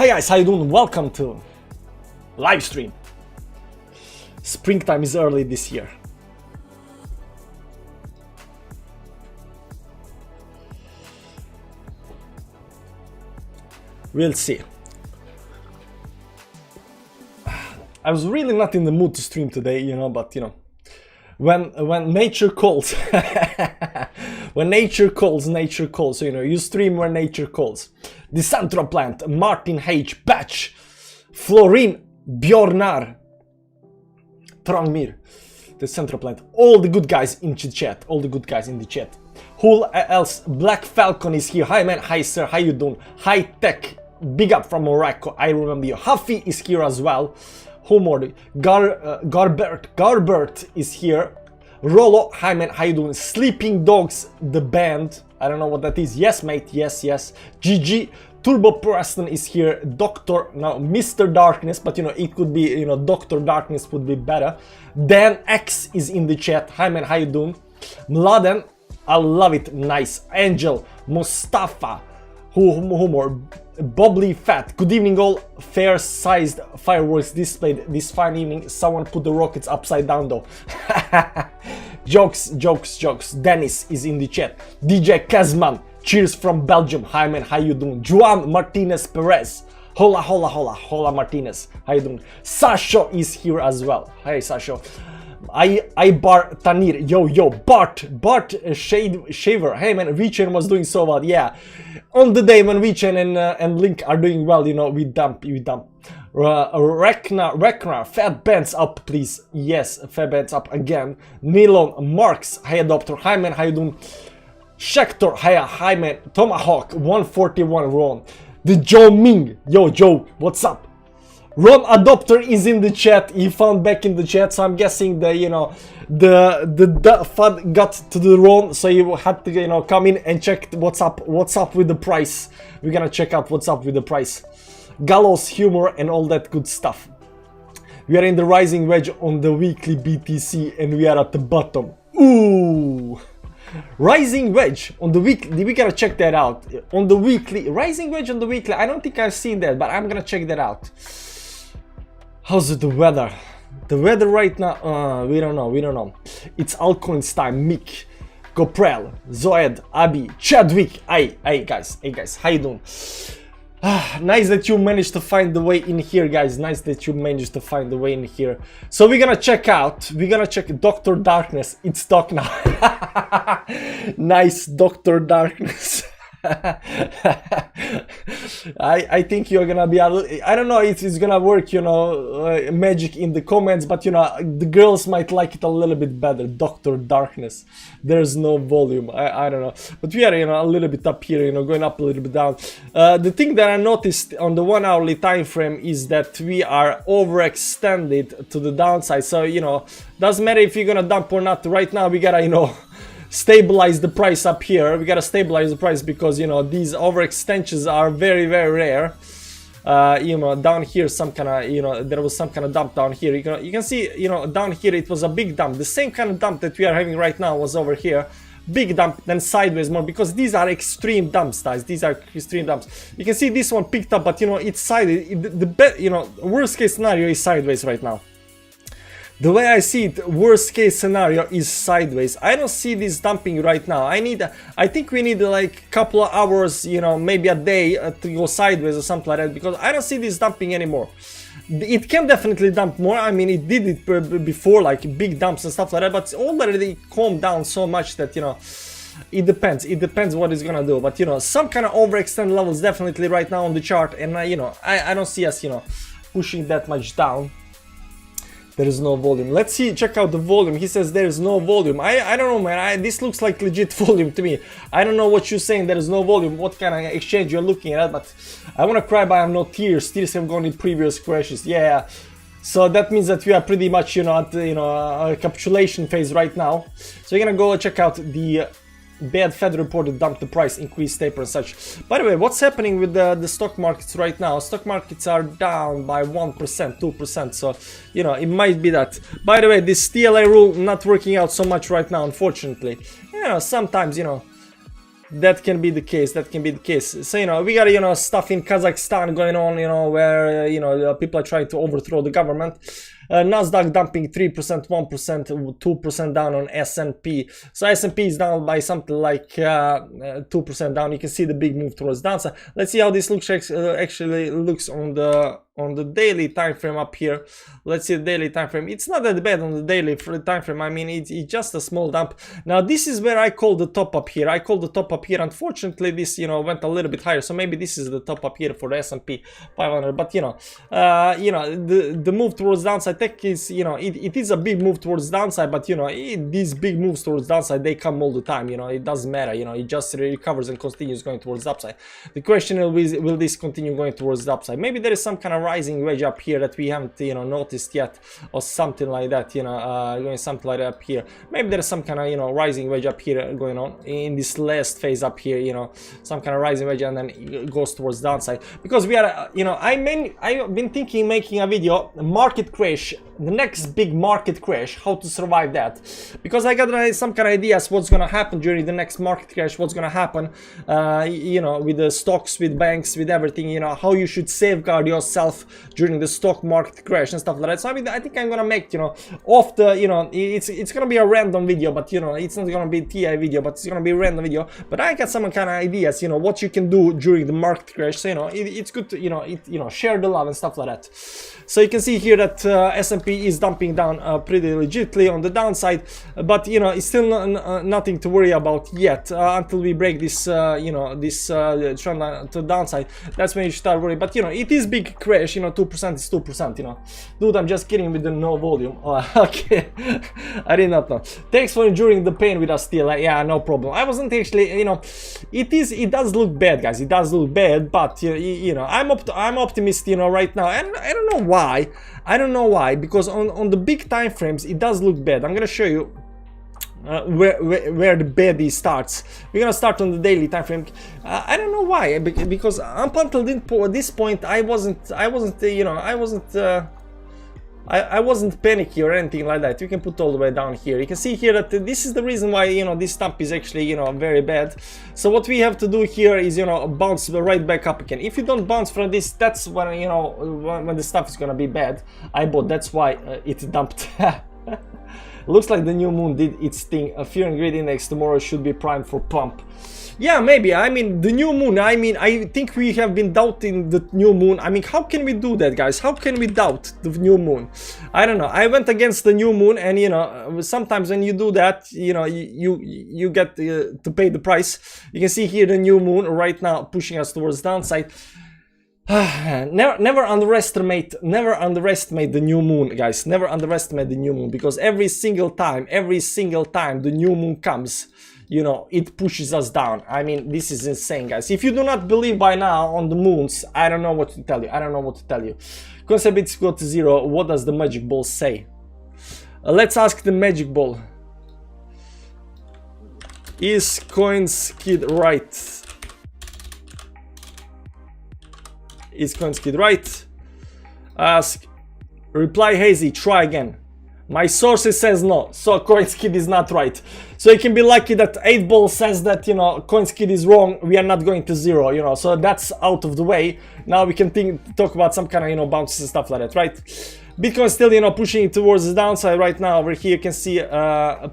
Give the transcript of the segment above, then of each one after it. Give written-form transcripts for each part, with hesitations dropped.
Hi guys, how you doing? Welcome to Livestream. Springtime is early this year. We'll see. I was really not in the mood to stream today, you know, but you know, when nature calls, when nature calls, nature calls. So you know, you stream when nature calls. The Central Plant, Martin H. Batch, Florin Bjornar, Trangmir, the Central Plant. All the good guys in the chat. All the good guys in the chat. Who else? Black Falcon is here. Hi man, hi sir, how you doing? High Tech, big up from Morocco. I remember you. Huffy is here as well. Who more? Garbert is here. Rollo, hi man, how you doing? Sleeping Dogs, the band. I don't know what that is. Yes, mate. Yes, yes. GG. Turbo Preston is here. Doctor, now Mr. Darkness, but you know, it could be, you know, Dr. Darkness would be better. Dan X is in the chat. Hi man, how you doing? Mladen, I love it. Nice. Angel, Mustafa, who more? Bobbly Fat. Good evening all. Fair-sized fireworks displayed this fine evening. Someone put the rockets upside down though. Jokes, jokes, jokes. Dennis is in the chat. DJ Kazman, cheers from Belgium. Hi man, how you doing? Juan Martinez Perez. Hola, hola, hola, hola Martinez. How you doing? Sasho is here as well. Hey Sasho. Bar Tanir, yo, Bart Shaver. Hey man, VChain was doing so well, yeah. On the day when VChain and Link are doing well, you know, we dump. Rekna, fat bands up, please. Yes, fat bands up again. Nilon, Marks, hi adopter. Hi man, how you doing? Schector, hi man. Tomahawk, 141 Ron. The Joe Ming, yo Joe, what's up? Ron Adopter is in the chat. He found back in the chat, so I'm guessing the, you know, the FUD got to the Ron, so he had to, you know, come in and check what's up with the price. We're gonna check out what's up with the price. Gallows humor and all that good stuff. We are in the rising wedge on the weekly BTC and we are at the bottom. Ooh, rising wedge on the weekly. We gotta check that out. On the weekly, rising wedge on the weekly. I don't think I've seen that, but I'm gonna check that out. How's the weather? The weather right now, we don't know. It's Altcoin's time. Mick, Goprel, Zoed, Abi, Chadwick. Hey guys, how you doing? Nice that you managed to find the way in here, guys. Nice that you managed to find the way in here. So we're gonna check Dr. Darkness. It's Doc now. Nice, Dr. Darkness. I think you're gonna be I don't know if it's gonna work, you know, magic in the comments, but you know, the girls might like it a little bit better. Dr. Darkness. There's no volume. I don't know, but we are, you know, a little bit up here, you know, going up a little bit down. The thing that I noticed on the 1 hourly time frame is that we are overextended to the downside. So you know, doesn't matter if you're gonna dump or not. Right now we gotta, you know, stabilize the price up here. We gotta stabilize the price because, you know, these overextensions are very, very rare. You know, down here some kind of, you know, there was some kind of dump down here. You can see, you know, down here it was a big dump. The same kind of dump that we are having right now was over here. Big dump, then sideways more, because these are extreme dumps, guys. These are extreme dumps. You can see this one picked up, but you know, it's sideways. You know, worst case scenario is sideways right now. The way I see it, worst case scenario is sideways. I don't see this dumping right now. I think we need like a couple of hours, you know, maybe a day to go sideways or something like that, because I don't see this dumping anymore. It can definitely dump more. I mean, it did it before, like big dumps and stuff like that, but it's already calmed down so much that, you know, it depends what it's gonna do. But you know, some kind of overextend levels definitely right now on the chart, and you know, I don't see us, you know, pushing that much down. There is no volume. Let's see, check out the volume. He says there is no volume. I don't know, man. This looks like legit volume to me. I don't know what you're saying. There is no volume. What kind of exchange you're looking at? But I want to cry, but I have no tears. Tears have gone in previous crashes. Yeah. So that means that we are pretty much, you know, at the, you know, a capitulation phase right now. So you're gonna go check out the bad Fed report that dumped the price, increased taper and such. By the way, what's happening with the stock markets right now? Stock markets are down by 1%, 2%, so, you know, it might be that. By the way, this TLA rule not working out so much right now, unfortunately. You know, sometimes, you know, That can be the case. That can be the case. So, you know, we got, you know, stuff in Kazakhstan going on, you know, where, you know, people are trying to overthrow the government. Nasdaq dumping 3%, 1%, 2% down on S&P. So S&P is down by something like 2% down. You can see the big move towards downside. Let's see how this looks actually looks on the daily time frame up here. Let's see the daily time frame. It's not that bad on the daily time frame. I mean, it's just a small dump. Now this is where I call the top up here. I call the top up here. Unfortunately, this, you know, went a little bit higher. So maybe this is the top up here for the S&P 500. But you know, the move towards downside tech is, you know, it is a big move towards downside. But you know, these big moves towards downside, they come all the time. You know, it doesn't matter. You know, it just recovers and continues going towards the upside. The question is, will this continue going towards the upside? Maybe there is some kind of rising wedge up here that we haven't, you know, noticed yet, or something like that, you know, going something like that up here. Maybe there's some kind of, you know, rising wedge up here going on in this last phase up here, you know, some kind of rising wedge, and then it goes towards downside. Because we are, you know, I've been thinking making a video, market crash, the next big market crash, how to survive that, because I got some kind of ideas what's gonna happen during the next market crash, what's gonna happen, you know, with the stocks, with banks, with everything, you know, how you should safeguard yourself during the stock market crash and stuff like that. So I mean, I think I'm gonna make, you know, off the, you know, it's gonna be a random video, but you know, it's not gonna be a TI video, but it's gonna be a random video. But I got some kind of ideas, you know, what you can do during the market crash. So, you know, it's good to, you know, share the love and stuff like that. So you can see here that S&P is dumping down pretty legitly on the downside, but you know, it's still nothing to worry about yet until we break this, you know, this trend line to the downside. That's when you start worrying. But you know, it is big crash. You know, 2% is 2%. You know, dude, I'm just kidding with the no volume. Oh, okay, I did not know. Thanks for enduring the pain with us still. Yeah, no problem. I wasn't actually, you know, it does look bad, guys. It does look bad, but you know, I'm optimistic, you know, right now, and I don't know why. I don't know why, because on the big time frames it does look bad. I'm gonna show you where the baddy starts. We're gonna start on the daily time frame. I don't know why, because up until this point I wasn't you know, I wasn't panicky or anything like that. You can put all the way down here. You can see here that this is the reason why, you know, this stump is actually, you know, very bad. So what we have to do here is, you know, bounce right back up again. If you don't bounce from this, that's when, you know, when the stuff is gonna be bad. That's why it dumped. Looks like the new moon did its thing. A fear and greed index tomorrow should be primed for pump. Yeah, maybe. I mean, the new moon, I mean, I think we have been doubting the new moon. I mean, how can we do that, guys? How can we doubt the new moon? I don't know. I went against the new moon, and you know, sometimes when you do that, you know, you get to pay the price. You can see here the new moon right now pushing us towards downside. Never underestimate the new moon, guys. Never underestimate the new moon, because every single time the new moon comes, you know, it pushes us down. I mean, this is insane, guys. If you do not believe by now on the moons, I don't know what to tell you. I don't know what to tell you. Concept bits go to zero. What does the magic ball say? Let's ask the magic ball. Is CoinSkid right? Is CoinSkid right? Ask. Reply hazy. Try again. My sources says no, so CoinSkid is not right. So you can be lucky that 8ball says that, you know, CoinSkid is wrong, we are not going to zero, you know, so that's out of the way. Now we can talk about some kind of, you know, bounces and stuff like that, right? Bitcoin still, you know, pushing towards the downside right now. Over here you can see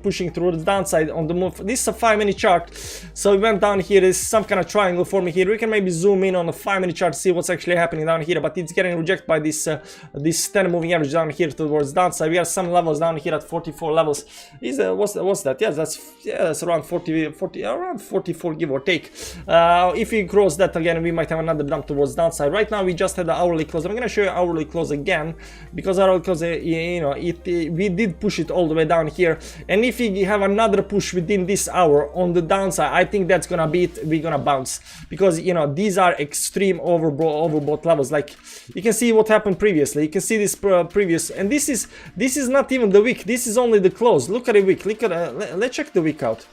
pushing towards the downside on the move. This is a 5-minute chart, so we went down here. There's some kind of triangle forming here. We can maybe zoom in on a 5-minute chart, see what's actually happening down here, but it's getting rejected by this this 10 moving average down here towards downside. We have some levels down here at 44 levels. Is what's that? Yeah, that's around 40 around 44, give or take. If we cross that again, we might have another dump towards downside. Right now we just had the hourly close. I'm gonna show you hourly close again, because you know, we did push it all the way down here, and if we have another push within this hour on the downside, I think that's gonna be it. We're gonna bounce, because you know, these are extreme overbought levels. Like you can see what happened previously. You can see this previous, and this is not even the wick. This is only the close. Look at the wick. Look at let's check the wick out.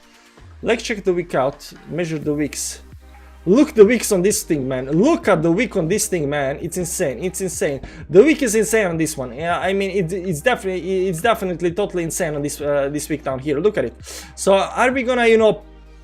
Let's check the wick out. Measure the wicks. Look the wicks on this thing, man. Look at the wick on this thing, man. It's insane. It's insane. The wick is insane on this one. Yeah, I mean, it's definitely totally insane on this this wick down here. Look at it. So are we gonna, you know,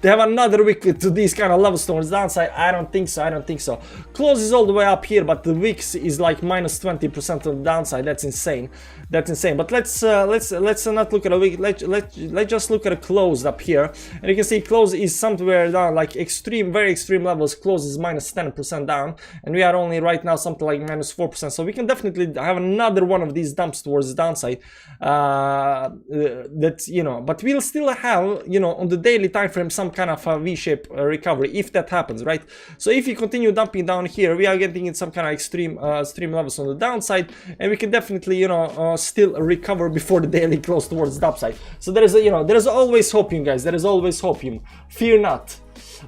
have another wick to these kind of levels towards downside? I don't think so. I don't think so. Closes all the way up here, but the wicks is like minus 20% on the downside. That's insane. That's insane. But let's not look at a wick. Let's just look at a close up here, and you can see close is somewhere down, like extreme, very extreme levels. Close is minus 10% down, and we are only right now something like minus 4%. So we can definitely have another one of these dumps towards the downside. That, you know, but we'll still have, you know, on the daily time frame some kind of a V-shape recovery if that happens, right? So if you continue dumping down here, we are getting in some kind of extreme levels on the downside, and we can definitely, you know, still recover before the daily close towards the upside. So there is a, you know, there is always hope, you guys. There is always hope, you. Fear not.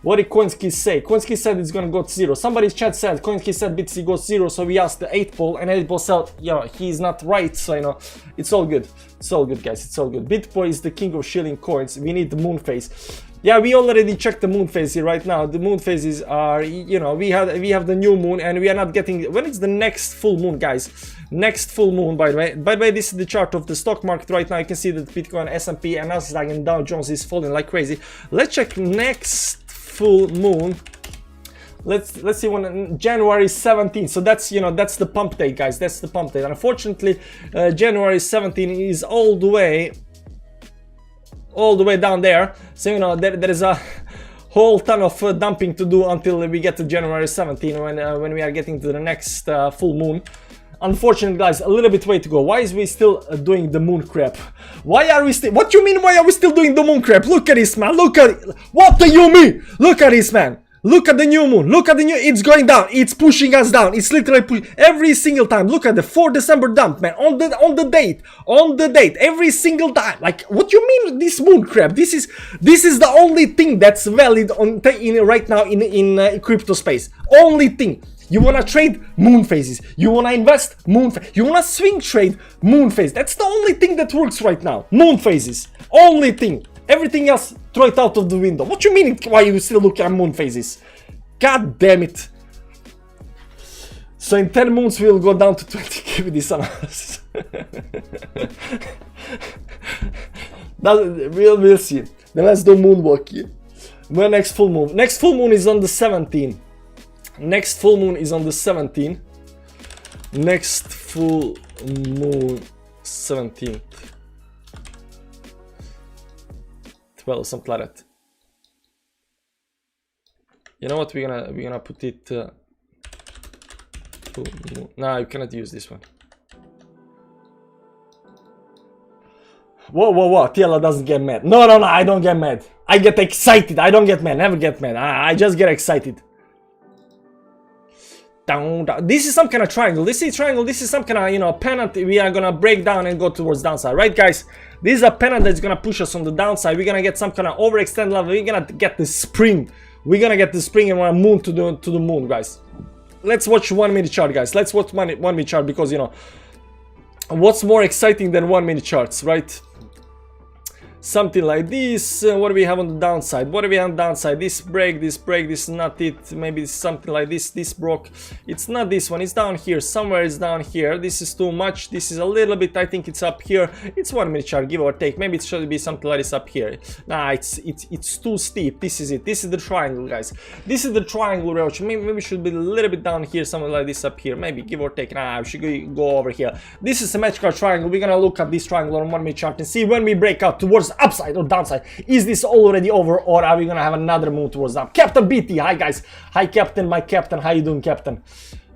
What did Koinski say? Koinski said it's gonna go to 0. Somebody's chat said Koinski said BTC goes 0, so we asked the 8 pole, and 8 pole said, you know, he's not right. So, you know, it's all good. It's all good, guys. It's all good. Bitcoin is the king of shilling coins. We need the moon phase. Yeah, we already checked the moon phase here right now. The moon phases are, you know, we have the new moon, and we are not getting. When is the next full moon, guys? Next full moon, by the way. By the way, this is the chart of the stock market right now. You can see that Bitcoin, S&P, and Nasdaq, and Dow Jones is falling like crazy. Let's check next full moon. Let's see when January 17th. So that's, you know, that's the pump date, guys. That's the pump date. Unfortunately, January 17th is all the way down there. So, you know, there is a whole ton of dumping to do until we get to January 17th when we are getting to the next full moon. Unfortunately, guys, a little bit way to go. Why is we still doing the moon crap? Why are we still? What do you mean? Why are we still doing the moon crap? Look at this, man. Look at it. What do you mean? Look at this, man. Look at the new moon. Look at the new. It's going down. It's pushing us down. It's literally pushing every single time. Look at the 4 December dump, man. On the date. Every single time. Like, what do you mean this moon crap? This is the only thing that's valid right now in crypto space. Only thing. You wanna trade moon phases. You wanna invest moon phase. You wanna swing trade moon phase. That's the only thing that works right now. Moon phases. Only thing. Everything else, throw it out of the window. What you mean? Why you still look at moon phases? God damn it. So in 10 moons we'll go down to 20k with this analysis. We'll see. Then let's do moonwalk here. When next full moon? Next full moon is on the 17th. Next full moon is on the 17th. Next full moon 17th. 12, something like that. You know what? We're gonna put it. Full moon. No, you cannot use this one. Whoa! Tiela doesn't get mad. No, I don't get mad. I get excited. I don't get mad. Never get mad. I just get excited. Down. This is some kind of triangle. This is triangle. This is some kind of, you know, pennant. We are gonna break down and go towards downside, right, guys? This is a pennant that's gonna push us on the downside. We're gonna get some kind of overextend level. We're gonna get the spring. We're gonna get the spring and wanna moon to the moon, guys. Let's watch 1 minute chart, guys. Let's watch 1 minute chart, because, you know, what's more exciting than 1 minute charts, right? Something like this. What do we have on the downside? What do we have on the downside? This break, this is not it. Maybe something like this. This broke. It's not this one. It's down here. Somewhere it's down here. This is too much. This is a little bit. I think it's up here. It's 1 minute chart, give or take. Maybe it should be something like this up here. Nah, it's too steep. This is it. This is the triangle, guys. This is the triangle roach. Maybe it should be a little bit down here. Something like this up here. Maybe, give or take. Nah, we should go over here. This is a symmetrical triangle. We're gonna look at this triangle on 1 minute chart and see when we break out towards upside or downside. Is this already over, or are we gonna have another move towards up? Captain BT, hi guys. Hi Captain, my Captain. How you doing, Captain?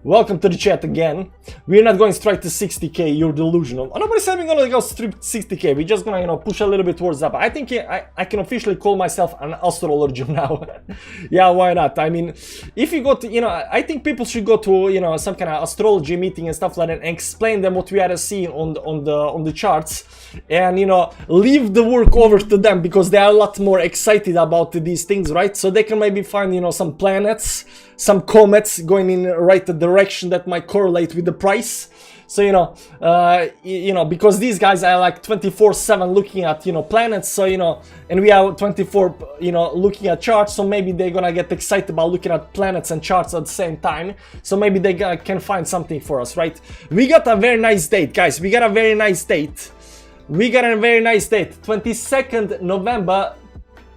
Welcome to the chat again. We're not going straight to 60k. You're delusional. Oh, nobody said we're gonna go straight to 60k. We're just gonna, you know, push a little bit towards up. I think I can officially call myself an astrologer now. Yeah, why not? I mean, if you go to, you know, I think people should go to, you know, some kind of astrology meeting and stuff like that, and explain them what we are seeing on the charts, and, you know, leave the work over to them, because they are a lot more excited about these things, right? So they can maybe find, you know, some planets, some comets going in the right direction that might correlate with the price. So, you know, because these guys are like 24/7 looking at, you know, planets. So, you know, and we are 24, you know, looking at charts. So maybe they're gonna get excited about looking at planets and charts at the same time. So maybe they can find something for us, right? We got a very nice date, guys. We got a very nice date. 22nd November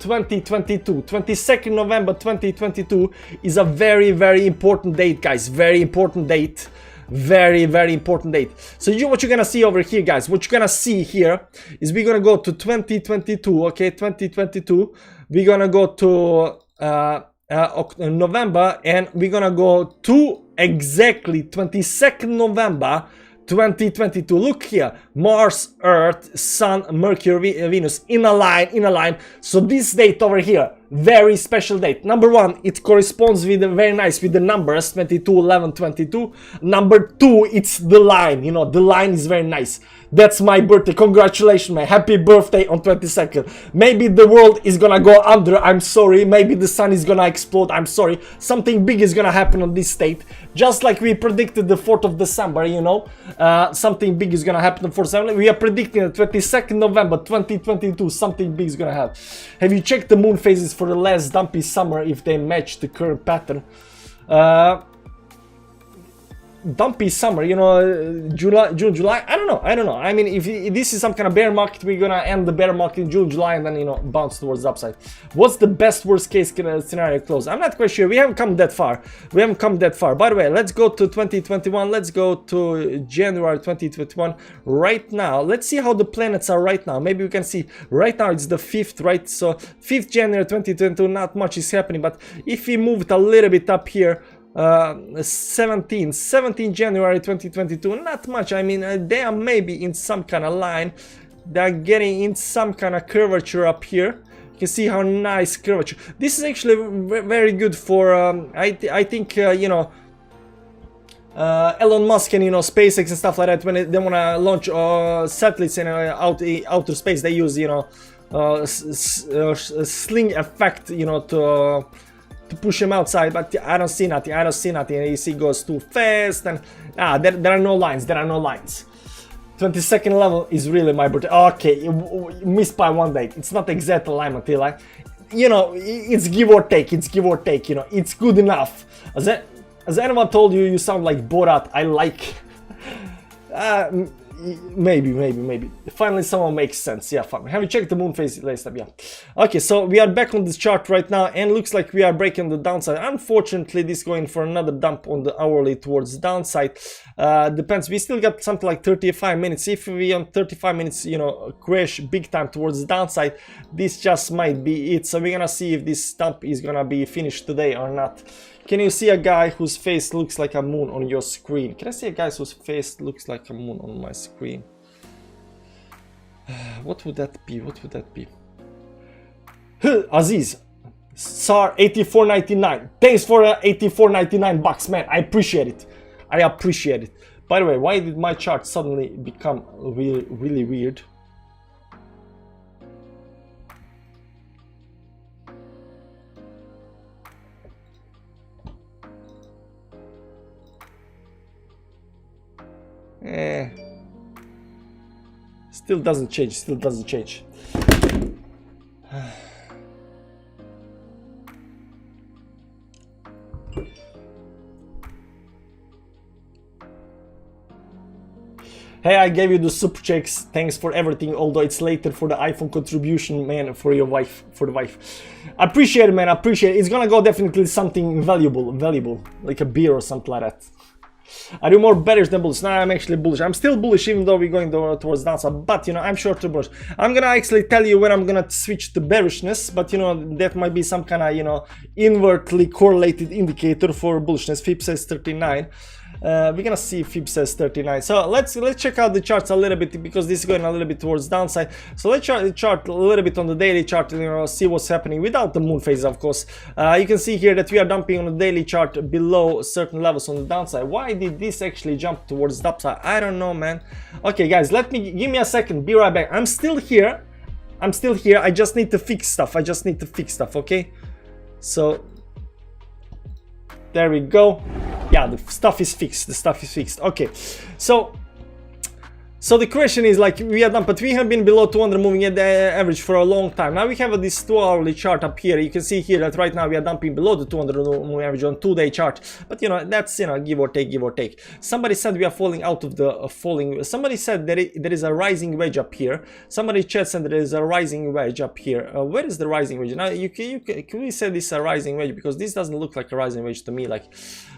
2022. 22nd November 2022 is a very, very important date, guys. Very important date. Very, very important date. So what you're gonna see over here, guys, what you're gonna see here is we're gonna go to 2022, okay, 2022. We're gonna go to November, and we're gonna go to exactly 22nd November 2022. Look here, Mars, Earth, Sun, Mercury, Venus in a line. So this date over here, very special date. Number one, it corresponds with very nice with the numbers 22, 11, 22. Number two, it's the line. You know, the line is very nice. That's my birthday. Congratulations, man. Happy birthday on 22nd. Maybe the world is gonna go under. I'm sorry. Maybe the sun is gonna explode. I'm sorry. Something big is gonna happen on this date. Just like we predicted the 4th of December, you know. Something big is gonna happen on 4th of December. We are predicting the 22nd November 2022. Something big is gonna happen. Have you checked the moon phases for the last dumpy summer if they match the current pattern? Dumpy summer, you know, June, July. I don't know. I mean, if this is some kind of bear market, we're gonna end the bear market in June, July, and then, you know, bounce towards the upside. What's the best worst case scenario close? I'm not quite sure. We haven't come that far. By the way, let's go to 2021. Let's go to January 2021 right now. Let's see how the planets are right now. Maybe we can see right now it's the 5th, right? So 5th January 2022, not much is happening, but if we move it a little bit up here, 17 January 2022, not much. I mean, they are maybe in some kind of line. They're getting in some kind of curvature up here. You can see how nice curvature. This is actually very good for I think you know, Elon Musk and, you know, SpaceX and stuff like that. When they want to launch satellites in outer space, they use, you know, sling effect, you know, to push him outside, but I don't see nothing. You see, it goes too fast, and there are no lines. 22nd level is really my birthday. Okay, missed by one day. It's not exact alignment, you know, it's give or take. You know, it's good enough. As anyone told you, you sound like Borat. I like. Maybe. Finally, someone makes sense. Yeah, fine. Have you checked the moon phase last time? Yeah. Okay, so we are back on this chart right now, and looks like we are breaking the downside. Unfortunately, this is going for another dump on the hourly towards the downside. Depends. We still got something like 35 minutes. If we on 35 minutes, you know, crash big time towards the downside, this just might be it. So we're gonna see if this dump is gonna be finished today or not. Can you see a guy whose face looks like a moon on your screen? Can I see a guy whose face looks like a moon on my screen? What would that be? Aziz, SAR 84.99. Thanks for 84.99 bucks, man. I appreciate it. By the way, why did my chart suddenly become really weird? Still doesn't change. Hey, I gave you the super checks. Thanks for everything, although it's later for the iPhone contribution, man, for your wife, I appreciate it, man. It's gonna go definitely something valuable, like a beer or something like that. Are you more bearish than bullish? No, I'm actually bullish. I'm still bullish, even though we're going towards downside, but, you know, I'm short-term bullish. I'm gonna actually tell you when I'm gonna switch to bearishness, but, you know, that might be some kind of, you know, invertly correlated indicator for bullishness. FIB says 39. We're gonna see if FIB says 39. So let's check out the charts a little bit, because this is going a little bit towards downside. So let's chart a little bit on the daily chart, you know, see what's happening without the moon phase, of course. You can see here that we are dumping on the daily chart below certain levels on the downside. Why did this actually jump towards the upside? I don't know, man. Okay, guys, give me a second. Be right back. I'm still here. I just need to fix stuff. Okay? So there we go. Yeah, the stuff is fixed. Okay, so So the question is, like, we are done, but we have been below 200 moving at the average for a long time. Now we have this 2-hourly chart up here. You can see here that right now we are dumping below the 200 moving average on 2-day chart. But you know, that's, you know, give or take, give or take. Somebody said we are falling out of the falling. Somebody said that there is a rising wedge up here. Somebody chat said there is a rising wedge up here. Where is the rising wedge? Now can we say this is a rising wedge, because this doesn't look like a rising wedge to me. Like,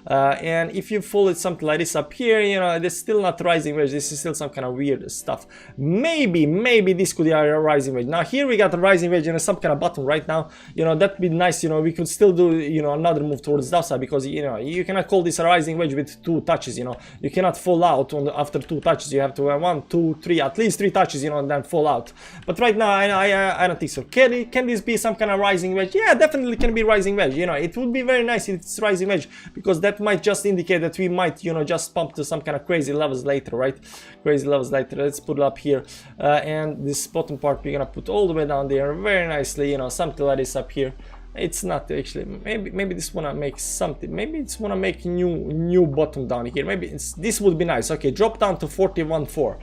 and if you followed something like this up here, you know, there's still not rising wedge. This is still some kind of weird stuff. Maybe this could be a rising wedge. Now here we got a rising wedge and some kind of bottom right now. You know, that'd be nice. You know, we could still do, you know, another move towards the downside, because, you know, you cannot call this a rising wedge with 2 touches. You know, you cannot fall out after 2 touches. You have to have 1, 2, 3, at least 3 touches, you know, and then fall out. But right now I don't think so. Can this be some kind of rising wedge? Yeah, definitely can be rising wedge. You know, it would be very nice if it's rising wedge, because that might just indicate that we might, you know, just pump to some kind of crazy levels later, right? Crazy levels later. Let's put it up here, and this bottom part we're gonna put all the way down there very nicely, you know, something like this up here. It's not actually, maybe this wanna make something, maybe it's wanna make new bottom down here. Maybe this would be nice. Okay, drop down to 41.4.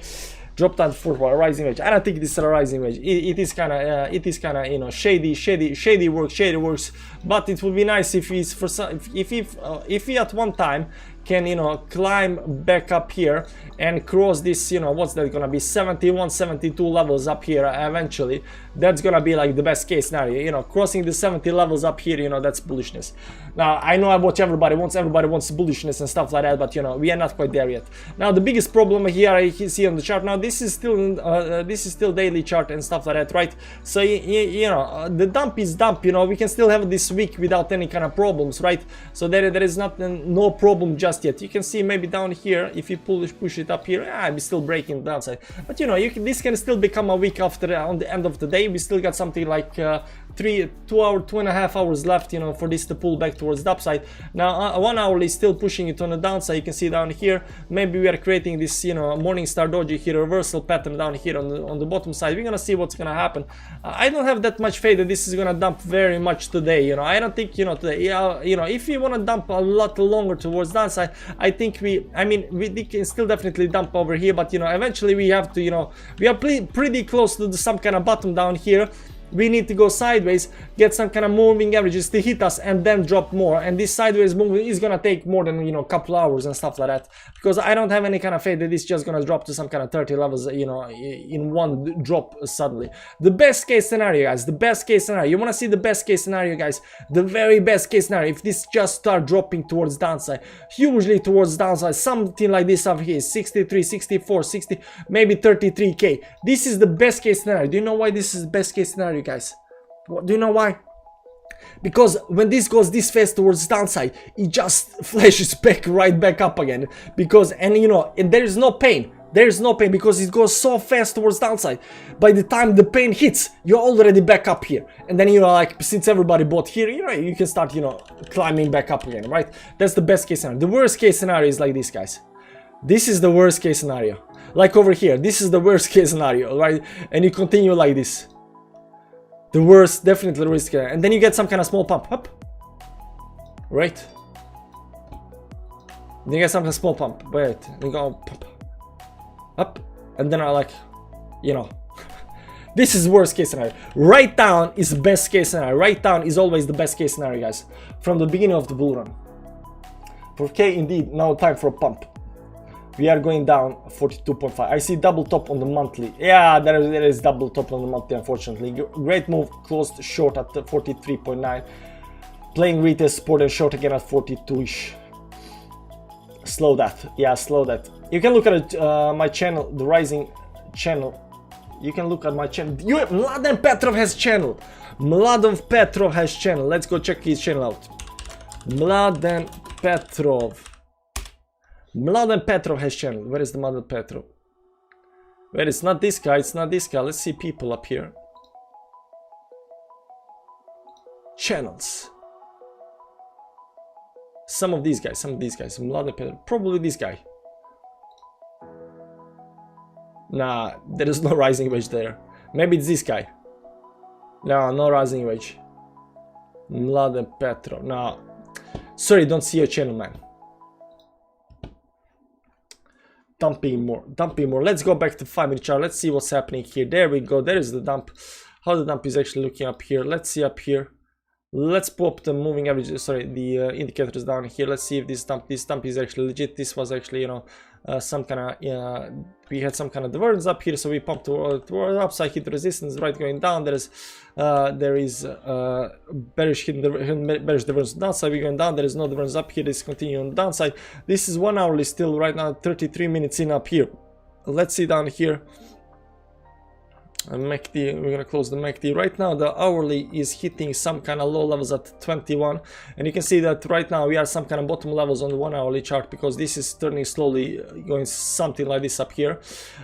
Drop down for a rising wedge. I don't think this is a rising wedge. It is kind of you know, shady works. But it would be nice if he's for some, if he at one time can, you know, climb back up here and cross this, you know, what's that gonna be, 71, 72 levels up here eventually. That's gonna be like the best case scenario, you know, crossing the 70 levels up here, you know, that's bullishness. Now I know what everybody wants bullishness and stuff like that, but you know, we are not quite there yet. Now the biggest problem here I see on the chart, now this is still daily chart and stuff like that, right? So you know, the dump is dump, you know, we can still have this week without any kind of problems, right? So there is no problem just yet. You can see maybe down here, if you push it up here, I'm still breaking the downside. But you know, this can still become a week after, on the end of the day. We still got something like 2.5 hours left, you know, for this to pull back towards the upside. Now 1 hour is still pushing it on the downside. You can see down here, maybe we are creating this, you know, morning star doji here, reversal pattern down here on the bottom side. We're gonna see what's gonna happen. I don't have that much faith that this is gonna dump very much today, you know. I don't think, you know, today, you know, if you want to dump a lot longer towards downside, I think we can still definitely dump over here, but you know, eventually we have to, you know, we are pretty close to some kind of bottom down here. We need to go sideways, get some kind of moving averages to hit us, and then drop more. And this sideways movement is gonna take more than, you know, a couple hours and stuff like that, because I don't have any kind of faith that it's just gonna drop to some kind of 30 levels, you know, in one drop suddenly. The best case scenario, guys, the best case scenario, you want to see the best case scenario, guys, the very best case scenario, if this just start dropping towards downside, hugely towards downside, something like this up here, 63, 64, 60, maybe 33k. This is the best case scenario. Do you know why this is the best case scenario, guys? Do you know why? Because when this goes this fast towards downside, it just flashes right back up again. Because, and you know, and there is no pain. There is no pain because it goes so fast towards downside. By the time the pain hits, you're already back up here. And then, you know, like, since everybody bought here, you know, you can start, you know, climbing back up again, right? That's the best case scenario. The worst case scenario is like this, guys. This is the worst case scenario. Like over here, this is the worst case scenario, right? And you continue like this. The worst, definitely the worst case. And then you get some kind of small pump up, right? Then you get some kind of small pump, wait, you go pump up, and then I like, you know, this is worst case scenario. Right down is best case scenario. Right down is always the best case scenario, guys, from the beginning of the bull run. For K, indeed, now time for a pump. We are going down 42.5. I see double top on the monthly. Yeah, there is double top on the monthly, unfortunately. Great move, closed short at 43.9. Playing retail support and short again at 42-ish. Slow that. Yeah, slow that. You can look at my channel, the rising channel. You can look at my channel. Mladen Petrov has channel. Mladen Petrov has channel. Let's go check his channel out. Mladen Petrov. Mladen Petrov has channel. Where is the Mladen Petrov? Where is not this guy? It's not this guy. Let's see people up here. Channels. Some of these guys. Mladen Petrov. Probably this guy. Nah, there is no rising wedge there. Maybe it's this guy. No, no rising wedge. Mladen Petrov. No. Sorry, don't see your channel, man. dumping more. Let's go back to 5-minute chart. Let's see what's happening here. There we go. There is the dump. How the dump is actually looking up here. Let's see up here. Let's pop the moving average, sorry, the indicators down here. Let's see if this dump is actually legit. This was actually, you know, some kind of, we had some kind of divergence up here, so we pumped toward upside, hit resistance, right, going down. There is bearish divergence downside. We're going down. There is no divergence up here. This is continuing on downside. This is 1 hourly still right now, 33 minutes in up here. Let's see down here. MACD, we're gonna close the MACD right now. The hourly is hitting some kind of low levels at 21, and you can see that right now we are some kind of bottom levels on the 1 hourly chart, because this is turning slowly, going something like this up here.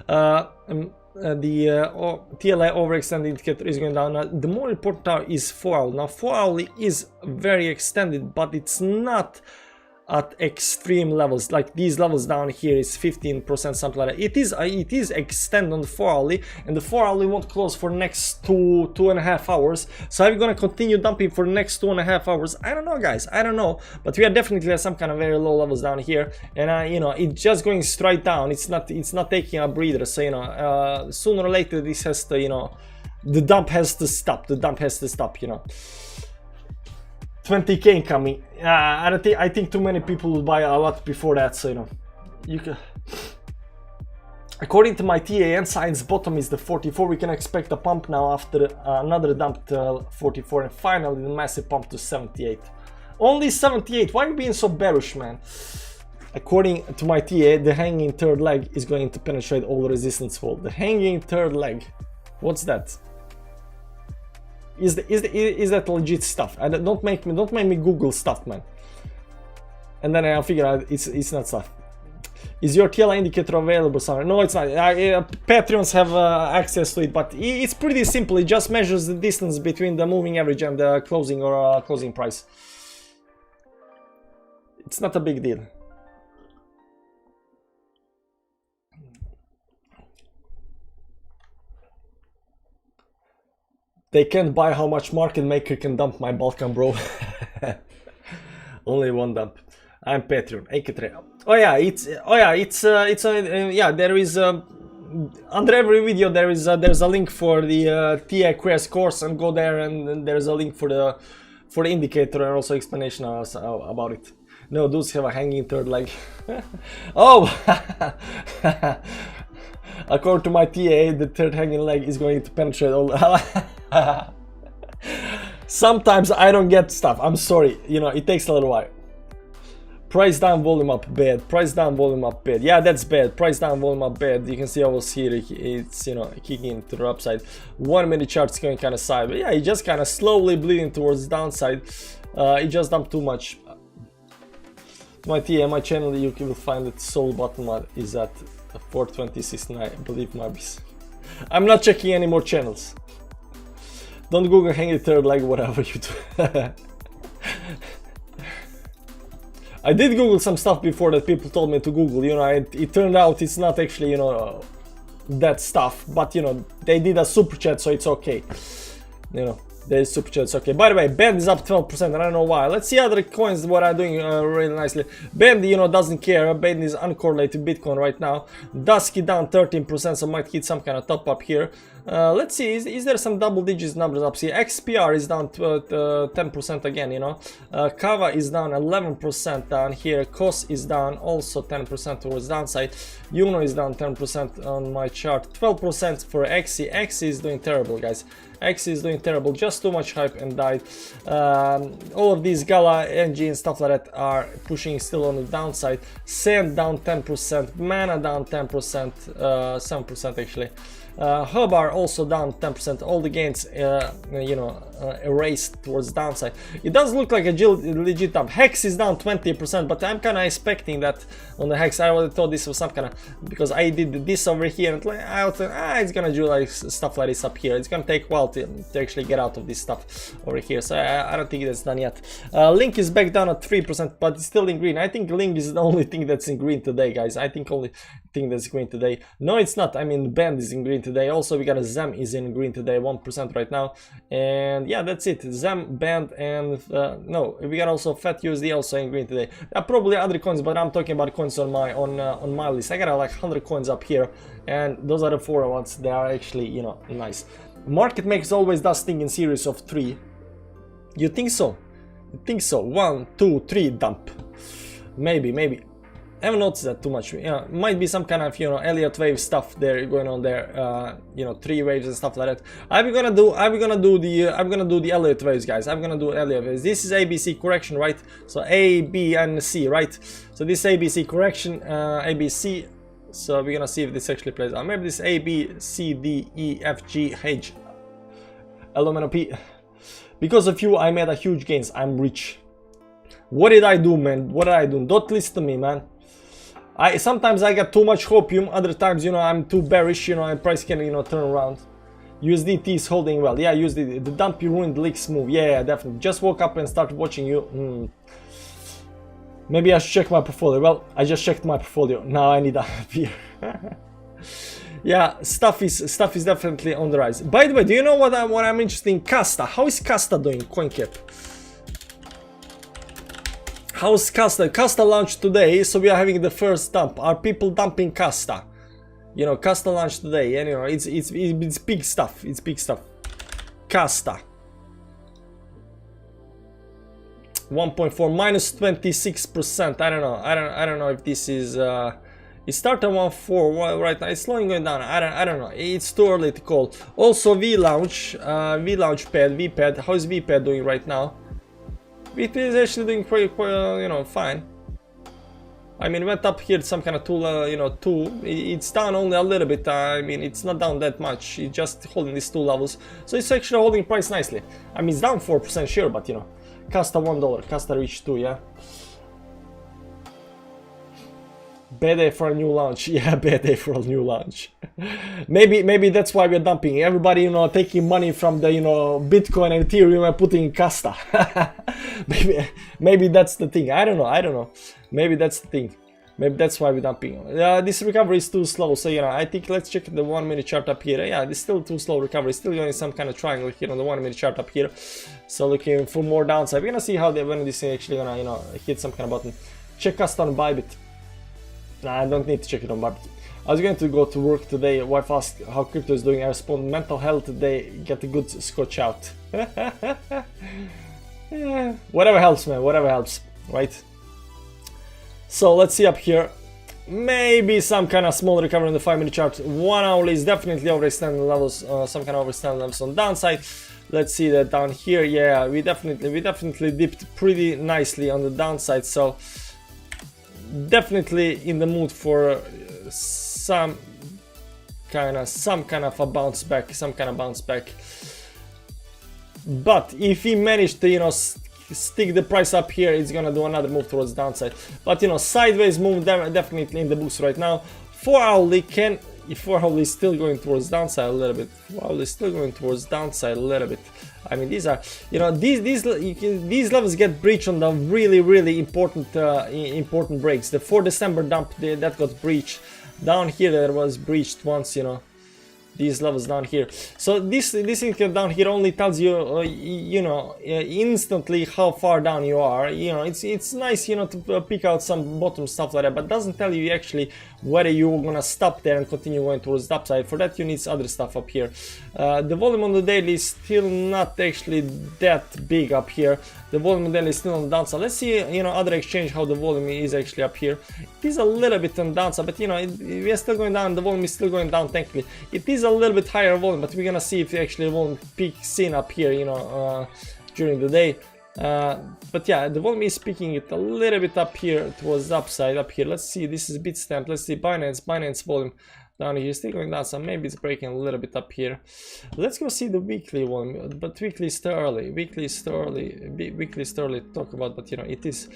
The TLA overextended indicator is going down. Now, the more important now is 4 hourly. Now 4 hourly is very extended, but it's not at extreme levels. Like these levels down here is 15%, something like that. It is extend on the 4 hourly, and the 4 hourly won't close for next 2.5 hours. So are we gonna continue dumping for the next 2.5 hours? I don't know, guys, I don't know, but we are definitely at some kind of very low levels down here, and you know, it's just going straight down. It's not taking a breather. So you know, sooner or later this has to, you know, the dump has to stop. The dump has to stop, you know. 20k incoming. I think too many people will buy a lot before that, so you know, you can. According to my TAN signs, bottom is the 44. We can expect a pump now after another dump to 44, and finally the massive pump to 78. Only 78. Why are you being so bearish, man? According to my TA, the hanging third leg is going to penetrate all the resistance hold. The hanging third leg. What's that? Is that legit stuff? Don't make me Google stuff, man. And then I'll figure out it's not stuff. Is your TLA indicator available somewhere? No, it's not. Patreons have access to it, but it's pretty simple. It just measures the distance between the moving average and the closing or closing price. It's not a big deal. They can't buy how much market maker can dump my Balkan, bro. Only one dump. I'm Patreon. Yeah, there is under every video there's a link for the TA Crash course, and go there, and there's a link for the indicator and also explanation about it. No, dudes have a hanging third leg. Oh. According to my TA, the third hanging leg is going to penetrate all the... Sometimes I don't get stuff. I'm sorry. You know, it takes a little while. Price down, volume up, bad. Price down, volume up, bad. Yeah, that's bad. Price down, volume up, bad. You can see over here, it's, you know, kicking to the upside. 1 minute chart's going kind of side. But yeah, it just kind of slowly bleeding towards the downside. It just dumped too much. My TA, my channel, you will find that soul bottom is at 420.69, I believe, Marbis. I'm not checking any more channels. Don't Google hanging third leg, whatever you do. I did Google some stuff before that people told me to Google, you know, it turned out it's not actually, you know, that stuff, but you know, they did a super chat, so it's okay. You know, there's super chat, it's okay. By the way, Band is up 12%, I don't know why. Let's see other coins what are doing really nicely. Band, you know, doesn't care. Band is uncorrelated Bitcoin right now. Dusky down 13%, so might hit some kind of top up here. Let's see, is there some double digits numbers up here? XPR is down 10% again, you know. Kava is down 11% down here. COS is down also 10% towards downside. Uno is down 10% on my chart. 12% for XE. XE is doing terrible, guys. XE is doing terrible, just too much hype and died. All of these Gala, NG and stuff like that are pushing still on the downside. Sand down 10%, Mana down 10%, 7% actually. Hubar also down 10%. All the gains, you know, erased towards downside. It does look like a legit dump. Hex is down 20%, but I'm kind of expecting that on the Hex. I would have thought this was some kind of, because I did this over here, and I thought, it's gonna do like stuff like this up here. It's gonna take a while to actually get out of this stuff over here. So I don't think that's done yet. Link is back down at 3%, but it's still in green. I think Link is the only thing that's in green today, guys. I think only thing that's green today. No, it's not. I mean, Band is in green today. Also, we got a ZEM is in green today, 1% right now. And yeah, that's it. ZEM, BAND, and no, we got also FAT USD also in green today. There are probably other coins, but I'm talking about coins on my list. I got like 100 coins up here, and those are the 4 ones. They are actually, you know, nice. Market makers always does thing in series of 3. You think so? You think so? 1, 2, 3 dump. Maybe. I haven't noticed that too much. Yeah, might be some kind of, you know, Elliott wave stuff there going on there. You know, 3 waves and stuff like that. I'm gonna do the Elliott waves, guys. I'm gonna do Elliott waves. This is ABC correction, right? So A, B, and C, right? So this ABC correction, ABC. So we're gonna see if this actually plays out. Maybe this A, B, C, D, E, F, G, H, L, M, N, O, P. Because of you, I made a huge gains. I'm rich. What did I do, man? What did I do? Don't listen to me, man. Sometimes I get too much hopium. Other times, you know, I'm too bearish. You know, and price can, you know, turn around. USDT is holding well. Yeah, USDT. The dump you ruined leaks move. Yeah, definitely. Just woke up and started watching you. Maybe I should check my portfolio. Well, I just checked my portfolio. Now I need a beer. Yeah, stuff is definitely on the rise. By the way, do you know what I'm interested in? Casta. How is Casta doing? CoinCap. How's Casta? Casta launched today, so we are having the first dump. Are people dumping Casta? You know, Casta launched today, and you know, it's big stuff. It's big stuff. Casta. 1.4 minus 26%. I don't know. I don't know if this is. It started 1.4 right now. It's slowing going down. I don't know. It's too early to call. Also, VLaunch pad, VPad. How is VPad doing right now? VPad is actually doing quite you know, fine. I mean, it went up here some kind of tool, you know, 2. It's down only a little bit. I mean, it's not down that much. It's just holding these 2 levels. So it's actually holding price nicely. I mean, it's down 4% sure, but you know, Casta $1, Casta reached 2, yeah. Bad day for a new launch. Yeah, bad day for a new launch. maybe that's why we're dumping. Everybody, you know, taking money from the, you know, Bitcoin and Ethereum and putting in Casta. maybe that's the thing. I don't know. Maybe that's the thing. Maybe that's why we're dumping. This recovery is too slow. So, you know, I think let's check the 1 minute chart up here. Yeah, it's still too slow recovery. Still going some kind of triangle here on the 1 minute chart up here. So looking for more downside. We're gonna see how when this thing actually gonna, you know, hit some kind of button. Check Casta on Bybit. Nah, I don't need to check it on Bybit. I was going to go to work today. Wife asked how crypto is doing. I respond, mental health today. Get a good scotch out. Yeah, whatever helps, man. Whatever helps, right? So let's see up here. Maybe some kind of small recovery on the 5 minute chart. 1 hour is definitely overextended levels. Some kind of overextended levels on downside. Let's see that down here. Yeah, we definitely dipped pretty nicely on the downside. So definitely in the mood for some kind of a bounce back, but if he managed to, you know, stick the price up here, it's gonna do another move towards downside. But you know, sideways move definitely in the books right now. 4 hourly can, if 4 hourly is still going towards downside a little bit. 4 hourly is still going towards downside a little bit. I mean, these are, you know, these levels get breached on the really important breaks. The 4 December dump that got breached. Down here that was breached once, you know. These levels down here. So this indicator down here only tells you, you know, instantly how far down you are. You know, it's nice, you know, to pick out some bottom stuff like that, but doesn't tell you actually whether you're gonna stop there and continue going towards the upside. For that, you need other stuff up here. The volume on the daily is still not actually that big up here. The volume on the daily is still on the downside. Let's see, you know, other exchange how the volume is actually up here. It is a little bit on the downside, but you know, we are still going down. The volume is still going down. Thankfully, it is a little bit higher volume, but we're gonna see if actually volume peaks in up here, you know, during the day. But yeah, the volume is peaking it a little bit up here towards the upside up here. Let's see, this is Bitstamp. Let's see Binance volume down here, still going down, so maybe it's breaking a little bit up here. Let's go see the weekly volume, but weekly is too early. Weekly is too early to talk about, but you know, it is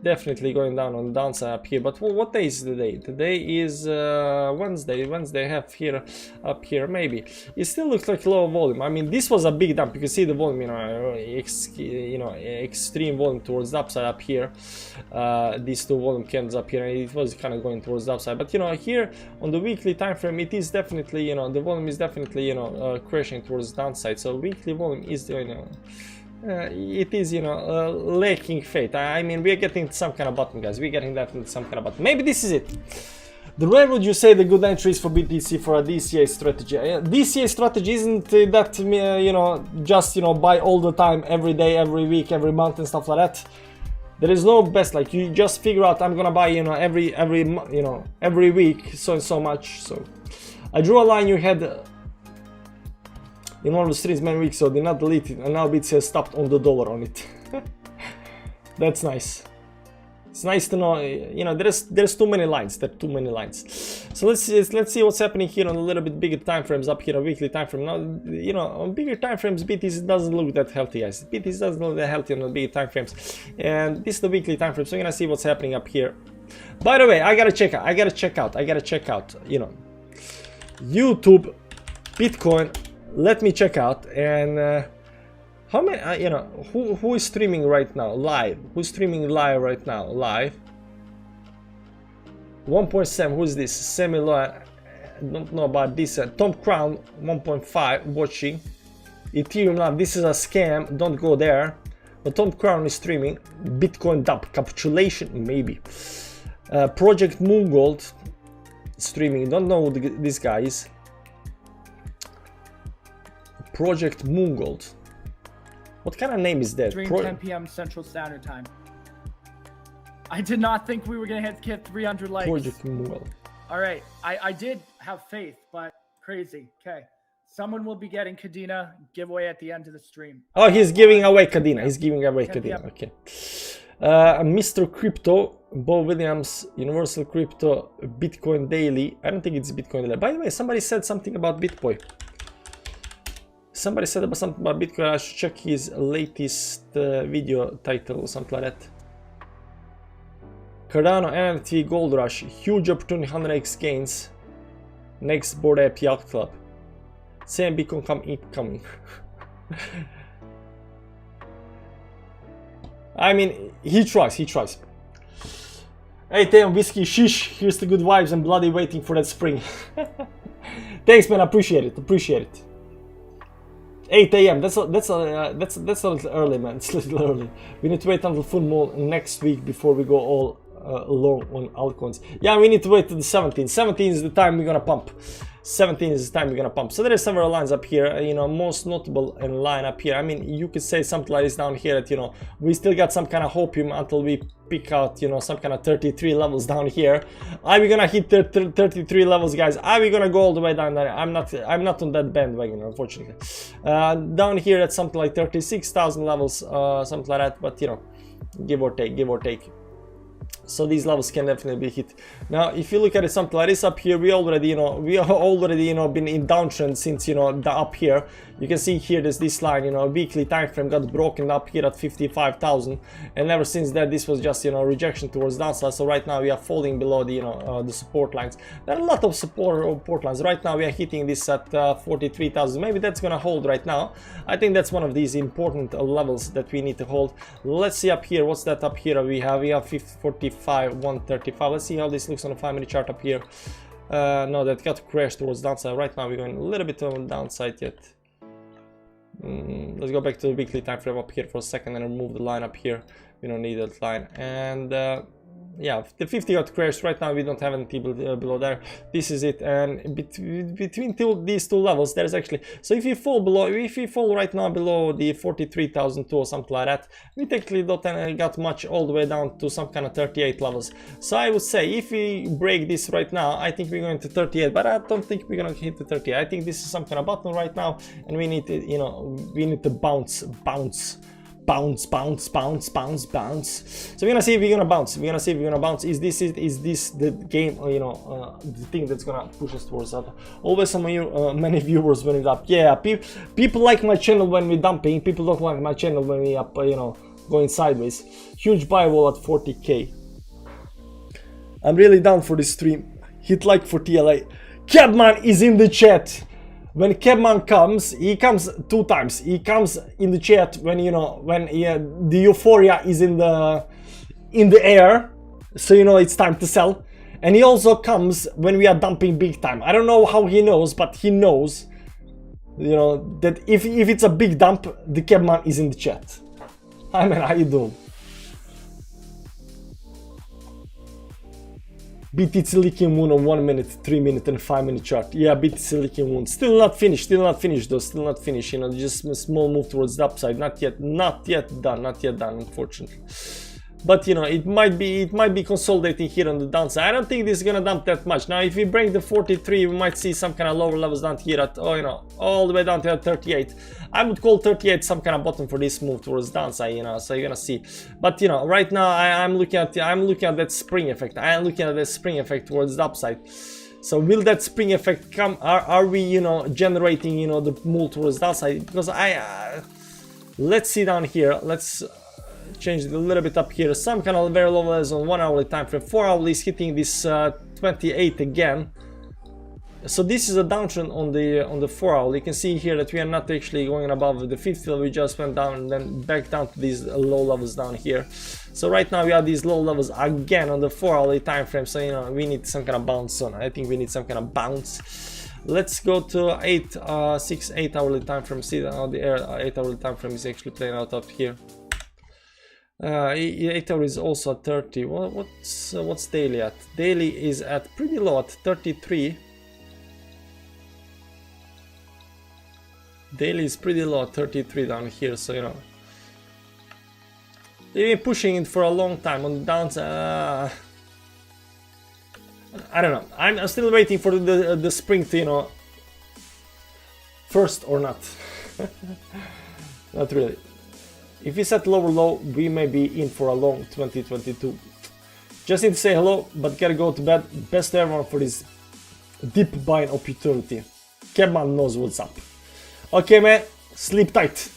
definitely going down on the downside up here. But what day is today? Today is Wednesday. Wednesday I have here up here maybe. It still looks like low volume. I mean, this was a big dump. You can see the volume, extreme volume towards the upside up here. These two volume candles up here, and it was kind of going towards the upside. But here on the weekly time frame, it is definitely the volume is definitely crashing towards the downside. So weekly volume is it is lacking faith. I mean, we are getting some kind of bottom, guys. We're getting definitely some kind of bottom. Maybe this is it. Where would you say the good entries for BTC for a DCA strategy? DCA strategy isn't that just buy all the time, every day, every week, every month and stuff like that. There is no best, like you just figure out I'm gonna buy every week so and so much. So I drew a line you had in one of the streams many weeks, so did not delete it, and now it says stopped on the dollar on it. That's nice. It's nice to know, there's too many lines. There are too many lines. So let's see what's happening here on a little bit bigger time frames up here, a weekly time frame. Now, on bigger time frames, BTC doesn't look that healthy, guys. BTC doesn't look that healthy on the bigger time frames, and this is the weekly time frame. So we're gonna see what's happening up here. By the way, I gotta check out. YouTube, Bitcoin. Let me check out, and how many who is streaming right now live? Who's streaming live right now? Live 1.7. Who's this? Semi-low. I don't know about this. Tom Crown 1.5 watching. Ethereum now. This is a scam. Don't go there. But Tom Crown is streaming. Bitcoin dump capitulation maybe. Project Moongold streaming. Don't know who this guy is. Project Moongold. What kind of name is that? 10 p.m. Central Standard Time. I did not think we were going to hit 300 likes. Project Moongold. All right. I did have faith, but crazy. Okay. Someone will be getting Kadena giveaway at the end of the stream. Oh, he's giving away Kadena. He's giving away Kadena. Okay. Mr. Crypto, Bo Williams, Universal Crypto, Bitcoin Daily. I don't think it's Bitcoin Daily. By the way, somebody said something about Bitcoin. Somebody said something about Bitcoin. I should check his latest video title or something like that. Cardano NFT Gold Rush. Huge opportunity, 100x gains. Next board app Yacht Club. Same Bitcoin incoming. I mean, he tries. 8 AM whiskey, shish. Here's the good vibes and bloody waiting for that spring. Thanks, man. Appreciate it. 8 AM. That's a little early, man. It's a little early. We need to wait until full moon next week before we go all long on altcoins. Yeah, we need to wait till the 17th. 17th is the time we're gonna pump. 17 is the time we're gonna pump. So there are several lines up here, most notable in line up here. I mean, you could say something like this down here that, we still got some kind of hopium until we pick out, some kind of 33 levels down here. Are we gonna hit 33 levels, guys? Are we gonna go all the way down there? I'm not on that bandwagon, unfortunately. Down here at something like 36,000 levels, something like that, but, give or take. So these levels can definitely be hit. Now, if you look at it, something like this up here, we already, been in downtrend since, the up here. You can see here, there's this line, weekly time frame got broken up here at 55,000, and ever since that, this was just, rejection towards downside. So right now we are falling below the, the support lines. There are a lot of support lines. Right now we are hitting this at 43,000. Maybe that's gonna hold right now. I think that's one of these important levels that we need to hold. Let's see up here. What's that up here? We have 45, 135. Let's see how this looks on the 5-minute chart up here. No, that got crashed towards downside. Right now we're going a little bit on the downside yet. Let's go back to the weekly time frame up here for a second and remove the line up here. We don't need that line. And yeah, the 50 got crashed. Right now we don't have anything below there. This is it, and between these two levels there's actually, so if we fall right now below the 43,002 or something like that, we technically don't got much all the way down to some kind of 38 levels. So I would say if we break this right now, I think we're going to 38, but I don't think we're gonna hit the 38. I think this is some kind of button right now, and we need to, we need to bounce. So we're gonna see if we're gonna bounce. Is this the game, the thing that's gonna push us towards that? Always some of you, many viewers when it's up. Yeah, people like my channel when we're dumping. People don't like my channel when we up, going sideways. Huge buy wall at 40k. I'm really down for this stream. Hit like for TLA. Cabman is in the chat. When Cabman comes, he comes 2 times. He comes in the chat when, you know, when the euphoria is in the air, so you know it's time to sell. And he also comes when we are dumping big time. I don't know how he knows, but he knows, you know, that if it's a big dump, the Cabman is in the chat. Hi man, how you doing? BTC Leaking Moon on 1 minute, 3 minute and 5 minute chart. Yeah, BTC Leaking Moon. Still not finished though, still not finished, you know, just a small move towards the upside. Not yet done, unfortunately. But you know, it might be consolidating here on the downside. I don't think this is gonna dump that much. Now if we break the 43, we might see some kind of lower levels down here at, oh, you know, all the way down to 38. I would call 38 some kind of bottom for this move towards downside, you know, so you're gonna see. But you know, right now I'm looking at that spring effect. I'm looking at that spring effect towards the upside. So will that spring effect come? Are we, you know, generating, you know, the move towards downside? Because let's see down here. Let's change it a little bit up here. Some kind of very low levels on 1 hourly time frame. 4 hourly is hitting this 28 again. So this is a downtrend on the 4 hourly. You can see here that we are not actually going above the 50. We just went down and then back down to these low levels down here. So right now we have these low levels again on the 4 hourly time frame. So you know, we need some kind of bounce on. I think we need some kind of bounce. Let's go to 8 hourly time frame. See how the 8 hourly time frame is actually playing out up here. 8 hour is also at 30. What's daily at? Daily is at pretty low at 33. Daily is pretty low at 33 down here, so you know, they've been pushing it for a long time on the downside. I don't know. I'm still waiting for the spring to, you know, first or not. Not really. If we set lower low, we may be in for a long 2022. Just need to say hello, but gotta go to bed. Best to everyone for this deep buying opportunity. Cabman knows what's up. Okay, man, sleep tight.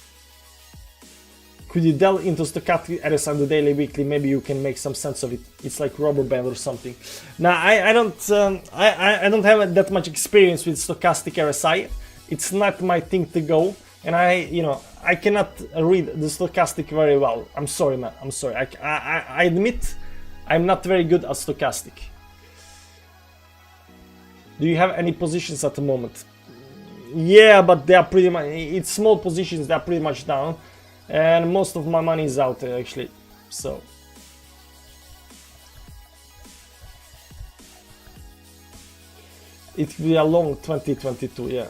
Could you delve into stochastic RSI on the daily, weekly? Maybe you can make some sense of it. It's like rubber band or something. Now, I don't have that much experience with stochastic RSI. It's not my thing to go. And I cannot read the stochastic very well. I'm sorry, man. I'm sorry. I admit I'm not very good at stochastic. Do you have any positions at the moment? Yeah, but they are pretty much, it's small positions, they're pretty much down. And most of my money is out actually. So it will be a long 2022, yeah.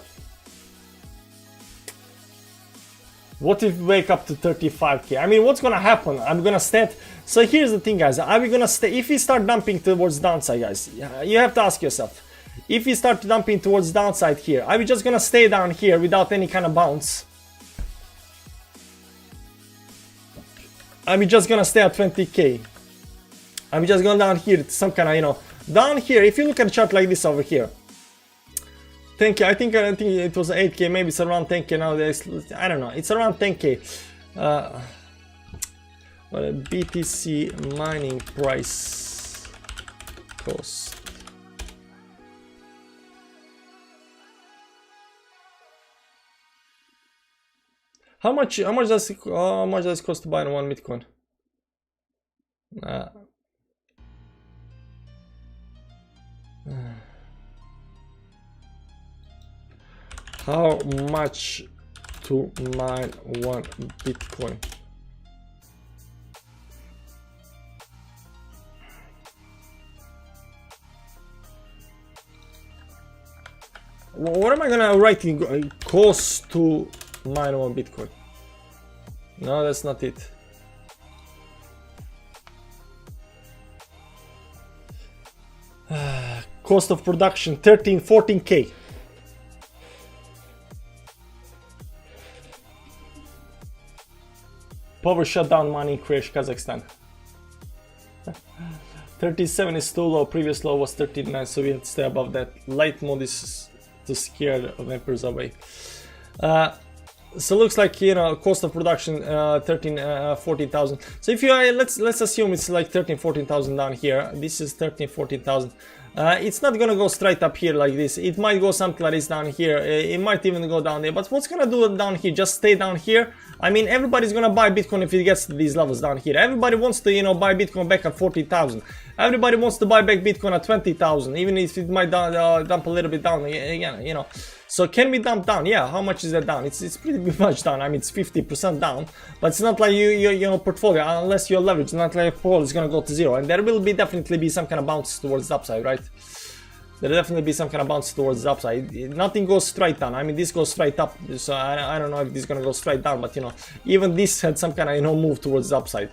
What if we wake up to 35k? I mean, what's gonna happen? I'm gonna stand. So here's the thing, guys. Are we gonna stay? If we start dumping towards downside, guys, you have to ask yourself. If we start dumping towards downside here, are we just gonna stay down here without any kind of bounce? Are we just gonna stay at 20k? Are we just going down here to some kind of, you know, down here? If you look at a chart like this over here. 10k, I think it was 8k, maybe it's around 10k nowadays. I don't know, it's around 10k. What a BTC mining price cost. How much does it cost to buy one Bitcoin? How much to mine one Bitcoin? What am I gonna write in cost to mine one Bitcoin? No, that's not it. Cost of production 14k. Power shutdown, mining crash, Kazakhstan. 37 is too low, previous low was 39, so we have to stay above that. Light mode is to scare the vampires away. So looks like, you know, cost of production 14,000. So if you let's assume it's like 14,000 down here. This is 14,000. It's not gonna go straight up here like this. It might go something like this down here. It might even go down there. But what's gonna do down here? Just stay down here? I mean, everybody's gonna buy Bitcoin if it gets to these levels down here. Everybody wants to, you know, buy Bitcoin back at 40,000. Everybody wants to buy back Bitcoin at 20,000, even if it might dump a little bit down again, you know. So can we dump down? Yeah. How much is that down? It's pretty much down. I mean, it's 50% down, but it's not like your portfolio, unless you're leveraged, not like your portfolio is gonna go to zero. And there will definitely be some kind of bounce towards the upside, right? There'll definitely be some kind of bounce towards the upside. Nothing goes straight down. I mean, this goes straight up, so I don't know if this is gonna go straight down, but you know, even this had some kind of, you know, move towards the upside.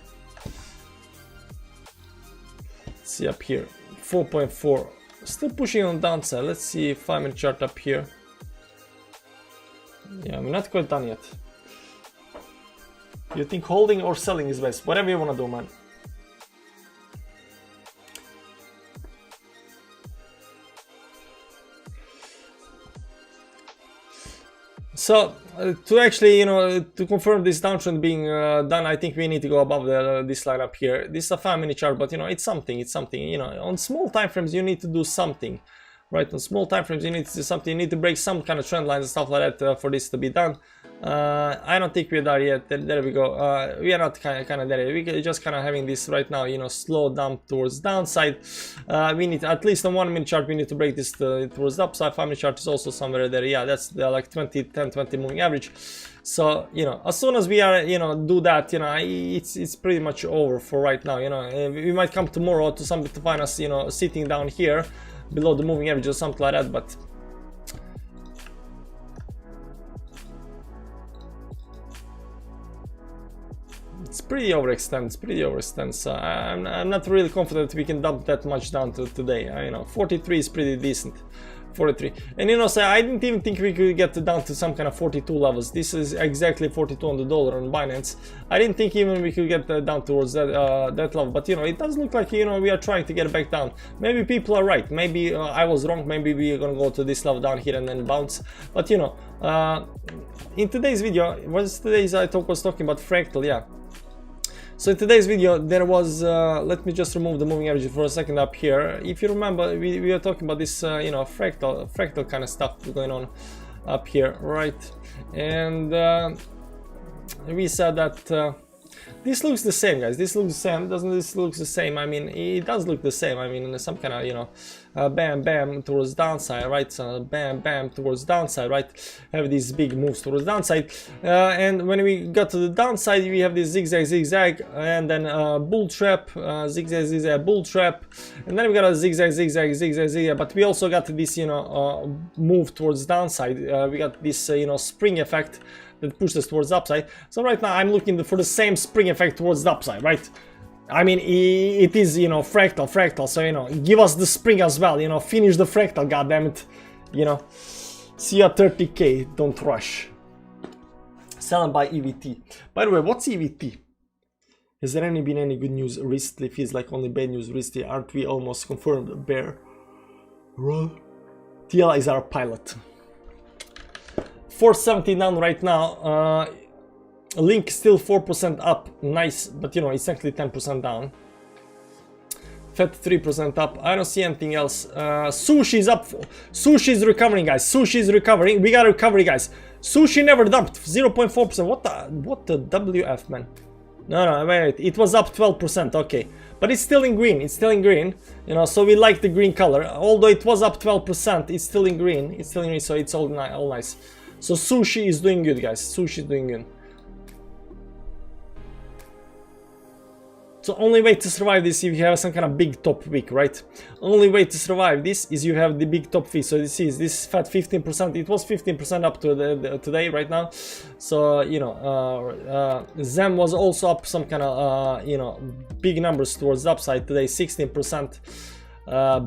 Let's see up here, 4.4, still pushing on downside. Let's see 5-minute chart up here. Yeah, I'm not quite done yet. You think holding or selling is best? Whatever you want to do, man. So to actually, you know, to confirm this downtrend being done, I think we need to go above this line up here. This is a 5-minute chart, but you know, it's something. You know, on small time frames you need to do something. Right, on small time frames you need to do something. You need to break some kind of trend lines and stuff like that for this to be done. I don't think we're there yet. There we go. We are not kind of there yet. We're just kind of having this right now, you know, slow dump towards downside. We need, at least on 1-minute chart, we need to break this towards the upside. 5-minute chart is also somewhere there. Yeah, that's the like 10-20 moving average. So, you know, as soon as we are, you know, do that, you know, it's pretty much over for right now. You know, we might come tomorrow to find us, you know, sitting down here below the moving average or something like that, but it's pretty overextended. So I'm not really confident we can dump that much down to today. You know, 43 is pretty decent. 43, and you know, so I didn't even think we could get down to some kind of 42 levels. This is exactly 42 on the dollar on Binance. I didn't think even we could get down towards that that level, but you know, it does look like, you know, we are trying to get back down. Maybe people are right, maybe I was wrong, maybe we are gonna go to this level down here and then bounce. But you know, in today's video, I was talking about Fractal, yeah. So in today's video there was, let me just remove the moving average for a second up here. If you remember, we were talking about this, you know, fractal kind of stuff going on up here, right? And we said that this looks the same, guys. This looks the same. Doesn't this look the same? I mean, it does look the same. I mean, some kind of, you know, bam bam towards downside, right? So bam bam towards downside, right? Have these big moves towards downside, and when we got to the downside, we have this zigzag zigzag, and then bull trap, zigzag zigzag bull trap, and then we got a zigzag zigzag zigzag zigzag. But we also got this, you know, move towards downside. We got this, you know, spring effect that pushed us towards the upside. So right now I'm looking for the same spring effect towards the upside, right? I mean, it is, you know, fractal, so, you know, give us the spring as well, you know, finish the fractal, goddammit, you know. See you at 30k, don't rush. Selling by EVT. By the way, what's EVT? Has there been any good news recently? Feels like only bad news recently. Aren't we almost confirmed bear? TL is our pilot. 470 down right now. Link still 4% up, nice, but you know, it's actually 10% down. FET 3% up. I don't see anything else. Sushi is up. Sushi is recovering, guys. Sushi is recovering. We got recovery, guys. Sushi never dumped. 0.4%. What the WF, man? No, wait. It was up 12%. Okay, but it's still in green. It's still in green. You know, so we like the green color. Although it was up 12%, it's still in green. It's still in green, so it's all nice. So sushi is doing good, guys. Sushi is doing good. So only way to survive this if you have some kind of big top week, right? Only way to survive this is you have the big top fee. So this fat 15%. It was 15% up to today right now. So you know, Zem was also up some kind of you know, big numbers towards the upside today, 16%.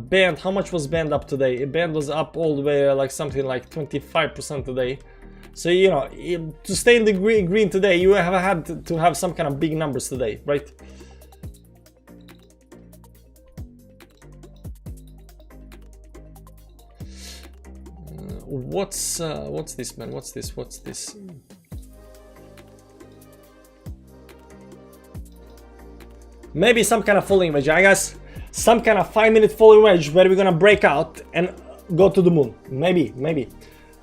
Band, how much was Band up today? Band was up all the way like something like 25% today. So you know, to stay in the green today, you have had to have some kind of big numbers today, right? What's this, man? What's this? Maybe some kind of falling wedge, I guess. Some kind of 5-minute falling wedge where we're gonna break out and go to the moon. Maybe, maybe.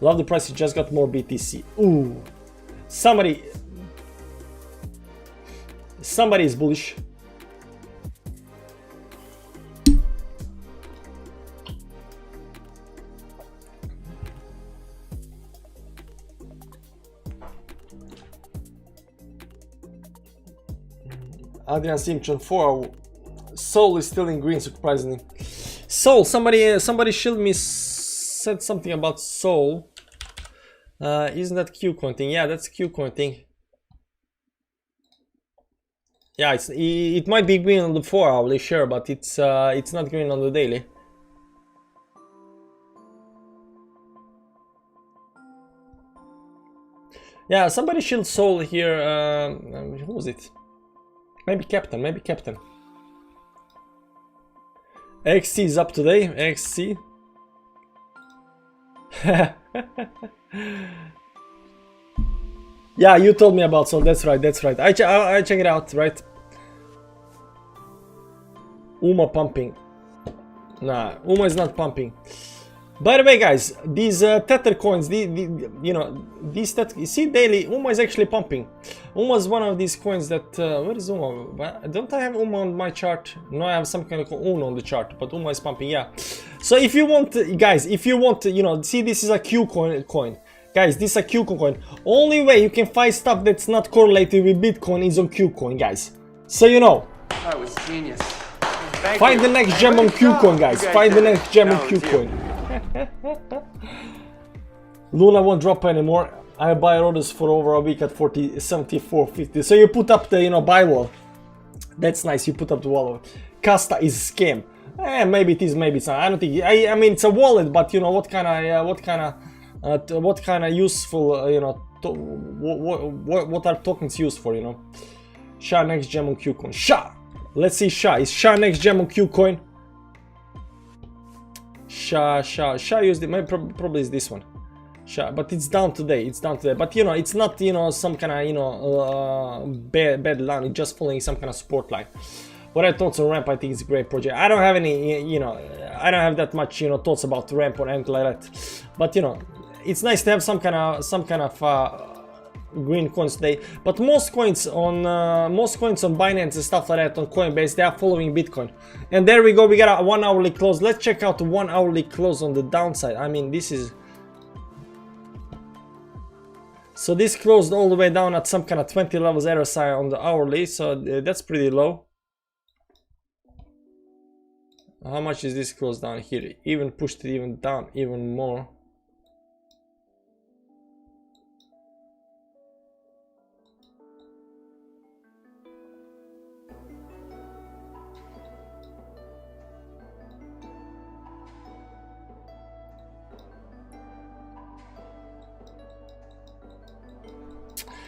Love the price, it just got more BTC. Ooh. Somebody is bullish. Adrian Simpson 4. Soul is still in green, surprisingly. Soul, somebody shield me said something about Soul. Isn't that Qcoin thing? Yeah, that's Qcoin thing. Yeah, it might be green on the 4 hourly, sure, but it's not green on the daily. Yeah, somebody shield Soul here. Who was it? Maybe Captain, maybe Captain. XC is up today, XC. Yeah, you told me about Soul, that's right, that's right. I check it out, right? UMA pumping. Nah, UMA is not pumping. By the way, guys, these Tether coins, you know, these Tether, you see daily, UMA is actually pumping. UMA is one of these coins that, where is UMA? Don't I have UMA on my chart? No, I have some kind of UNO on the chart, but UMA is pumping, yeah. So if you want, guys, if you want, you know, see, this is a Q coin. Guys, this is a Qcoin coin. Only way you can find stuff that's not correlated with Bitcoin is on Qcoin, guys. So you know. That was genius. Find the next gem on Qcoin, guys. Find the next gem on Qcoin. Luna won't drop anymore. I buy orders for over a week at 74.50. So you put up the, you know, buy wall. That's nice. You put up the wall. Casta is a scam. Maybe it is, maybe it's not. I don't think. I mean, it's a wallet, but you know what kind of useful, you know, what are tokens used for, you know? SHA next gem on Qcoin. SHA. Let's see SHA. Is SHA next gem on Qcoin? SHA used it. Maybe probably is this one. SHA, but it's down today. It's down today. But you know, it's not, you know, some kind of, you know, bad line. It's just following some kind of support line. What I thoughts on ramp, I think it's a great project. I don't have any, you know, I don't have that much, you know, thoughts about ramp or anything like that. But you know, it's nice to have some kind of green coins today. But most coins on Binance and stuff like that on Coinbase, they are following Bitcoin. And there we go. We got a 1 hourly close. Let's check out the 1 hourly close on the downside. I mean, this is. So this closed all the way down at some kind of 20 levels RSI on the hourly. So that's pretty low. How much is this closed down here? Even pushed it even down even more.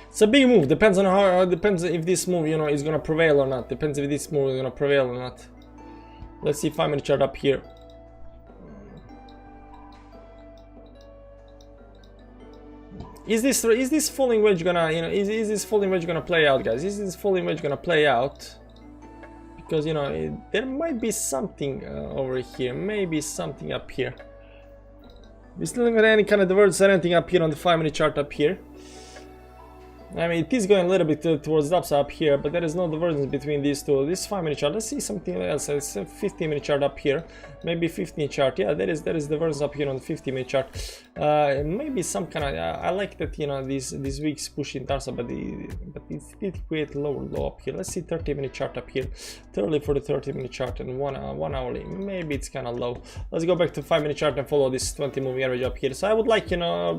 It's a big move. Depends on how. Depends if this move, you know, is gonna prevail or not. Depends if this move is gonna prevail or not. Let's see 5-minute chart up here. Is this falling wedge gonna, you know, is this falling wedge gonna play out, guys? Is this falling wedge gonna play out? Because, you know, there might be something over here. Maybe something up here. We still don't got any kind of divergence or anything up here on the 5-minute chart up here. I mean, it is going a little bit towards the upside up here, but there is no divergence between these two. This 5-minute chart, let's see something else. It's a 15-minute chart up here, maybe 15 chart. Yeah, there is divergence up here on the 50-minute chart. Maybe some kind of. I like that, you know, these weeks pushing Tarsa, but it did create a lower low up here. Let's see 30-minute chart up here. Thoroughly for the 30-minute chart and one hourly. Maybe it's kind of low. Let's go back to 5-minute chart and follow this 20-moving average up here. So I would like, you know,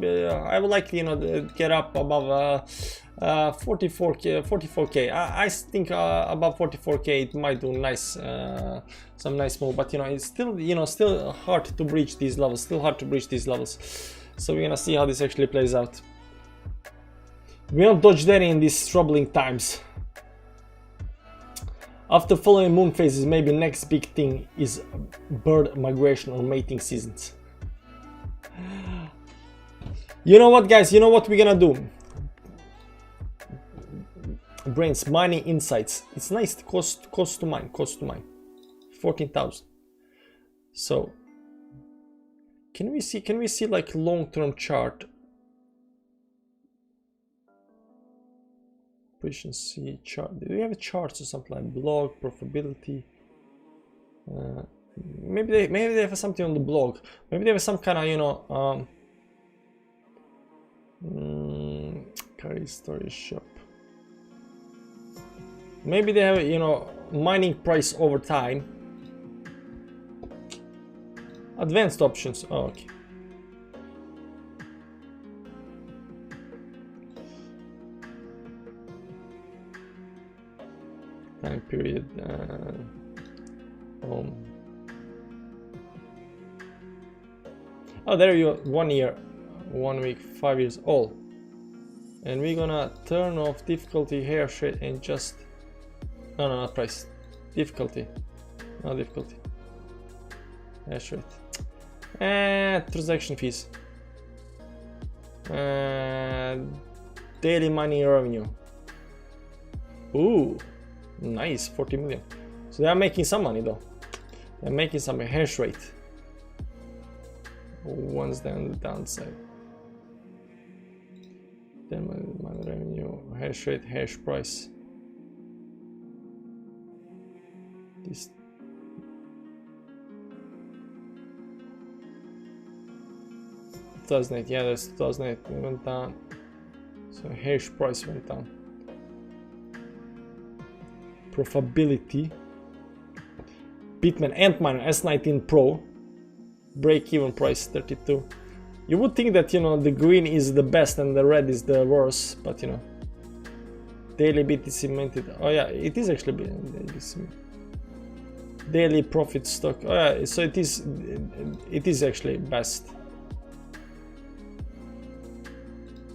get up above 44k. I think above 44k it might do nice, some nice move, but you know, it's still, you know, still hard to breach these levels. So we're gonna see how this actually plays out. We don't dodge that in these troubling times. After following moon phases, maybe next big thing is bird migration or mating seasons. You know what, guys? You know what we're gonna do? Brains, mining insights. It's nice. Cost to mine. 14,000. So can we see like long-term chart? Efficiency chart. Do we have a chart or something like blog profitability? Maybe they have something on the blog. Maybe they have some kind of, you know, carry storage shop. Maybe they have, you know, mining price over time. Advanced options. Oh, okay. Time period. Oh, there you go. 1 year, 1 week, 5 years old. And we're gonna turn off difficulty, hash rate, and just no, not price. Difficulty. No difficulty. Hash rate. And transaction fees. Daily mining revenue. Ooh, nice, 40 million. So they are making some money though. They're making some hash rate. One's down the downside. Then my revenue, hash rate, hash price. This 2008, yeah, that's 2008. It went down. So hash price went down. Profitability. Bitman Antminer S19 Pro. Break-even price 32. You would think that, you know, the green is the best and the red is the worst, but you know. Daily BTC minted. Oh yeah, it is actually BTC. Daily profit stock. Oh yeah, so it is actually best.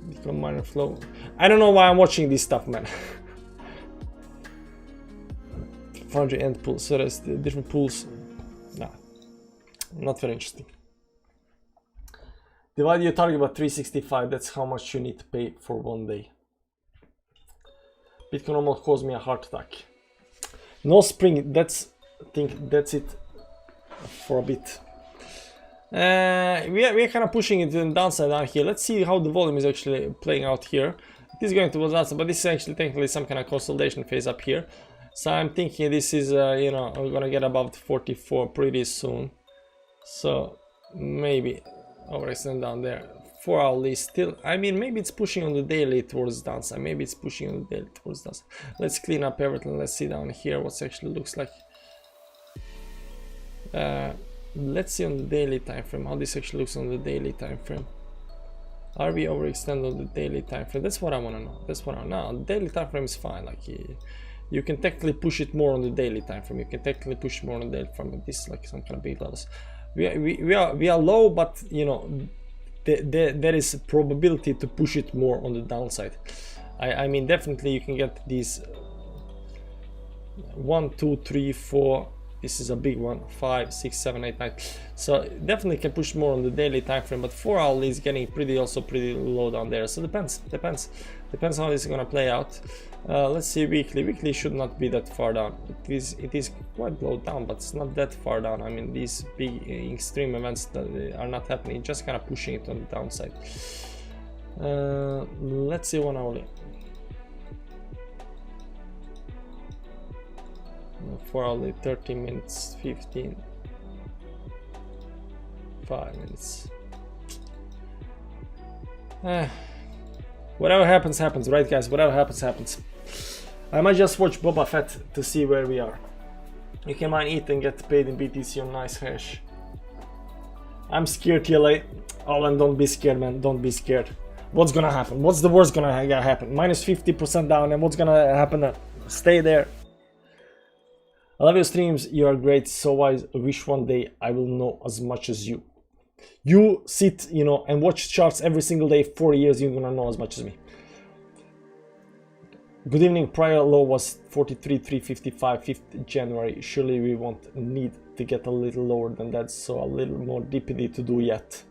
Become miner flow. I don't know why I'm watching this stuff, man. Foundry end pool. So there's the different pools. Nah, not very interesting. Divide your target by 365. That's how much you need to pay for 1 day. Bitcoin almost caused me a heart attack. No spring. I think that's it for a bit. We are kind of pushing it to the downside down here. Let's see how the volume is actually playing out here. It is going towards downside, but this is actually technically some kind of consolidation phase up here. So I'm thinking this is, you know, we're gonna get above 44 pretty soon. So maybe overextend down there. 4 hourly still. I mean, maybe it's pushing on the daily towards downside. Maybe it's pushing on the daily towards downside. Let's clean up everything. Let's see down here what it actually looks like. Let's see on the daily time frame how this actually looks on the daily time frame. Are we overextend on the daily time frame? That's what I want to know. That's what I know. The daily time frame is fine. Like you can technically push it more on the daily time frame. You can technically push more on the daily frame. But this is like some kind of big levels. We are low, but you know there is a probability to push it more on the downside. I mean, definitely you can get these 1, 2, 3, 4. This is a big one. 5, 6, 7, 8, 9. So definitely can push more on the daily time frame, but 4 hourly is getting pretty low down there. So depends how this is gonna play out. Let's see weekly. Weekly should not be that far down. It is quite low down, but it's not that far down. I mean, these big extreme events that are not happening, just kind of pushing it on the downside. Let's see 1 hourly. 4 hourly, 30 minutes, 15, 5 minutes. Whatever happens, happens, right guys? Whatever happens, happens. I might just watch Boba Fett to see where we are. You can mine, eat, and get paid in BTC on nice hash. I'm scared, TLA. Oh, and don't be scared, man. Don't be scared. What's gonna happen? What's the worst gonna happen? Minus 50% down, and what's gonna happen? Stay there. I love your streams, you are great, so I wish one day I will know as much as you. You sit, you know, and watch charts every single day, 4 years, you're gonna know as much as me. Good evening, prior low was 43,355, 5th January. Surely we won't need to get a little lower than that, so a little more DPD to do yet.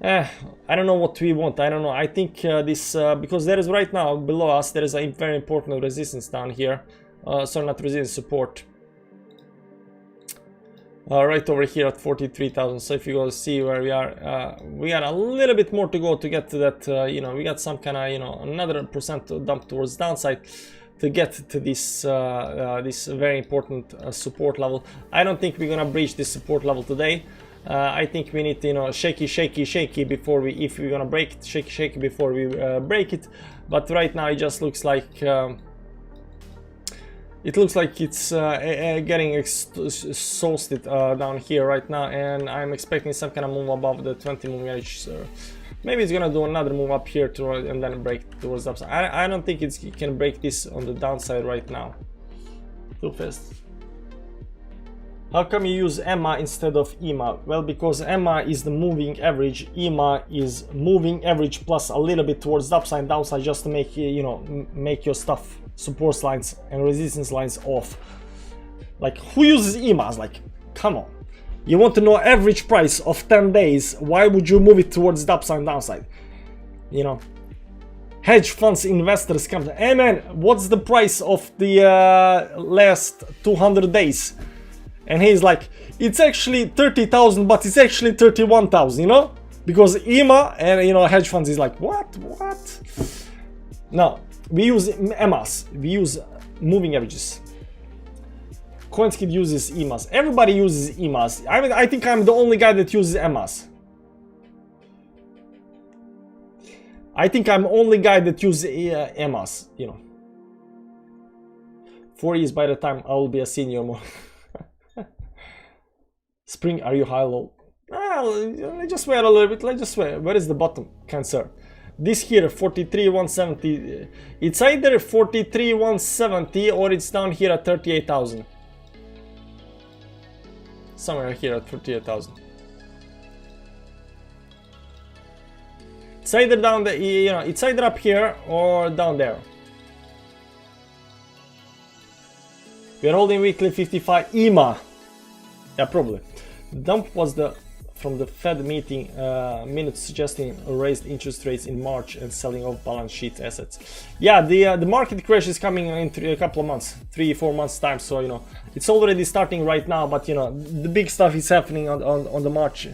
I don't know what we want. I don't know. I think this because there is right now below us there is a very important resistance down here. Sorry, not resistance, support. Right over here at 43,000. So if you go see where we got a little bit more to go to get to that. You know, we got some kind of, you know, another percent dump towards downside to get to this this very important support level. I don't think we're gonna breach this support level today. I think we need to, you know, shaky before we, if we're gonna break it, shaky before we break it. But right now it just looks like it's getting exhausted down here right now, and I'm expecting some kind of move above the 20 moving average. So maybe it's gonna do another move up here to, and then break towards the upside. I don't think it can break this on the downside right now. Too fast. How come you use EMA instead of EMA? Well, because EMA is the moving average, EMA is moving average plus a little bit towards the upside and downside, just to make, you know, make your stuff, support lines and resistance lines off. Like, who uses EMAs? Like, come on. You want to know average price of 10 days, why would you move it towards the upside and downside? You know, hedge funds investors come to, hey man, what's the price of the last 200 days? And he's like, it's actually 30,000, but it's actually 31,000, you know? Because EMA and, you know, hedge funds is like, what? No, we use EMAs, we use moving averages. CoinSkid uses EMAs. Everybody uses EMAs. I mean, I think I'm the only guy that uses EMAs. I think I'm the only guy that uses EMAs, you know. 4 years by the time I will be a senior more. Spring, are you high low? Let's just wait a little bit. Let's just wait. Where is the bottom? Cancer. This here, 43,170. It's either 43,170 or it's down here at 38,000. Somewhere here at 38,000. It's either down the, you know, it's either up here or down there. We are holding weekly 55 EMA. Yeah, probably. The dump was from the Fed meeting minutes suggesting raised interest rates in March and selling off balance sheet assets. Yeah, the market crash is coming in a couple of months, 3-4 months time. So, you know, it's already starting right now, but, you know, the big stuff is happening on the March.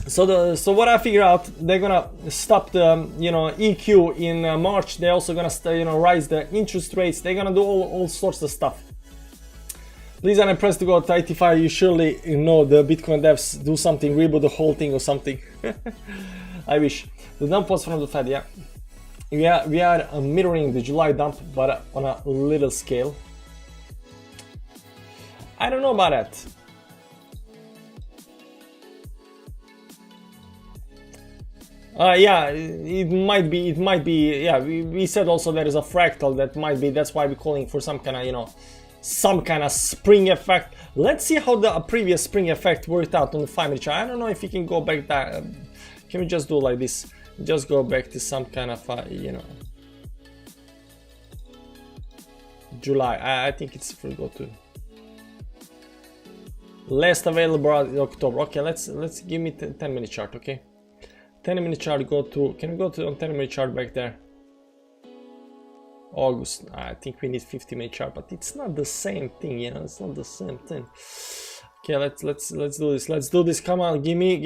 So what I figure out, they're gonna stop the, you know, EQ in March. They're also gonna you know, rise the interest rates. They're gonna do all sorts of stuff. Please, I'm impressed to go to 85. You surely know the Bitcoin devs do something, reboot the whole thing or something. I wish. The dump was from the Fed, yeah. We are mirroring the July dump, but on a little scale. I don't know about that. Yeah, it might be, yeah, we said also there is a fractal that might be, that's why we're calling for some kind of, you know, some kind of spring effect. Let's see how the previous spring effect worked out on the 5-minute chart. I don't know if you can go back that, can we just do like this, just go back to some kind of, you know, July, I think it's for go to last available October. Okay, let's give me 10-minute chart, okay. 10-minute chart, go to, can we go to on 10-minute chart back there? August, I think we need 50-minute chart, but it's not the same thing, you know, it's not the same thing. Okay, let's do this, come on, give me,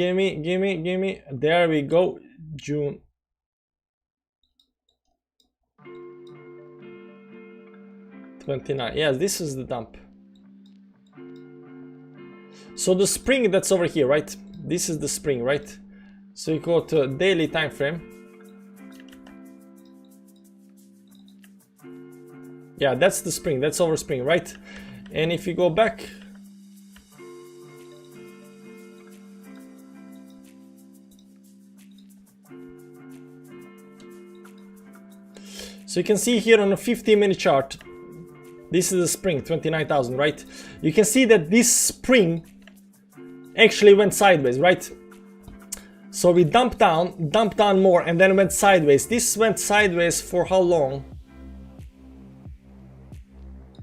there we go, June. $29, yes, this is the dump. So the spring that's over here, right? This is the spring, right? So you go to daily time frame. Yeah, that's the spring, that's over spring, right? And if you go back, so you can see here on a 15-minute chart, this is the spring, 29,000, right? You can see that this spring actually went sideways, right? So we dumped down more, and then went sideways. This went sideways for how long?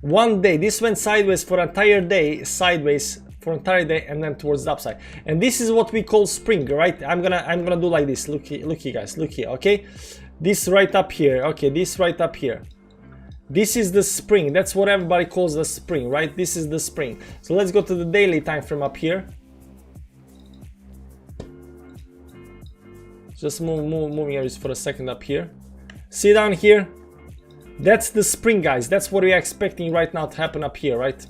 1 day. This went sideways for an entire day, sideways for an entire day, and then towards the upside. And this is what we call spring, right? I'm gonna do like this. Look here, guys. Look here, okay? This right up here. Okay, this right up here. This is the spring. That's what everybody calls the spring, right? This is the spring. So let's go to the daily time frame up here. Just moving areas for a second up here. See down here? That's the spring, guys. That's what we are expecting right now to happen up here, right?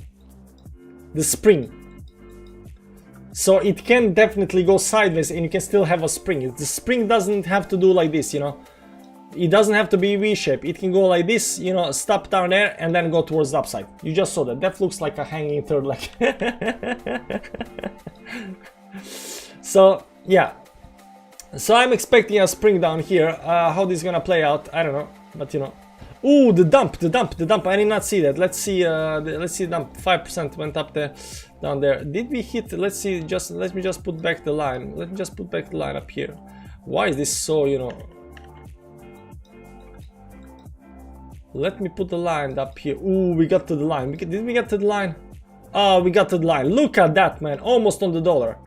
The spring. So it can definitely go sideways and you can still have a spring. The spring doesn't have to do like this, you know. It doesn't have to be V-shape. It can go like this, you know, stop down there and then go towards the upside. You just saw that. That looks like a hanging third leg. So, yeah. So I'm expecting a spring down here. How this is gonna play out, I don't know. But, you know. Ooh, the dump. I did not see that. Let's see the dump. 5% went up there, down there. Did we hit? Let's see. Let me just put back the line. Let me just put back the line up here. Why is this so? You know. Let me put the line up here. Ooh, we got to the line. Did we get to the line? Oh, we got to the line. Look at that, man. Almost on the dollar.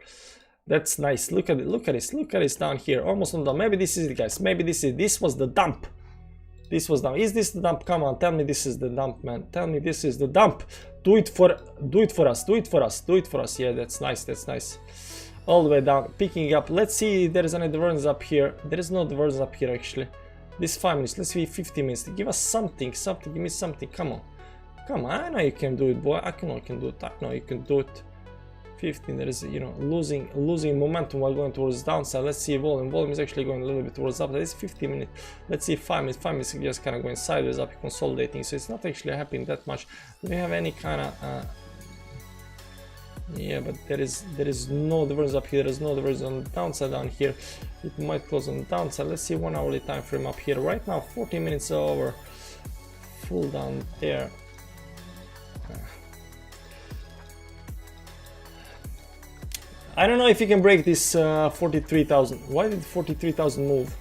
That's nice. Look at it. Look at this. Look at this down here. Almost on the dollar. Maybe this is it, guys. Maybe this is. This was the dump. This was dump. Is this the dump? Come on, tell me this is the dump, man. Tell me this is the dump. Do it for us. Do it for us. Yeah, that's nice. That's nice. All the way down, picking up. Let's see if there is any divergence up here. There is no divergence up here actually. This 5 minutes. Let's see 50 minutes. Give us something. Give me something. Come on. Come on. I know you can do it, boy. I know you can do it. I know you can do it. 15. There is, you know, losing momentum while going towards the downside. Let's see volume. Volume is actually going a little bit towards the upside. It's 50 minutes. Let's see 5 minutes. 5 minutes is just kind of going sideways up, consolidating. So it's not actually happening that much. Do we have any kind of yeah, but there is no divergence up here. There is no divergence on the downside down here. It might close on the downside. Let's see 1 hourly time frame up here. Right now, 40 minutes over. Full down there. I don't know if you can break this 43,000. Why did 43,000 move?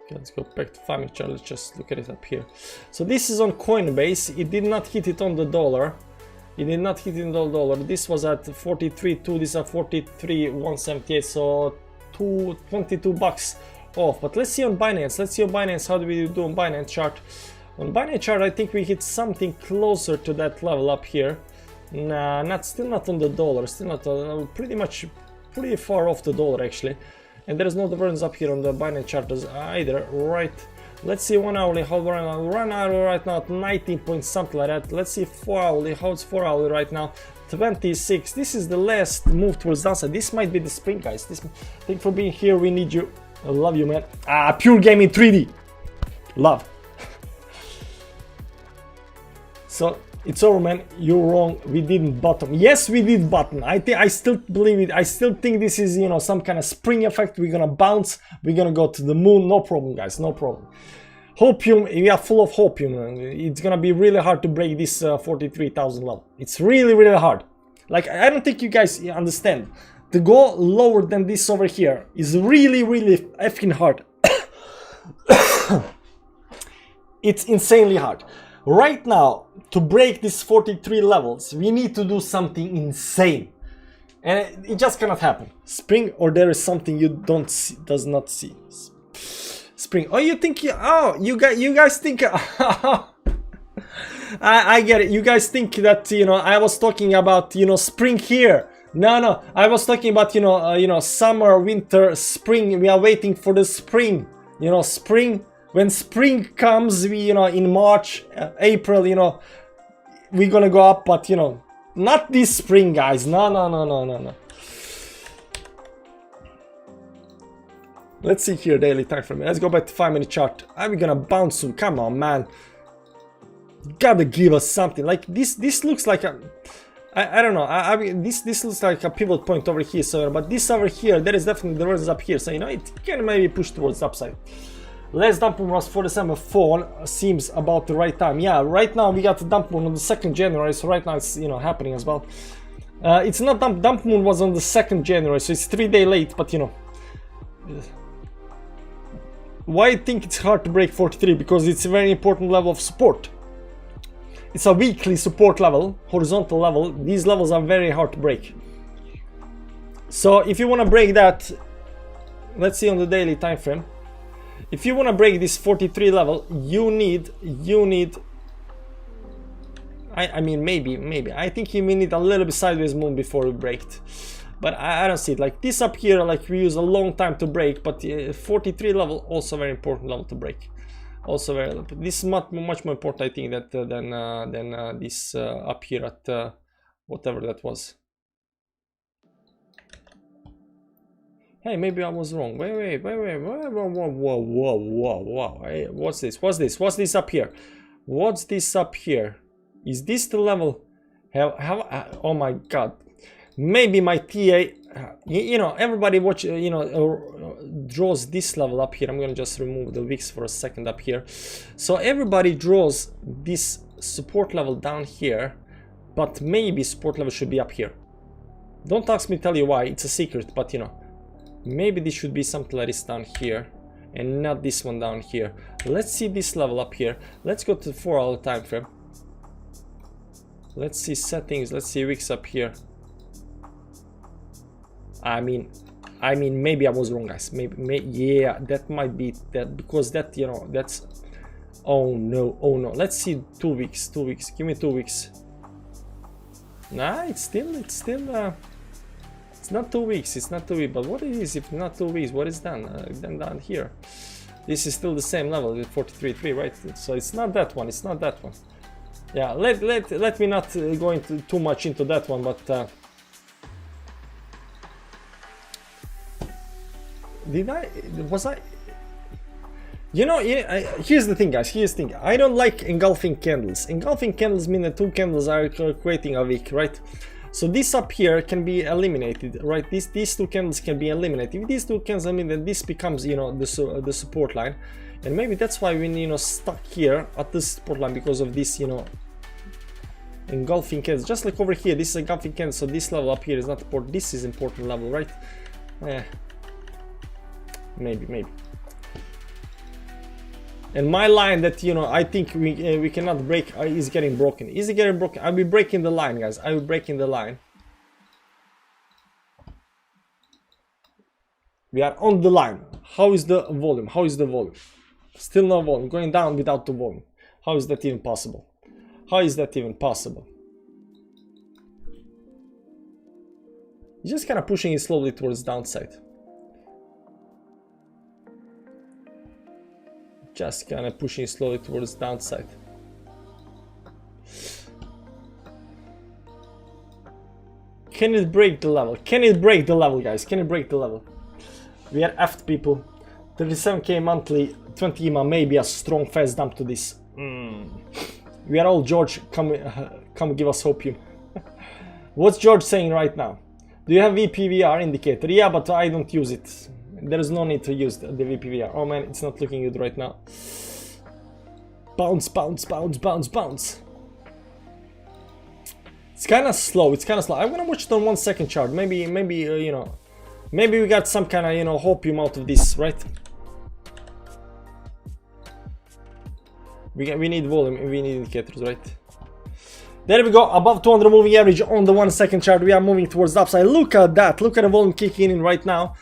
Okay, let's go back to 5 minute chart. Let's just look at it up here. So this is on Coinbase. It did not hit it on the dollar. It did not hit it on the dollar. This was at 43.2. This is at 43.178. So 22 bucks off. But let's see on Binance. Let's see on Binance. How do we do on Binance chart? On Binance chart, I think we hit something closer to that level up here. Nah, still not on the dollar. Still not pretty far off the dollar actually. And there is no divergence up here on the Binance chart either. Right. Let's see 1 hourly. How 1 hourly right now at 19 point something like that. Let's see 4 hourly. How's 4 hourly right now? 26. This is the last move towards downside. This might be the spring, guys. Thank you for being here. We need you. I love you, man. Pure gaming 3D. Love. So it's over, man. You're wrong. We didn't bottom. Yes, we did bottom. I still believe it. I still think this is, you know, some kind of spring effect. We're gonna bounce. We're gonna go to the moon. No problem, guys. No problem. Hopium. We are full of hopium. It's gonna be really hard to break this 43,000 level. It's really, really hard. Like, I don't think you guys understand. To go lower than this over here is really, really effing hard. It's insanely hard. Right now, to break these 43 levels, we need to do something insane. And it just cannot happen. Spring, or there is something you don't see, does not see. Spring. Oh, you think you guys think I get it. You guys think that, you know, I was talking about, you know, spring here. No, I was talking about, you know, summer, winter, spring. We are waiting for the spring, you know, spring. When spring comes, we, you know, in March, April, you know, we're gonna go up, but, you know, not this spring, guys. No. Let's see here, daily time frame. Let's go back to 5 minute chart. Are we gonna bounce soon? Come on, man. You gotta give us something. Like this looks like a, I don't know. I mean, this looks like a pivot point over here. So, but this over here, there is definitely the rise up here. So, you know, it can maybe push towards the upside. Last dump on was 47 fall seems about the right time. Yeah, right now we got the dump on the 2nd January, so right now it's, you know, happening as well. It's not dump moon was on the 2nd January, so it's 3 days late, but you know. Why I think it's hard to break 43? Because it's a very important level of support. It's a weekly support level, horizontal level. These levels are very hard to break. So if you want to break that, let's see on the daily time frame. If you want to break this 43 level, you need I mean maybe I think you may need a little bit sideways moon before you break it. But I don't see it like this up here, like we use a long time to break, but 43 level also very important level to break. Also very, this is much more important I think that than this up here at whatever that was. Hey, maybe I was wrong. Wait, whoa. Hey, what's this? What's this up here? What's this up here? Is this the level? Oh my god. Maybe my TA, you know, everybody watch, you know, draws this level up here. I'm gonna just remove the wicks for a second up here. So everybody draws this support level down here, but maybe support level should be up here. Don't ask me to tell you why, it's a secret, but you know, maybe this should be something like this down here and not this one down here. Let's see this level up here. Let's go to the 4-hour time frame. Let's see settings, let's see wicks up here. I mean maybe I was wrong, guys. Maybe yeah, that might be that, because that, you know, that's, oh no. Let's see 2 weeks. Give me 2 weeks. Nah, it's not 2 weeks. It's not 2 weeks. But what it is if not 2 weeks? What is done? Then down here, this is still the same level with 43.3, right? So it's not that one. It's not that one. Yeah. Let me not go into too much into that one, but. Was I? You know, here's the thing, guys. Here's the thing. I don't like engulfing candles. Engulfing candles mean that 2 candles are creating a wick, right? So this up here can be eliminated, right? These 2 candles can be eliminated. If these 2 candles, I mean, then this becomes, you know, the support line, and maybe that's why we, you know, stuck here at the support line because of this, you know, engulfing candles. Just like over here, this is engulfing candle, so this level up here is not important. This is important level, right? Maybe. And my line that, you know, I think we cannot break is getting broken. Is it getting broken? I'll be breaking the line, guys. I will be breaking the line. We are on the line. How is the volume? How is the volume? Still no volume. Going down without the volume. How is that even possible? How is that even possible? You're just kind of pushing it slowly towards downside. Just kind of pushing slowly towards downside. Can it break the level? Can it break the level, guys? Can it break the level? We are effed, people. 37k monthly, 20 EMA, maybe a strong fast dump to this. We are all George. Come give us hopium. What's George saying right now? Do you have VPVR indicator? Yeah, but I don't use it. There is no need to use the VPVR. Oh man, it's not looking good right now. Bounce. It's kind of slow. I'm gonna watch it on 1 second chart. Maybe you know, maybe we got some kind of, you know, hopium out of this, right? We need volume. We need indicators, right? There we go, above 200 moving average on the 1 second chart. We are moving towards the upside. Look at that. Look at the volume kicking in right now.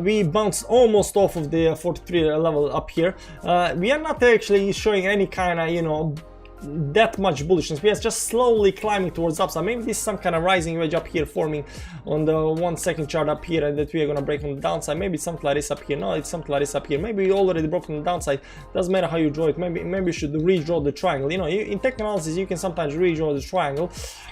We bounced almost off of the 43 level up here. We are not actually showing any kind of, you know, that much bullishness. We are just slowly climbing towards upside. Maybe this is some kind of rising wedge up here forming on the 1 second chart up here, and that we are gonna break on the downside. Maybe it's something like this up here. No, it's something like this up here. Maybe we already broke on the downside. Doesn't matter how you draw it. Maybe you should redraw the triangle. You know, in tech analysis you can sometimes redraw the triangle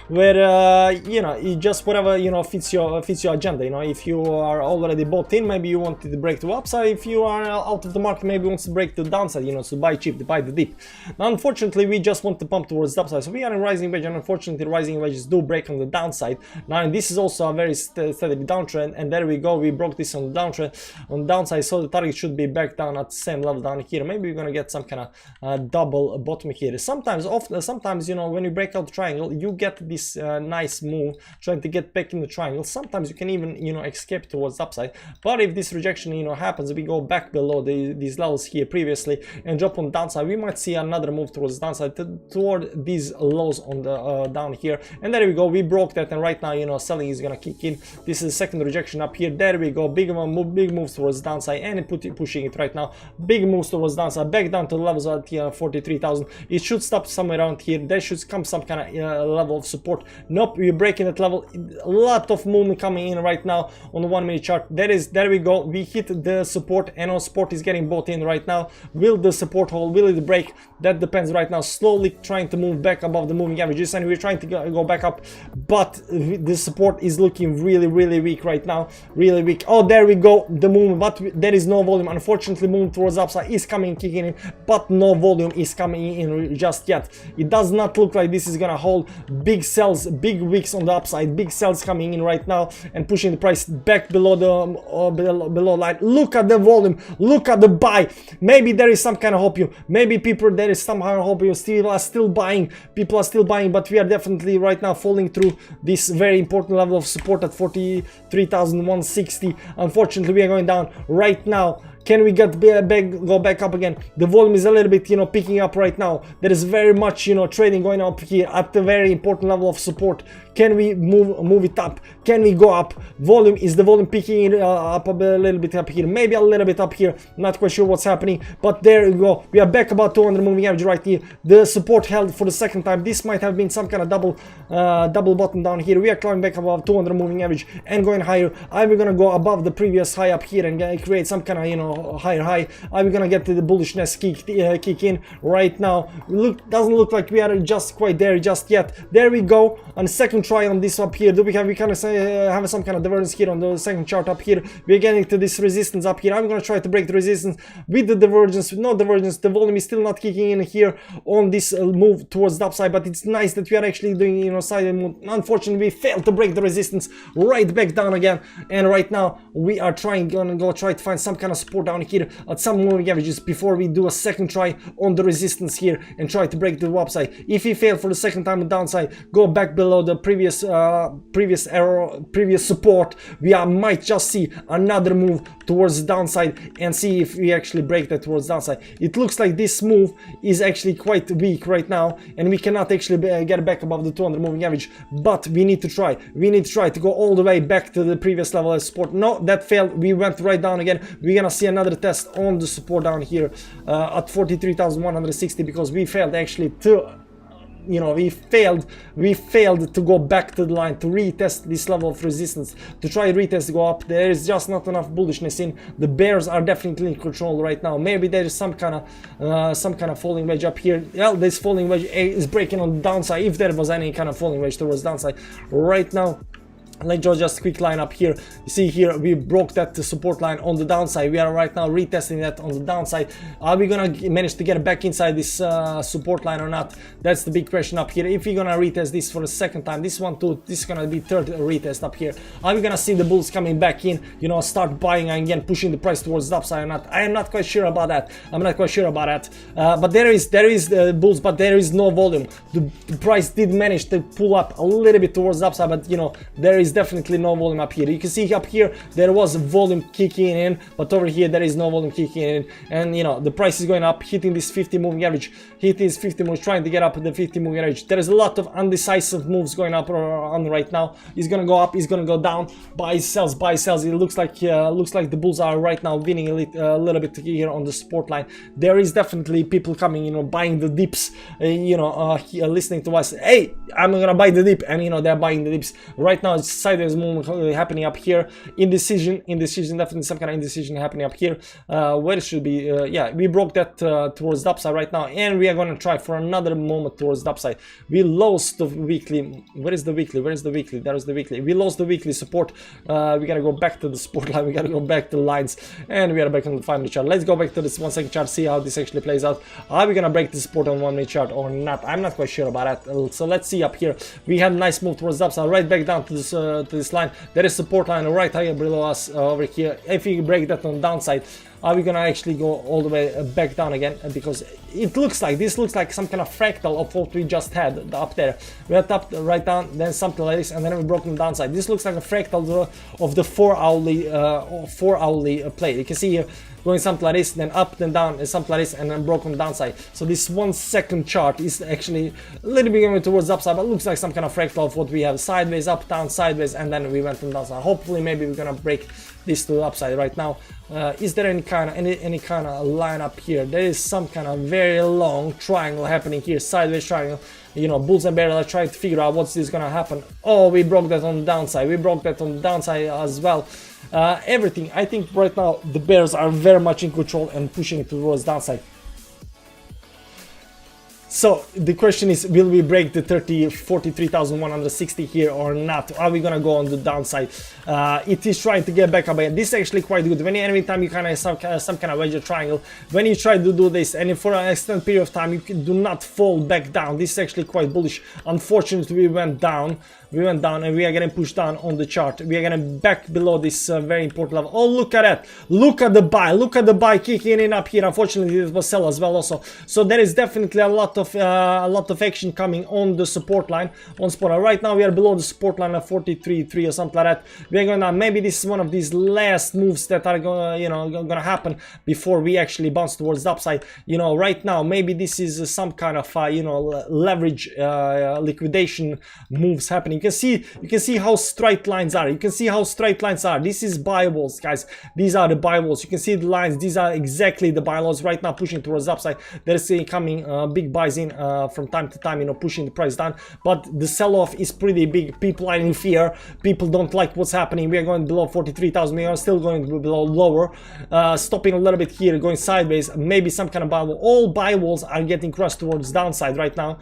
where you know, it just whatever, you know, fits your agenda. You know, if you are already bought in, maybe you want to break the upside. If you are out of the market, maybe you want to break the downside, you know, so buy cheap, buy the dip. Now unfortunately we just just want to pump towards the upside. So we are in rising wedge, and unfortunately rising wedges do break on the downside. Now this is also a very steady downtrend, and there we go, we broke this on the downtrend, on the downside, so the target should be back down at the same level down here. Maybe we're gonna get some kind of double bottom here. Sometimes you know, when you break out the triangle, you get this nice move trying to get back in the triangle. Sometimes you can even, you know, escape towards the upside, but if this rejection, you know, happens, we go back below these levels here previously and drop on the downside, we might see another move towards the downside toward these lows on the down here. And there we go, we broke that, and right now, you know, selling is gonna kick in. This is the second rejection up here. There we go, big moves towards the downside, and pushing it right now, big moves towards the downside, back down to the levels at 43,000. It should stop somewhere around here. There should come some kind of level of support. Nope, we're breaking that level. A lot of movement coming in right now on the 1 minute chart. There we go, we hit the support, and our support is getting bought in right now. Will the support hold? Will it break? That depends right now. Slowly trying to move back above the moving averages, and we're trying to go back up, but the support is looking really weak right now, really weak. Oh, there we go, the movement, but there is no volume. Unfortunately, movement towards the upside is kicking in, but no volume is coming in just yet. It does not look like this is gonna hold. Big sells, big wicks on the upside, big sells coming in right now and pushing the price back below the below line. Look at the volume, look at the buy. Maybe there is some kind of hope. Maybe people, there is somehow hope you still buying. People are still buying, but we are definitely right now falling through this very important level of support at 43,160. Unfortunately, we are going down right now. Can we go back up again? The volume is a little bit, you know, picking up right now. There is very much, you know, trading going up here at the very important level of support. Can we move it up? Can we go up? Volume, is the volume picking it up a little bit up here? Maybe a little bit up here. Not quite sure what's happening, but there we go. We are back about 200 moving average right here. The support held for the second time. This might have been some kind of double bottom down here. We are climbing back above 200 moving average and going higher. Are we gonna go above the previous high up here and create some kind of, you know, higher high? Are we gonna get to the bullishness kick in right now? Doesn't look like we are just quite there just yet. There we go. On the second try on this up here, do we kind of have some kind of divergence here on the second chart up here? We're getting to this resistance up here. I'm gonna try to break the resistance with the divergence, with no divergence. The volume is still not kicking in here on this move towards the upside, but it's nice that we are actually doing, you know, side move. Unfortunately, we failed to break the resistance, right back down again, and right now we are gonna go try to find some kind of support down here at some moving averages before we do a second try on the resistance here and try to break the upside. If we fail for the second time on the downside, go back below the previous support, we might just see another move towards the downside and see if we actually break that towards the downside. It looks like this move is actually quite weak right now, and we cannot actually get back above the 200 moving average, but we need to try. We need to try to go all the way back to the previous level of support. No, that failed. We went right down again. We're gonna see another test on the support down here at 43,160, because we failed actually to, you know, we failed to go back to the line to retest this level of resistance, to try retest to go up. There is just not enough bullishness in. The bears are definitely in control right now. Maybe there is some kind of falling wedge up here. Well, this falling wedge is breaking on the downside, if there was any kind of falling wedge towards the downside right now. Let's draw just a quick line up here. You see here, we broke that support line on the downside. We are right now retesting that on the downside. Are we gonna manage to get back inside this support line or not? That's the big question up here. If we're gonna retest this for the second time, this one too, this is gonna be third retest up here. Are we gonna see the bulls coming back in, you know, start buying and again pushing the price towards the upside or not? I am not quite sure about that. I'm not quite sure about that. But there is bulls, but there is no volume. The price did manage to pull up a little bit towards the upside, but you know, there is definitely no volume up here. You can see up here there was volume kicking in, but over here there is no volume kicking in, and you know, the price is going up, hitting this 50 moving average, hitting this 50 moves, trying to get up the 50 moving average. There is a lot of undecisive moves going up on right now. He's gonna go up, he's gonna go down, buy sells, buy sells. It looks like the bulls are right now winning a little bit here on the support line. There is definitely people coming, you know, buying the dips, you know, listening to us. Hey, I'm gonna buy the dip, and you know, they're buying the dips right now. It's sideways movement happening up here. Indecision, definitely some kind of indecision happening up here. Where it should be, yeah, we broke that towards the upside right now, and we are going to try for another moment towards the upside. We lost the weekly. Where is the weekly? Where is the weekly? There is the weekly. We lost the weekly support. We gotta go back to the support line. We gotta go back to the lines, and we are back on the 5-minute chart. Let's go back to this 1 second chart, see how this actually plays out. Are we gonna break the support on 1 minute chart or not? I'm not quite sure about that. So let's see up here. We had a nice move towards the upside, right back down to this line. There is support line right here below us over here. If we break that on the downside, are we gonna actually go all the way back down again? Because it looks like this looks like some kind of fractal of what we just had up there. We had up, right down, then something like this, and then we broke on the downside. This looks like a fractal of the 4-hourly play. You can see here going something like this, then up, then down, and something like this, and then broke on the downside. So this 1 second chart is actually a little bit going towards the upside, but looks like some kind of fractal of what we have. Sideways, up, down, sideways, and then we went on the downside. Hopefully, maybe we're gonna break this to the upside right now. Is there any kind of line up here? There is some kind of very long triangle happening here, sideways triangle. You know, bulls and bears are trying to figure out what's this gonna happen. Oh, we broke that on the downside. We broke that on the downside as well. Everything. I think right now the bears are very much in control and pushing it towards downside. So the question is, will we break the 43,160 here or not? Are we gonna go on the downside? It is trying to get back up again. This is actually quite good. Every time you kind of some kind of wedge triangle, when you try to do this, and for an extended period of time, you do not fall back down. This is actually quite bullish. Unfortunately, we went down. And we are getting pushed down on the chart. We are getting back below this very important level. Oh, look at that. Look at the buy. Look at the buy kicking in up here. Unfortunately, it was sell as well also. So there is definitely a lot of action coming on the support line. On support line. Right now, we are below the support line of 43.3 or something like that. We are going to, maybe this is one of these last moves that are gonna happen before we actually bounce towards the upside. You know, right now, maybe this is some kind of leverage liquidation moves happening. You can see how straight lines are. This is buy walls, guys. These are the buy walls. You can see the lines. These are exactly the buy walls right now, pushing towards the upside. There's coming big buys in from time to time, pushing the price down. But the sell-off is pretty big. People are in fear. People don't like what's happening. We are going below 43,000. We are still going below lower. Stopping a little bit here, going sideways. Maybe some kind of buy wall. All buy walls are getting crushed towards downside right now.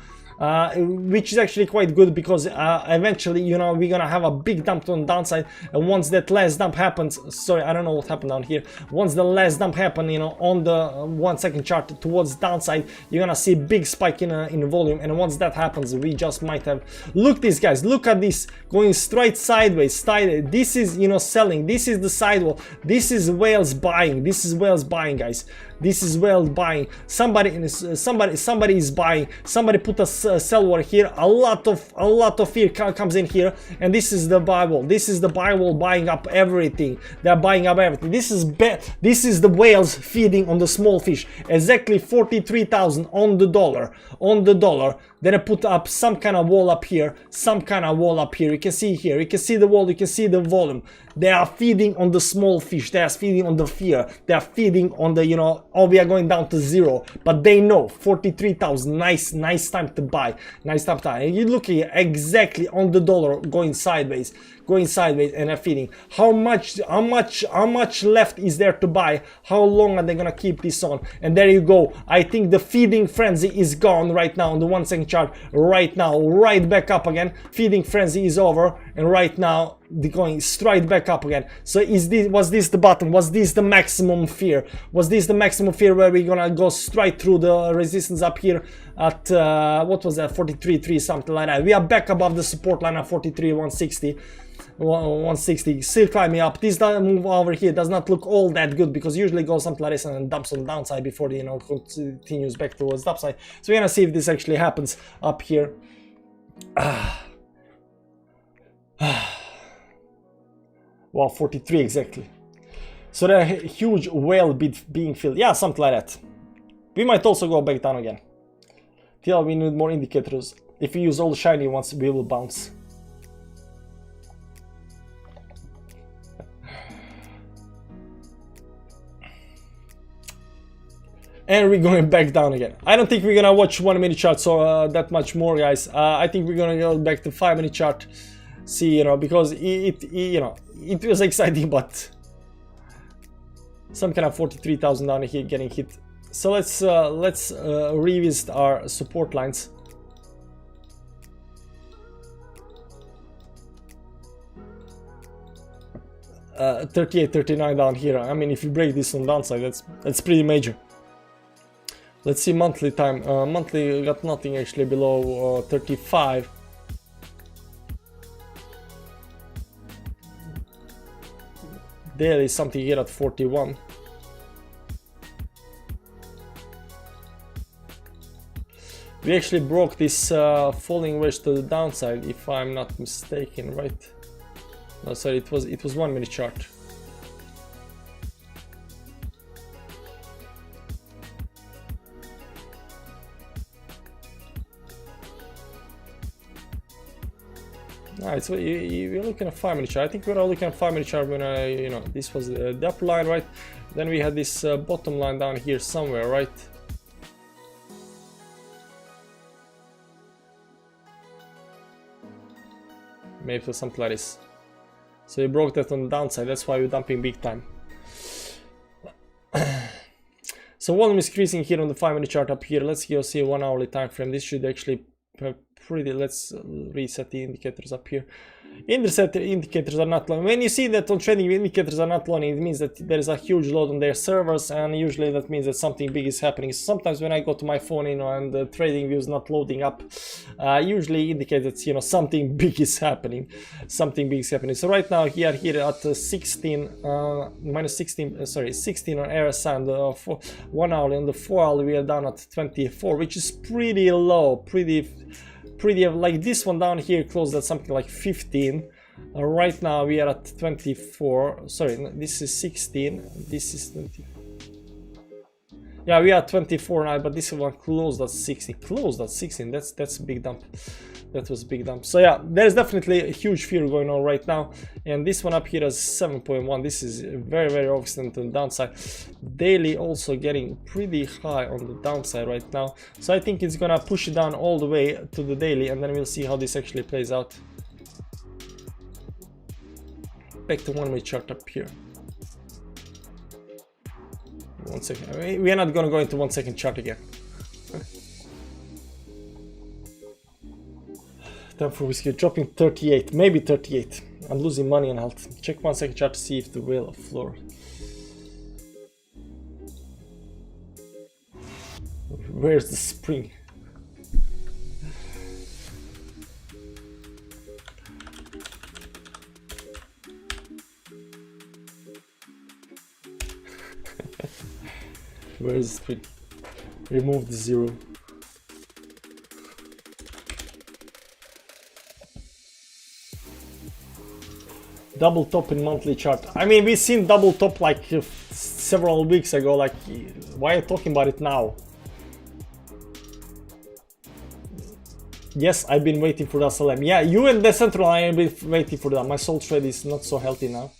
Which is actually quite good, because eventually, we're gonna have a big dump on the downside, and once that last dump happens, sorry, I don't know what happened down here. Once the last dump happens, on the 1 second chart towards downside, you're gonna see big spike in volume, and once that happens, we just might have. Look, these guys, look at this, going straight sideways. This is selling. This is the sidewall. This is whales buying. This is whales buying, guys. This is well buying. Somebody is buying. Somebody put a sell word here. A lot of fear comes in here, and this is the buy wall. This is the buy wall buying up everything. They're buying up everything. This is the whales feeding on the small fish. Exactly 43,000 on the dollar. Then I put up some kind of wall up here. You can see here. You can see the wall. You can see the volume. They are feeding on the small fish. They are feeding on the fear. They are feeding on the, oh, we are going down to zero. But they know 43,000. Nice time to buy. Nice time to buy. And you look here, exactly on the dollar, going sideways, and they're feeding. How much left is there to buy? How long are they gonna keep this on? And there you go. I think the feeding frenzy is gone right now on the 1 second chart. Right now, right back up again. Feeding frenzy is over, and right now they're going straight back up again. So was this the bottom? Was this the maximum fear? Was this the maximum fear where we're gonna go straight through the resistance up here at what was that, 43.3, something like that? We are back above the support line at 43.160. 160, still climbing up. This move over here does not look all that good, because usually goes something like this and then dumps on the downside before the continues back towards the upside. So we're gonna see if this actually happens up here. Wow, 43 exactly. So the huge whale bid being filled. Yeah, something like that. We might also go back down again. Till we need more indicators. If we use all the shiny ones, we will bounce. And we're going back down again. I don't think we're gonna watch 1 minute chart so that much more, guys. I think we're gonna go back to 5 minute chart. see, you know, because you know, it was exciting, but some kind of 43,000 down here getting hit. So let's revisit our support lines. 38, 39 down here. I mean, if you break this on downside, that's pretty major. Let's see monthly time. Monthly got nothing actually below 35. Daily something here at 41. We actually broke this falling wedge to the downside, if I'm not mistaken, right? No, sorry, it was 1 minute chart. Alright, so we're looking at 5 minute chart. I think we're all looking at 5 minute chart when you know, this was the upper line, right? Then we had this bottom line down here somewhere, right? Maybe for something like this. So we broke that on the downside, that's why we're dumping big time. So volume is increasing here on the 5 minute chart up here. Let's go see 1 hourly time frame. This should actually pretty, let's reset the indicators up here. Indicators are not low. When you see that on trading indicators are not low, it means that there is a huge load on their servers, and usually that means that something big is happening. Sometimes when I go to my phone, you know, and the trading view is not loading up, usually indicates that, you know, something big is happening. Something big is happening. So right now here at 16 minus 16, sorry, 16 on RSI and the 1 hour. On the 4 hour we are down at 24, which is pretty low, pretty like this one down here closed at something like 15. Right now we are at 24. Sorry, this is 16, this is 20. Yeah, we are at 24 now, but this one closed at 16. Closed at 16. That's a big dump. That was a big dump. So yeah, there's definitely a huge fear going on right now. And this one up here is 7.1. This is very obvious to the downside. Daily also getting pretty high on the downside right now. So I think it's gonna push it down all the way to the daily, and then we'll see how this actually plays out. Back to 1 minute chart up here. 1 second. We are not gonna go into 1 second chart again. Time for whiskey, dropping 38, maybe 38. I'm losing money on health. Check 1 second chart to see if the whale of floor. Where's the spring? Where is the spring? Remove the 0. Double top in monthly chart. I mean, we've seen double top like several weeks ago. Like, why are you talking about it now? Yes, I've been waiting for the SLM. Yeah, you and the central, I have been waiting for that. My soul trade is not so healthy now.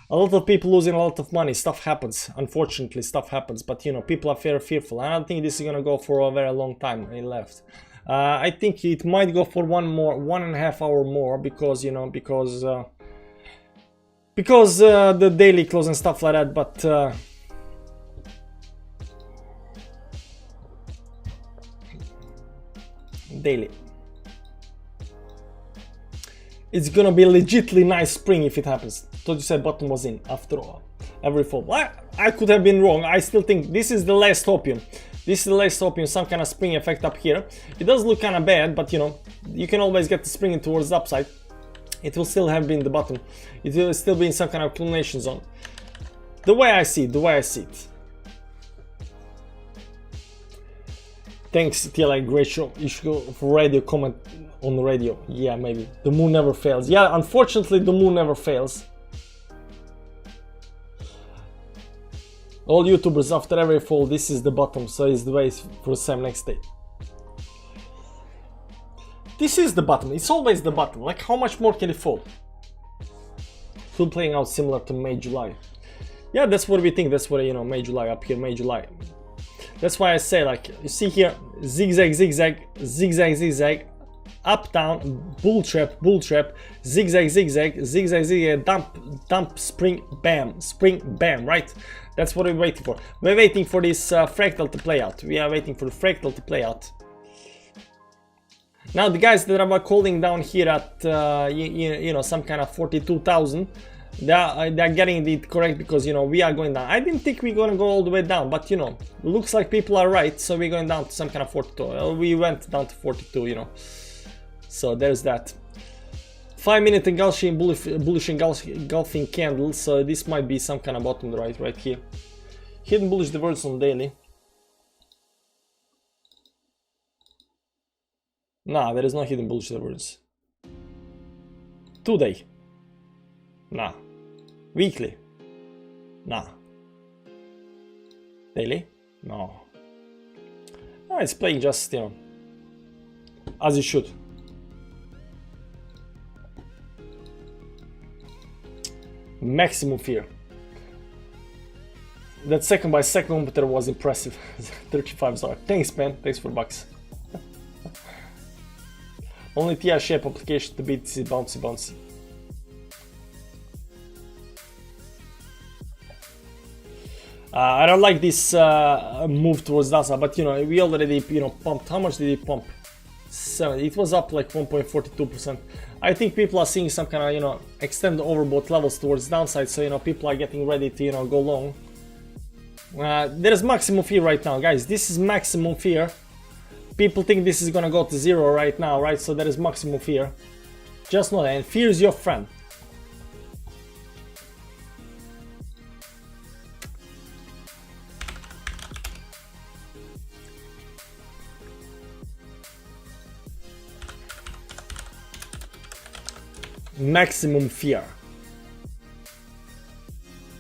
A lot of people losing a lot of money. Stuff happens. Unfortunately, stuff happens. But, you know, people are very fearful. I don't think this is gonna go for a very long time left. I think it might go for 1.5 hours more, because, you know, because the daily close and stuff like that, but daily, it's gonna be a legitly nice spring if it happens. Thought you said bottom was in after all, every fall. I could have been wrong. I still think this is the last opium. This is the last opium, some kind of spring effect up here. It does look kind of bad, but you know, you can always get the spring towards the upside. It will still have been the bottom. It will still be in some kind of accumulation zone. The way I see it, Thanks, TLI, great show. You should go for radio, comment on the radio. Yeah, maybe. The moon never fails. Yeah, unfortunately, the moon never fails. All YouTubers, after every fall, this is the bottom, so it's the way for the same next day. This is the bottom, it's always the bottom. Like, how much more can it fall? Still playing out similar to May, July. Yeah, that's what we think. That's what, you know, May, July up here, May, July. That's why I say, like, you see here, zigzag, zigzag, zigzag, zigzag, up down, bull trap, zigzag, zigzag, zigzag, zigzag, dump, spring, bam, right? That's what we're waiting for. We're waiting for this fractal to play out. We are waiting for the fractal to play out. Now the guys that are calling down here at you know, some kind of 42,000, they're getting it correct, because you know, we are going down. I didn't think we're gonna go all the way down, but you know, looks like people are right, so we're going down to some kind of 42. We went down to 42, you know. So there's that. 5-minute engulfing bullish engulfing candle, so this might be some kind of bottom right here. Hidden bullish divergence on daily. Nah, there is no hidden bullish divergence. 2-day. Nah. Weekly. Nah. Daily? No. Ah, it's playing just, you know, as it should. Maximum fear. That second by second computer was impressive. 35 $. Thanks, man. Thanks for the bucks. Only TI shape application to beat this bouncy. I don't like this move towards downside, but you know, we already, you know, pumped. How much did it pump? 7. It was up like 1.42%. I think people are seeing some kind of, you know, extend overbought levels towards downside, so you know, people are getting ready to, you know, go long. There is maximum fear right now, guys. This is maximum fear. People think this is gonna go to 0 right now, right? So there is maximum fear. Just know that, and fear is your friend. Maximum fear.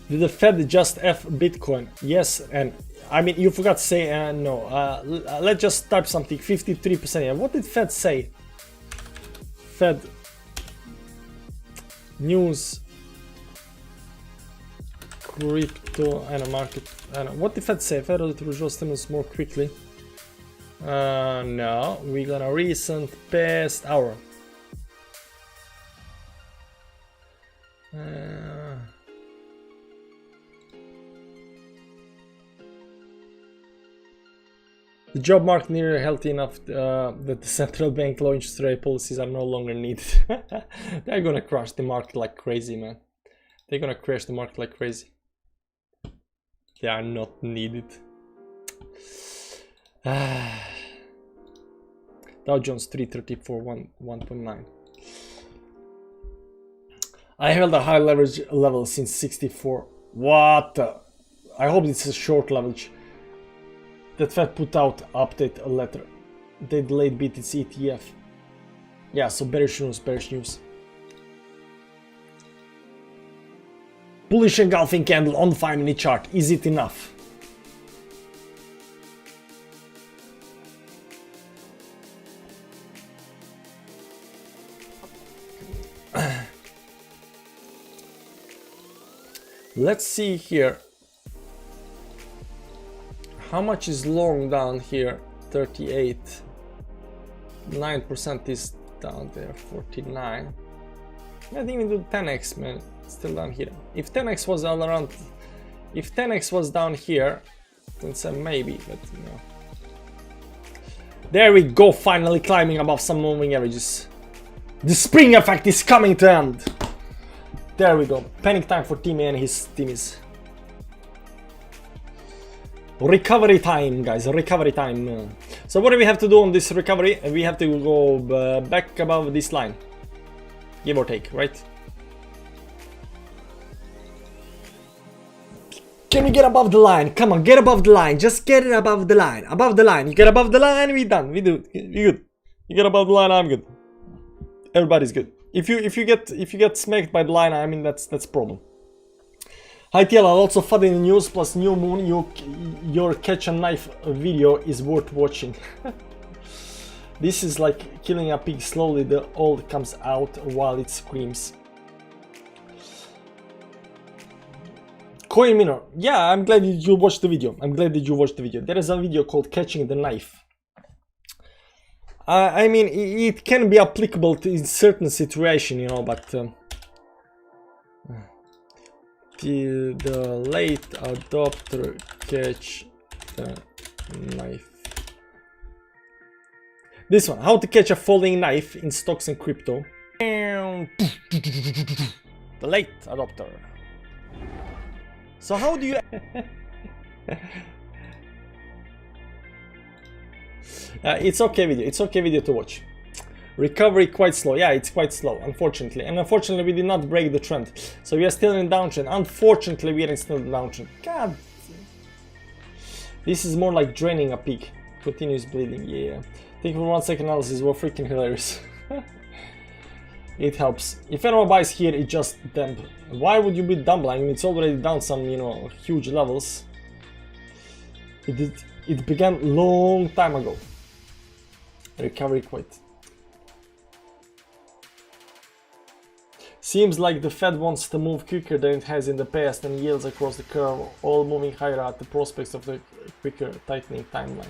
Did the Fed just F Bitcoin? Yes, and I mean, you forgot to say no. Let's just type something. 53%. Yeah. What did Fed say? Fed news, crypto, and a market. What did Fed say? Federal to withdraw stimulus more quickly. No, we're gonna recent past hour. The job market nearly healthy enough that the central bank low interest rate policies are no longer needed. They're gonna crush the market like crazy, man. They're gonna crash the market like crazy. They are not needed. Dow Jones 334, 1.9. I held a high leverage level since 64. What? I hope this is a short leverage. That Fed put out update letter. They delayed BTC ETF. Yeah, so bearish news. Bullish engulfing candle on the 5-minute chart. Is it enough? Let's see here. How much is long down here? 38. 9% is down there. 49. I didn't even do 10x, man. It's still down here. If 10x was all around, if 10x was down here, then say maybe, but no. There we go, finally climbing above some moving averages. The spring effect is coming to end. There we go. Panic time for Timmy and his teamies. Recovery time, guys. Recovery time. So what do we have to do on this recovery? We have to go back above this line. Give or take, right? Can we get above the line? Come on, get above the line. Just get it above the line. Above the line. You get above the line, we done. We do. You good. You get above the line, I'm good. Everybody's good. If you get smacked by the line, I mean that's problem. Hi TL, lots of fun in the news plus new moon. Your catch a knife video is worth watching. This is like killing a pig slowly. The old comes out while it screams. Coin Minor. Yeah, I'm glad that you watched the video. There is a video called Catching the Knife. I mean, it can be applicable to in certain situation, you know, but the late adopter catch the knife. This one, how to catch a falling knife in stocks and crypto. The late adopter. So how do you... it's okay video, it's okay video to watch. Recovery quite slow, yeah, it's quite slow, unfortunately. And unfortunately we did not break the trend. So we are still in downtrend. Unfortunately we are still in downtrend. God. This is more like draining a pig. Continuous bleeding, yeah. Think for 1 second analysis were freaking hilarious. It helps. If anyone buys here, it just dump. Why would you be dumb? I mean, it's already down some, you know, huge levels. It began long time ago. Recovery quite. Seems like the Fed wants to move quicker than it has in the past, and yields across the curve all moving higher at the prospects of the quicker tightening timeline.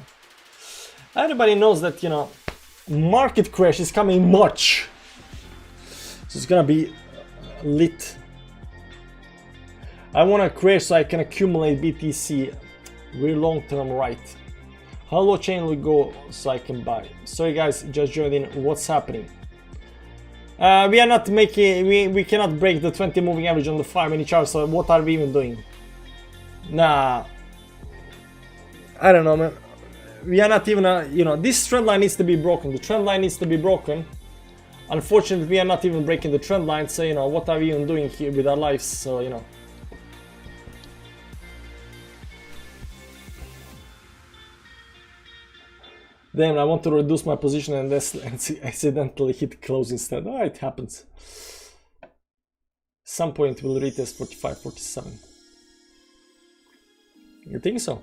Everybody knows that, you know, market crash is coming in March. So it's gonna be lit. I wanna crash so I can accumulate BTC. We're long term right. How low chain will go so I can buy? Sorry guys, just joined in. What's happening? We are not making, we cannot break the 20 moving average on the 5-minute chart, so what are we even doing? Nah, I don't know, man. We are not even, you know, this trend line needs to be broken. The trend line needs to be broken. Unfortunately, we are not even breaking the trend line, so, you know, what are we even doing here with our lives? So, you know. Damn, I want to reduce my position and accidentally hit close instead. Oh, it happens. Some point we'll retest 45, 47. You think so?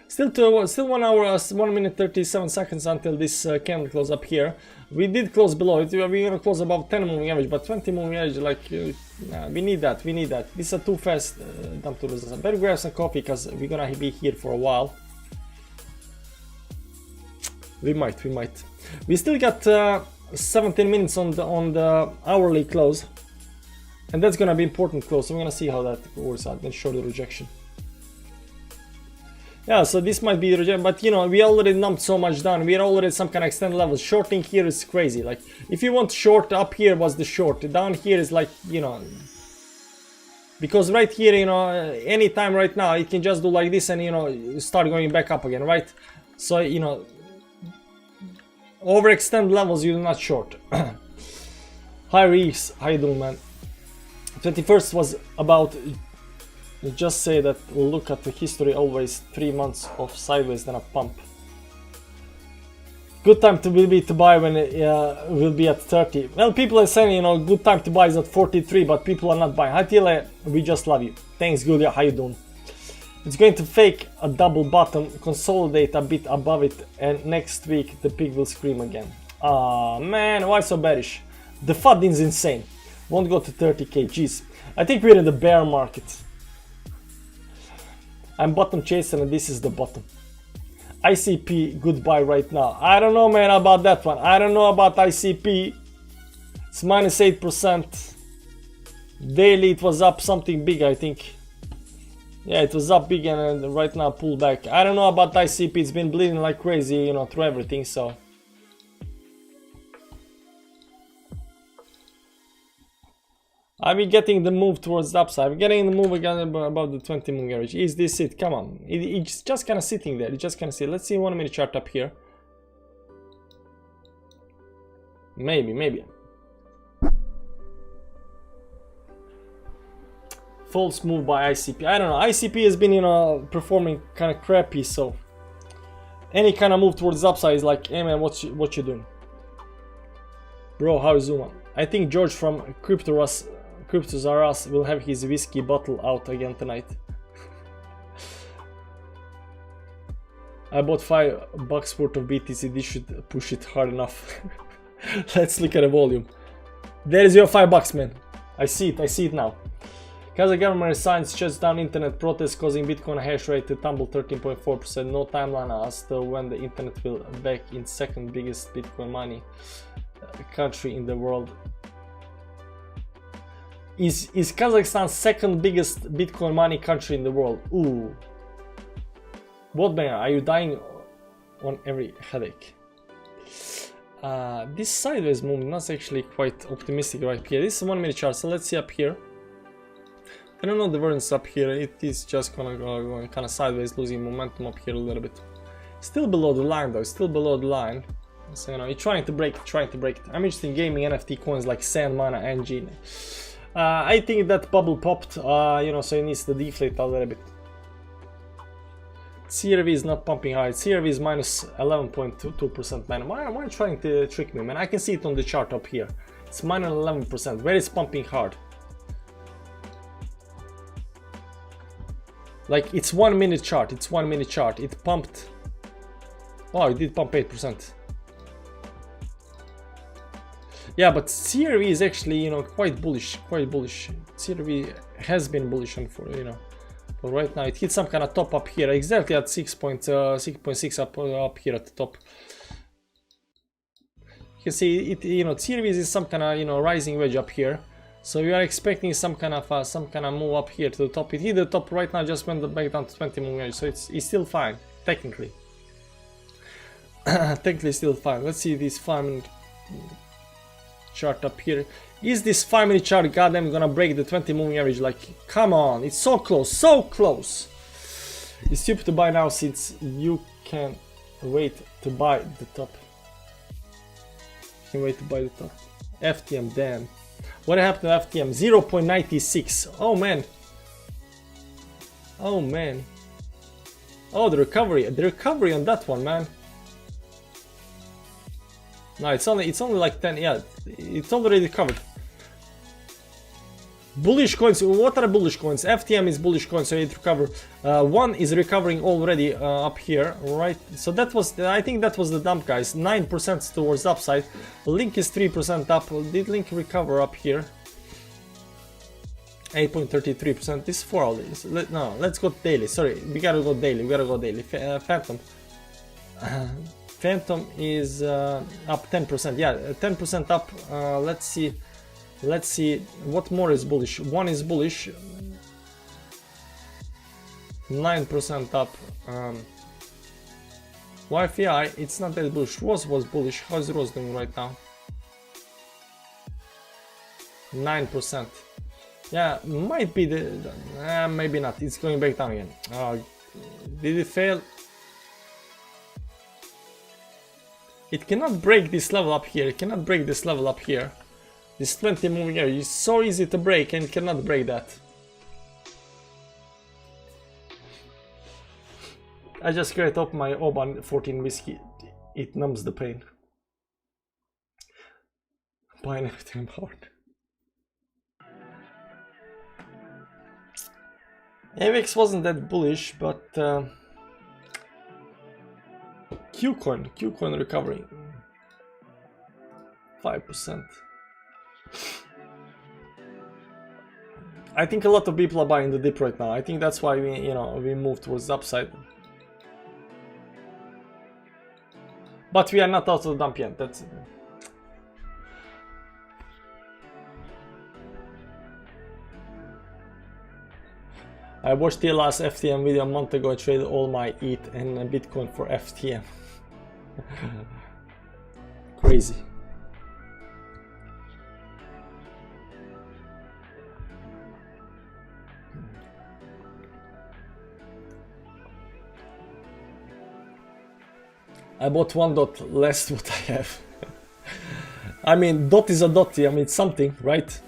Still 1 hour, 1 minute 37 seconds until this candle close up here. We did close below it. We're gonna close above 10 moving average, but 20 moving average, like, we need that. We need that. This is a too fast dump to resist. Better grab some coffee because we're gonna be here for a while. We might. We still got 17 minutes on the hourly close, and that's gonna be important close. So we're gonna see how that works out. Then show the rejection. Yeah, so this might be rejection, but you know, we already dumped so much down. We are already at some kind of extended levels. Shorting here is crazy. Like, if you want short, up here was the short. Down here is like, you know, because right here, you know, anytime right now, it can just do like this and, you know, start going back up again, right? So, you know, overextend levels, you do not short. Hi Reese, how you doing, man? 21st was about, just say that we'll look at the history, always 3 months of sideways then a pump. Good time to buy when it will be at 30. Well, people are saying, you know, good time to buy is at 43, but people are not buying. Hi Tile, we just love you. Thanks, Julia, how you doing? It's going to fake a double bottom, consolidate a bit above it, and next week the pig will scream again. Ah, man, why so bearish? The FUD is insane. Won't go to 30k, jeez. I think we're in the bear market. I'm bottom chaser and this is the bottom. ICP, goodbye right now. I don't know, man, about that one. I don't know about ICP. It's minus 8%. Daily it was up something big, I think. Yeah, it was up big and right now pull back. I don't know about ICP, it's been bleeding like crazy, you know, through everything, so. I've been getting the move towards the upside. I'm getting the move again above the 20 moving average. Is this it? Come on. It's just kind of sitting there. It's just kind of sit. Let's see 1 minute chart up here. Maybe. False move by ICP. I don't know. ICP has been, you know, performing kind of crappy, so any kind of move towards the upside is like, hey man, what you doing? Bro, how is Zuma? I think George from Cryptos R Us will have his whiskey bottle out again tonight. I bought $5 worth of BTC. This should push it hard enough. Let's look at the volume. There's your $5, man. I see it now. Kazakh government resigns, shuts down internet protests, causing Bitcoin hash rate to tumble 13.4%. No timeline as to when the internet will back in second biggest Bitcoin mining country in the world. Is Kazakhstan second biggest Bitcoin mining country in the world? Ooh. What man, are you dying on every headache? This sideways movement is actually quite optimistic right here. This is 1 minute chart, so let's see up here. I don't know the variance up here, it is just gonna go kind of sideways, losing momentum up here a little bit. Still below the line though, still below the line. So you know, you're trying to break it, I'm interested in gaming NFT coins like Sand, Mana, and Gene. I think that bubble popped, you know, so it needs to deflate a little bit. CRV is not pumping hard. CRV is minus 11.22%, man. Why are you trying to trick me, man? I can see it on the chart up here. It's minus 11%. Where is pumping hard? Like, it's 1 minute chart. It's 1 minute chart. It pumped. Oh, it did pump 8%. Yeah, but CRV is actually, you know, quite bullish. Quite bullish. CRV has been bullish on for, you know. But right now it hit some kind of top up here, exactly at 6.6 up here at the top. You can see it, you know, CRV is some kind of, you know, rising wedge up here. So we are expecting some kind of move up here to the top. It hit the top right now, just went back down to 20 moving wedge, so it's still fine, technically. Technically still fine. Let's see this 5 minute chart up here. Is this 5 minute chart goddamn gonna break the 20 moving average? Like, come on, it's so close, so close. It's stupid to buy now since you can wait to buy the top. You can wait to buy the top. FTM, damn. What happened to FTM? 0.96. Oh man. Oh man. Oh, the recovery on that one, man. No, it's only like 10. Yeah, it's already recovered. Bullish coins. What are bullish coins? FTM is bullish coin, so it recovered. One is recovering already up here, right? So that was, I think that was the dump, guys. 9% towards the upside. Link is 3% up. Did Link recover up here? 8.33%. This is 4 hours. No, let's go daily. Sorry, we gotta go daily. We gotta go daily. Phantom. Phantom is up 10%. Yeah, 10% up. Let's see. Let's see what more is bullish. One is bullish. 9% up. Wi-Fi, it's not that bullish. Rose was bullish. How's Rose doing right now? 9%. Yeah, might be the. Maybe not. It's going back down again. Did it fail? It cannot break this level up here. It cannot break this level up here. This 20 moving area is so easy to break and cannot break that. I just cracked up my Oban 14 whiskey. It numbs the pain. Buying everything hard. AVX wasn't that bullish, but Qcoin recovering 5%. I think a lot of people are buying the dip right now. I think that's why we move towards the upside. But we are not out of the dump yet. That's it. I watched the last FTM video a month ago. I traded all my ETH and Bitcoin for FTM. Crazy. I bought one dot less what I have. I mean, dot is a dot. I mean, it's something, right?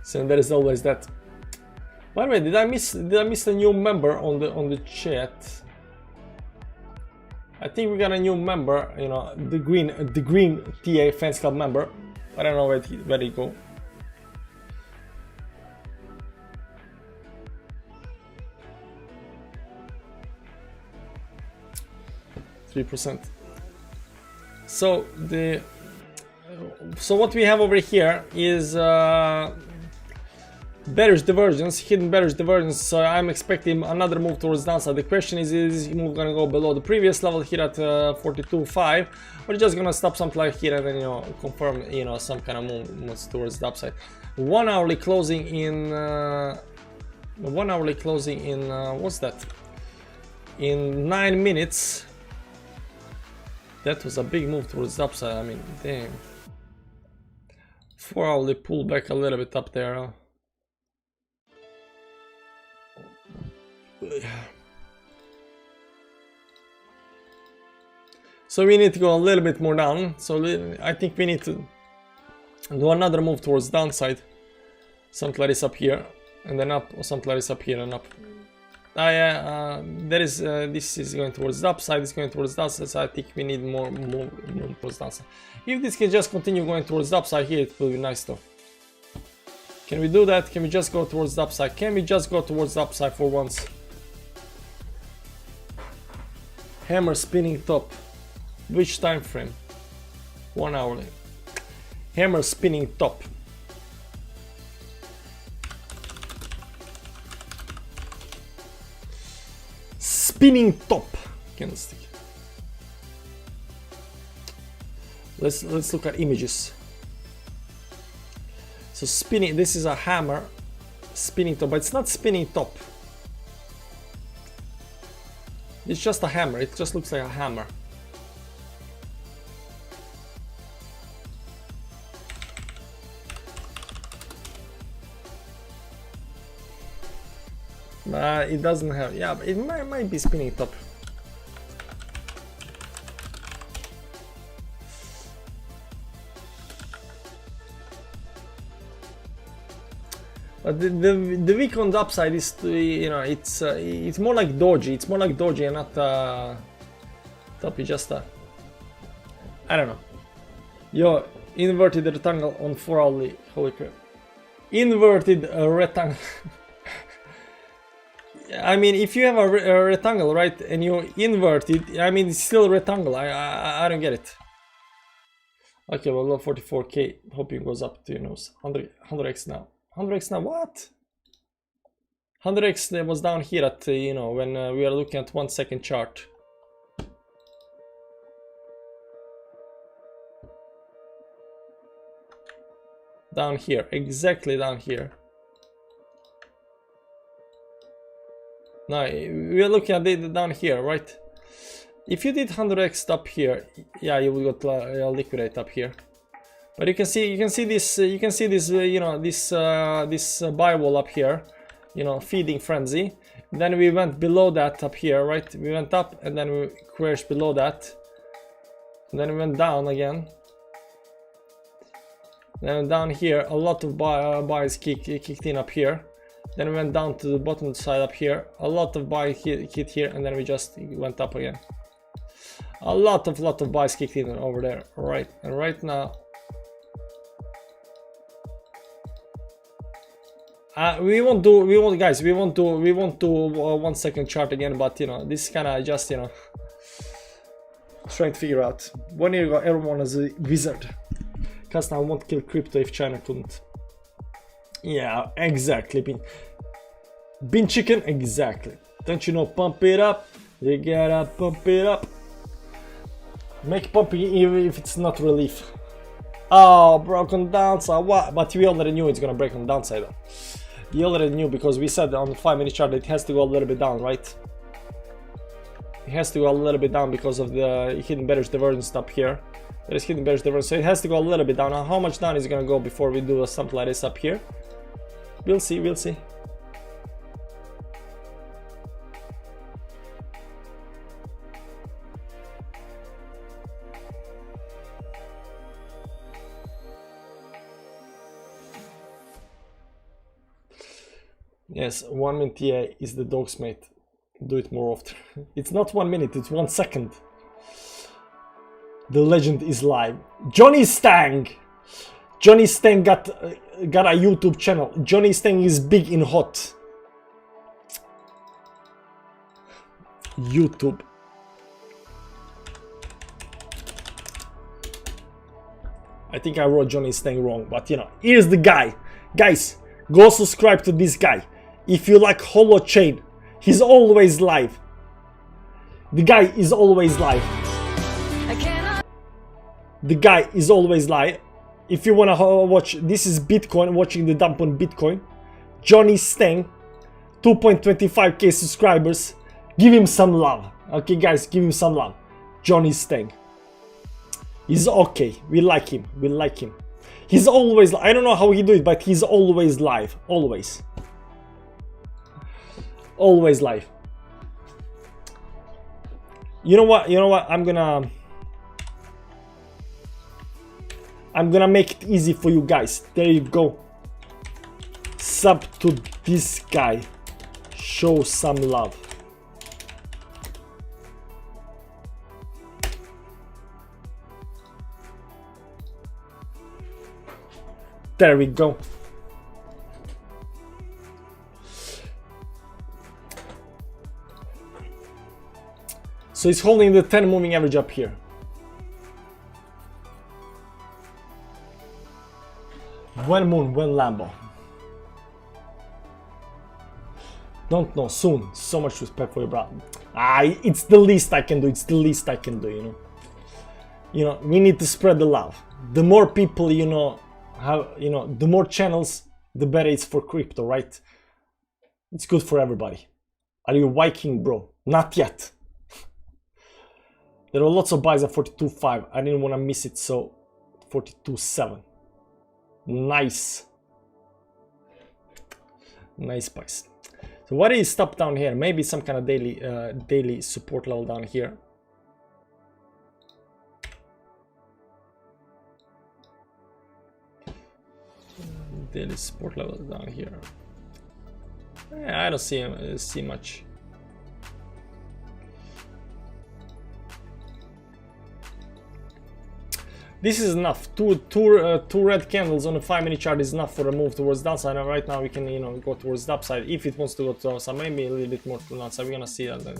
So there is always that. By the way, did I miss a new member on the chat? I think we got a new member. You know, the green TA fans club member. I don't know where he go. %. So what we have over here is bearish divergence, hidden bearish divergence, so I'm expecting another move towards downside. The question is this move gonna go below the previous level here at 42.5, or just gonna stop something like here and then, you know, confirm, you know, some kind of movements towards the upside. 1 hourly closing in 1 hourly closing in what's that, in 9 minutes. That was a big move towards the upside. I mean, damn. 4 hourly pull back a little bit up there. So we need to go a little bit more down. So I think we need to do another move towards downside. Something like this up here, and then up, or something like this up here and up. There is this is going towards the upside, it's going towards the downside, so I think we need more towards the downside. If this can just continue going towards the upside here, it will be nice though. Can we do that? Can we just go towards the upside? Can we just go towards the upside for once? Hammer spinning top. Which time frame? 1 hourly. Hammer spinning top. Spinning top candlestick. Let's look at images. So spinning, this is a hammer spinning top, but it's not spinning top. It's just a hammer. It just looks like a hammer. It doesn't have, yeah, it might be spinning top. But the week on the upside is, you know, it's more like doji. It's more like doji and not top. It's just I don't know. Yo, inverted rectangle on 4 hourly. Holy crap! Inverted rectangle. I mean, if you have a rectangle, right, and you invert it, I mean, it's still a rectangle. I don't get it. Okay, well, low 44k. Hoping it goes up to, you know, 100x now. 100x now, what? 100x was down here at, you know, when we are looking at 1 second chart. Down here, exactly down here. No, we are looking at it down here, right? If you did 100x up here, yeah, you will got liquidate up here. But you can see this, you know, this buy wall up here, you know, feeding frenzy. Then we went below that up here, right? We went up and then we crashed below that. And then we went down again. Then down here, a lot of buys kicked in up here. Then we went down to the bottom side up here. A lot of buys hit here, and then we just went up again. A lot of buys kicked in over there, right? And right now, we won't do 1 second chart again, but you know, this kind of just, you know, trying to figure out. 1 year ago, everyone was a wizard. Cause now won't kill crypto if China couldn't. Yeah, exactly. Bean chicken, exactly. Don't you know, pump it up. You gotta pump it up. Make pumping even if it's not relief. Oh, broken downside. What? But we already knew it's gonna break on the downside though. You already knew because we said on the 5-minute chart that it has to go a little bit down, right? It has to go a little bit down because of the hidden bearish divergence up here. There is hidden bearish divergence, so it has to go a little bit down. Now, how much down is it gonna go before we do something like this up here? We'll see, we'll see. Yes, 1 minute TA is the dog's mate. Do it more often. It's not 1 minute, it's 1 second. The legend is live. Johnny Stang! Johnny Stang got a YouTube channel. Johnny Stang is big in hot. YouTube. I think I wrote Johnny Stang wrong, but you know, here's the guy. Guys, Go subscribe to this guy. If you like Holochain, he's always live. The guy is always live. The guy is always live. If you wanna watch, this is Bitcoin, watching the dump on Bitcoin. Johnny Stang, 2.25k subscribers. Give him some love. Okay, guys, give him some love. Johnny Stang. He's okay. We like him. We like him. He's always, I don't know how he do it, but he's always live. Always. Always live. You know what? You know what? I'm gonna make it easy for you guys. There you go. Sub to this guy. Show some love. There we go. So he's holding the 10 moving average up here. One moon, one Lambo. Don't know, soon. So much respect for your brother. It's the least I can do. It's the least I can do, you know. You know, we need to spread the love. The more people, you know, have, you know, the more channels, the better it's for crypto, right? It's good for everybody. Are you Viking, bro? Not yet. There are lots of buys at 42.5. I didn't want to miss it, so 42.7. Nice. Nice buys. So what is stop down here? Maybe some kind of daily support level down here. Daily support level down here. Yeah, I don't see much. This is enough. Two red candles on a 5-minute chart is enough for a move towards downside. And right now we can, you know, go towards the upside. If it wants to go to downside, maybe a little bit more to the downside. We're gonna see that then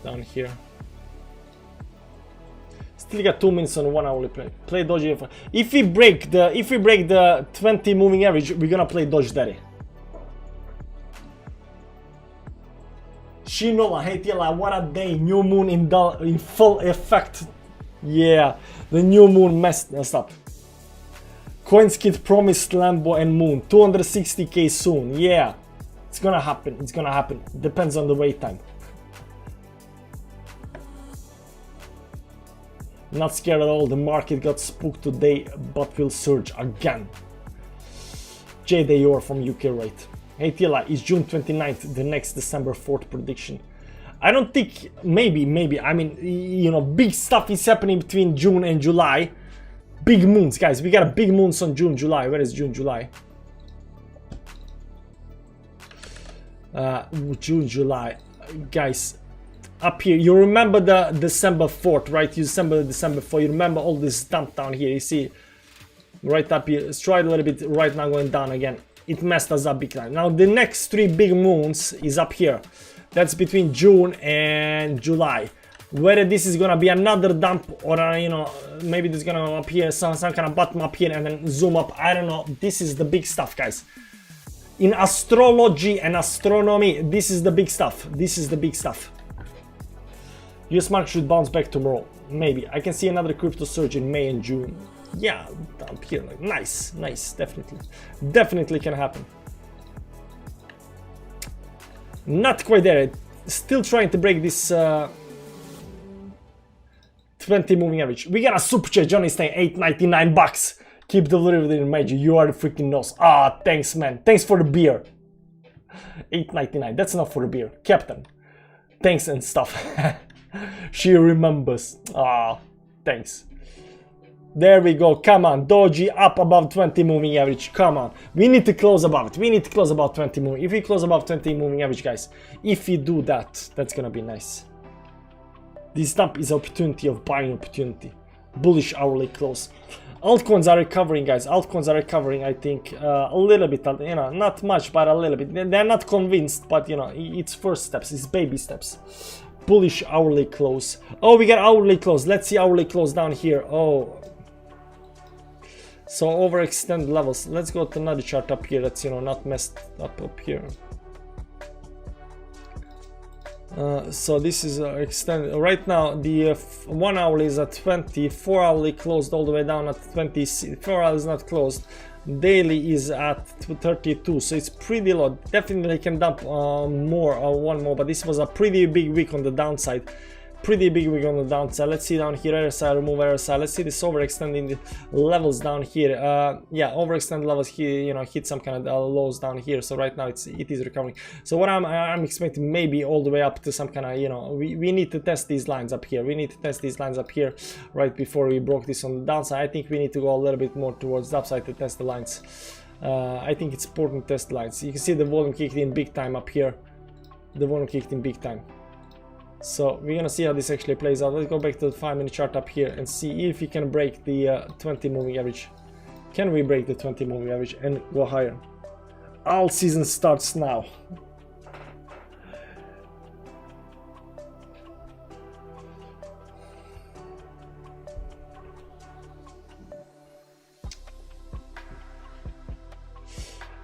down here. Still got 2 minutes on 1 hourly play. Play Doji. If we break the 20 moving average, we're gonna play Doge Daddy. Shinola, hey Tila, what a day! New moon in full effect. Yeah, the new moon messed us up. CoinSkid promised Lambo and Moon 260k soon. Yeah, it's gonna happen. It's gonna happen. Depends on the wait time. Not scared at all. The market got spooked today, but will surge again. JDyor from UK, right? Hey Tila, is June 29th the next December 4th prediction? I don't think, maybe, I mean, you know, big stuff is happening between June and July. Big moons, guys, we got a big moons on June, July. Where is June, July? June, July, guys, up here, you remember the December 4th, right? You remember December 4th, you remember all this dump down here, you see, right up here, it's tried a little bit, right now going down again. It messed us up big time. Now, the next 3 big moons is up here. That's between June and July. Whether this is gonna be another dump or you know, maybe this is gonna appear some kind of bottom up here and then zoom up. I don't know. This is the big stuff, guys. In astrology and astronomy, this is the big stuff. This is the big stuff. US market should bounce back tomorrow. Maybe. I can see another crypto surge in May and June. Yeah, up here, like nice, nice, definitely can happen. Not quite there. Still trying to break this 20 moving average. We got a super chat. Johnny staying $8.99. Keep delivering magic. You are the freaking nose. Ah, thanks, man. Thanks for the beer. $8.99. That's enough for the beer, Captain. Thanks and stuff. She remembers. Ah, thanks. There we go. Come on, Doji up above 20 moving average. Come on, we need to close above it. We need to close above 20 moving. If we close above 20 moving average, guys, if we do that, that's gonna be nice. This dump is opportunity of buying opportunity. Bullish hourly close. Altcoins are recovering, guys. Altcoins are recovering. I think a little bit. You know, not much, but a little bit. They're not convinced, but you know, it's first steps. It's baby steps. Bullish hourly close. Oh, we got hourly close. Let's see hourly close down here. Oh. So overextend levels. Let's go to another chart up here that's, you know, not messed up here. So this is extend right now. The 1 hourly is at 20, 4 hourly closed all the way down at 20, 4 hours not closed. Daily is at 32, so it's pretty low. Definitely can dump more or one more, but this was a pretty big week on the downside. Let's see down here, RSI, remove RSI. Let's see this overextending the levels down here. Yeah, overextend levels here, you know, hit some kind of lows down here. So right now it is recovering. So what I'm expecting, maybe all the way up to some kind of, you know, we need to test these lines up here. Right before we broke this on the downside. I think we need to go a little bit more towards the upside to test the lines. I think it's important to test the lines. You can see the volume kicked in big time up here. So we're gonna see how this actually plays out. Let's go back to the 5-minute chart up here and see if we can break the 20 moving average. Can we break the 20 moving average and go higher? All season starts now.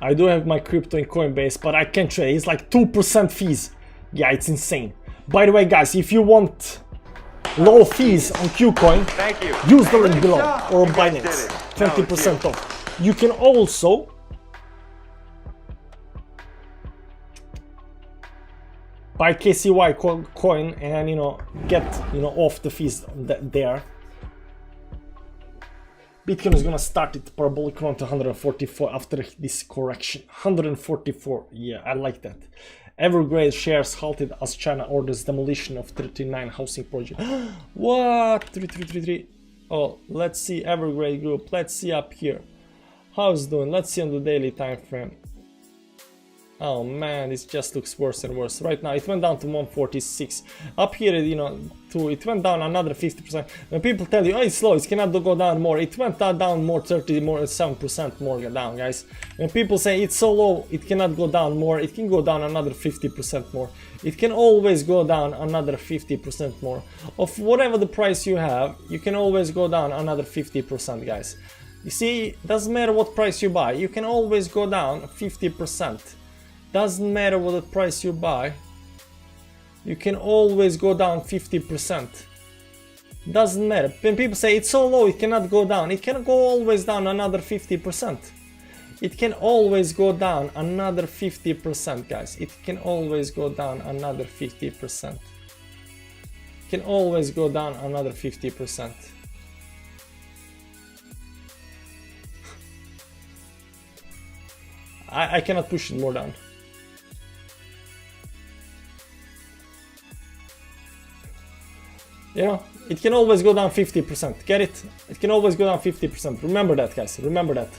I do have my crypto in Coinbase, but I can't trade. It's like 2% fees. Yeah, it's insane. By the way, guys, if you want low fees on Qcoin, use the link below or Binance, 20% off. You can also buy KCY coin and, you know, get, you know, off the fees there. Bitcoin is gonna start its parabolic run to 144 after this correction. 144, yeah, I like that. Evergrande shares halted as China orders demolition of 39 housing projects. What? 3333. Oh, let's see Evergrande group. Let's see up here. How's it doing? Let's see on the daily time frame. Oh man, this just looks worse and worse. Right now, it went down to 146. Up here, you know, it went down another 50%. When people tell you, oh, it's slow, it cannot go down more, it went down more 7% more down, guys. When people say it's so low, it cannot go down more, it can go down another 50% more. It can always go down another 50% more. Of whatever the price you have, you can always go down another 50%, guys. You see, doesn't matter what price you buy, you can always go down 50%. Doesn't matter what the price you buy, you can always go down 50%. Doesn't matter. When people say it's so low, it cannot go down, it can go always down another 50%. It can always go down another 50%, guys. It can always go down another 50%. It can always go down another 50%. I cannot push it more down. You know, it can always go down 50%. Get it? It can always go down 50%. Remember that, guys. Remember that.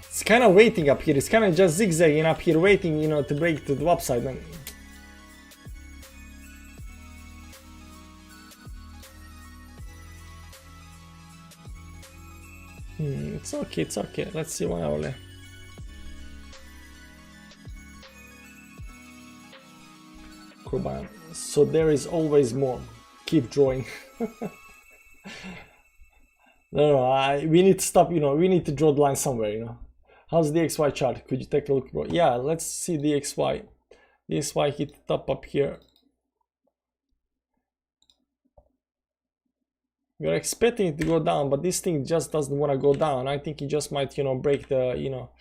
It's kind of waiting up here. It's kind of just zigzagging up here, waiting, you know, to break to the upside. And it's okay, it's okay. Let's see 1 hourly. Kurban. So there is always more. Keep drawing. No, we need to stop, you know, we need to draw the line somewhere, you know. How's the XY chart? Could you take a look, bro? Yeah, let's see the XY. The XY hit the top up here. We're expecting it to go down, but this thing just doesn't want to go down. I think it just might, you know, break the, you know,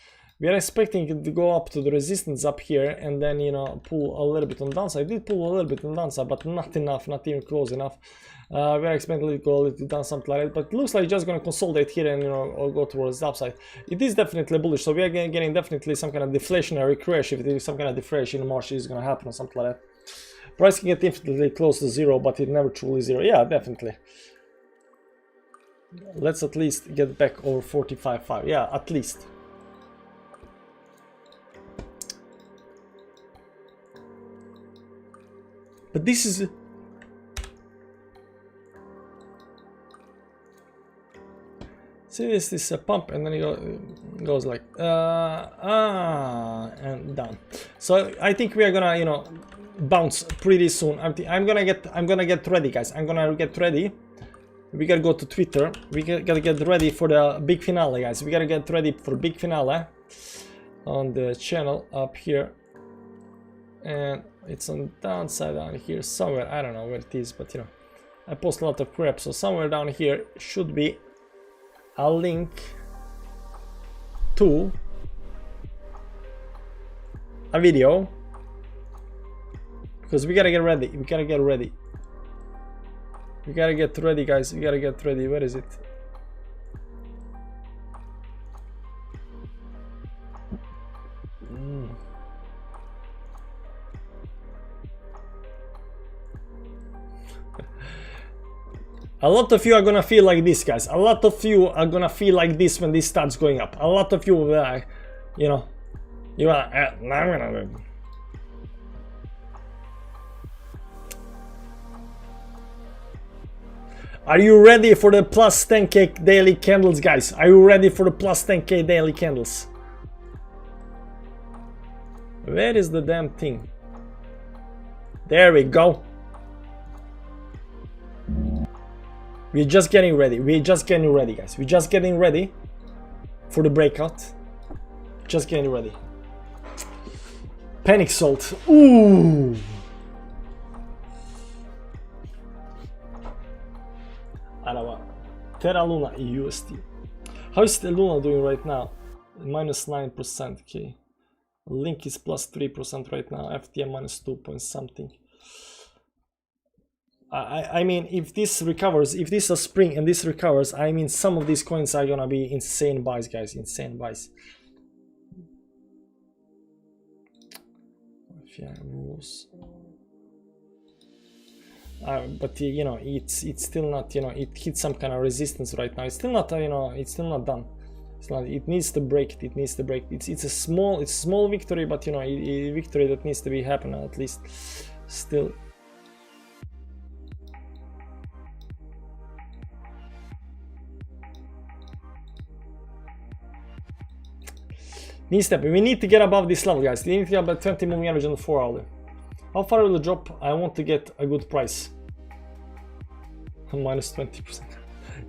we are expecting it to go up to the resistance up here and then, you know, pull a little bit on the downside. It did pull a little bit on the downside, but not enough, not even close enough. We are expecting it to go a little down, something like that, but it looks like it's just going to consolidate here and, you know, or go towards the upside. It is definitely bullish, so we are getting definitely some kind of deflationary crash. If there is some kind of deflation in March, is going to happen or something like that. Price can get infinitely close to zero, but it never truly zero. Yeah, definitely. Let's at least get back over 45.5. Yeah, at least. But this is... See this is a pump, and then it goes like and down. So I think we are gonna, you know, bounce pretty soon. I'm gonna get ready, guys. I'm gonna get ready. We gotta go to Twitter. We gotta get ready for the big finale, guys. We gotta get ready for big finale on the channel up here, and it's on the downside down here somewhere. I don't know where it is, but you know, I post a lot of crap, so somewhere down here should be a link to a video, because we gotta get ready. We gotta get ready. We gotta get ready, guys. We gotta get ready. Where is it? A lot of you are gonna feel like this, guys. A lot of you are gonna feel like this when this starts going up. A lot of you will be like, you know, you are. Are you ready for the plus 10k daily candles, guys? Are you ready for the plus 10k daily candles? Where is the damn thing? There we go. We're just getting ready. We're just getting ready, guys. We're just getting ready for the breakout. Just getting ready. Panic salt. Ooh. Araba. Terra Luna USD. How is the Luna doing right now? Minus 9%. Okay. Link is plus 3% right now. FTM minus 2 point something. I mean, if this recovers, if this is a spring and this recovers, I mean, some of these coins are gonna be insane buys, guys. Insane buys. Yeah, rules. But you know, it's still not, you know, it hit some kind of resistance right now. It's still not, you know, it's still not done. It's not. It needs to break it. It needs to break. It's a small victory, but you know, a victory that needs to be happening at least. Still. We need to get above this level, guys. We need to get above 20 moving average on the 4 hour. How far will it drop? I want to get a good price. Minus 20%.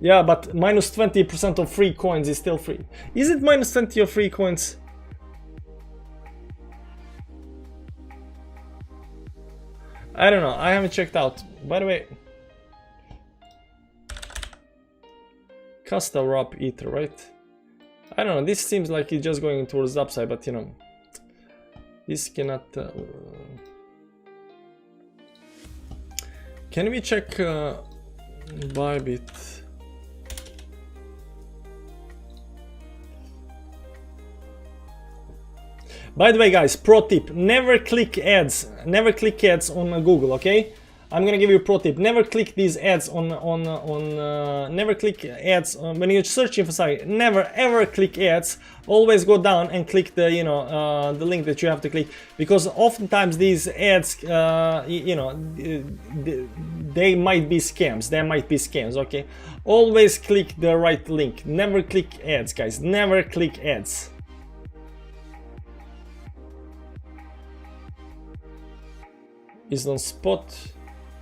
Yeah, but minus 20% of free coins is still free. Is it minus 20 of free coins? I don't know. I haven't checked out. By the way, Casta Wrap Ether, right? I don't know, this seems like it's just going towards the upside, but you know, this cannot... Can we check Bybit? By the way, guys, pro tip, never click ads on Google, okay? I'm gonna give you a pro tip. Never click these ads never click ads when you're searching for something. Never ever click ads. Always go down and click the, you know, the link that you have to click, because oftentimes these ads, you know, they might be scams. They might be scams. Okay, always click the right link. Never click ads, guys. Never click ads. Is on spot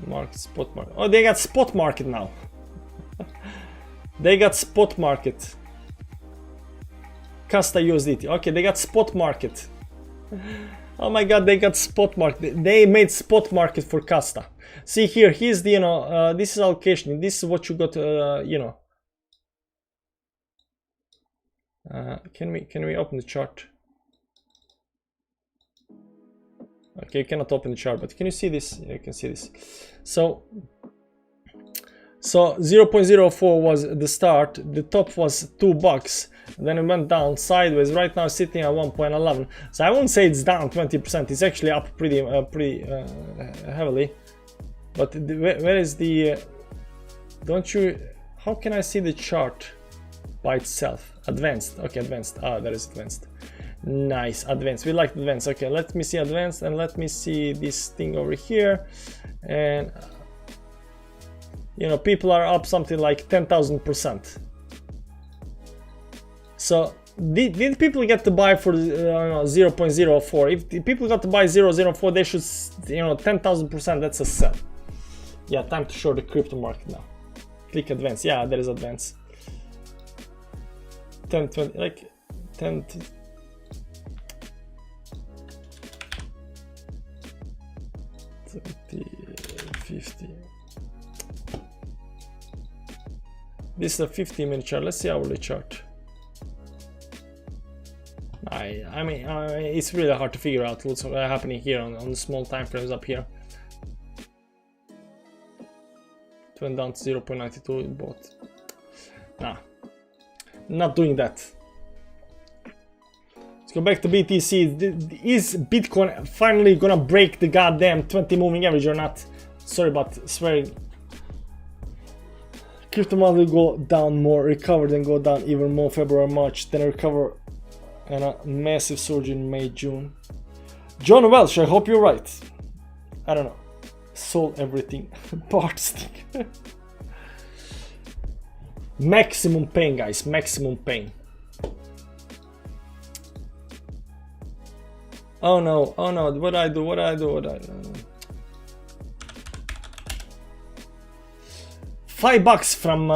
market. Oh, they got spot market now. They got spot market. Casta USDT. Okay, they got spot market. Oh my god, they got spot market. They made spot market for Casta. See here, here's the, you know, this is allocation. This is what you got, you know. Can we open the chart? Okay, you cannot open the chart, but can you see this? Yeah, you can see this. So 0.04 was the start. The top was $2. Then it went down sideways. Right now, sitting at 1.11. So I won't say it's down 20%. It's actually up pretty heavily. But where is the? Don't you? How can I see the chart by itself? Advanced. Okay, advanced. Ah, there is advanced. Nice, advanced. We like advanced. Okay, let me see advanced, and let me see this thing over here. And you know, people are up something like 10,000%. So did people get to buy for 0.04? If the people got to buy 0.04, they should, 10,000%. That's a sell. Yeah, time to show the crypto market now. Click advance. Yeah, there is advance. 10, 20, like 10. 20, 50. This is a 15-minute chart. Let's see hourly chart. I mean, it's really hard to figure out what's happening here on the small time frames up here. It went down to 0.92, but nah, not doing that. Let's go back to BTC. Is Bitcoin finally gonna break the goddamn 20 moving average or not? Sorry about swearing. Crypto market will go down more, recover, then go down even more February, March, then recover, and a massive surge in May, June. John Welsh, I hope you're right. I don't know. Sold everything. Part stick. Maximum pain, guys. Maximum pain. Oh no, oh no, what I do. $5 from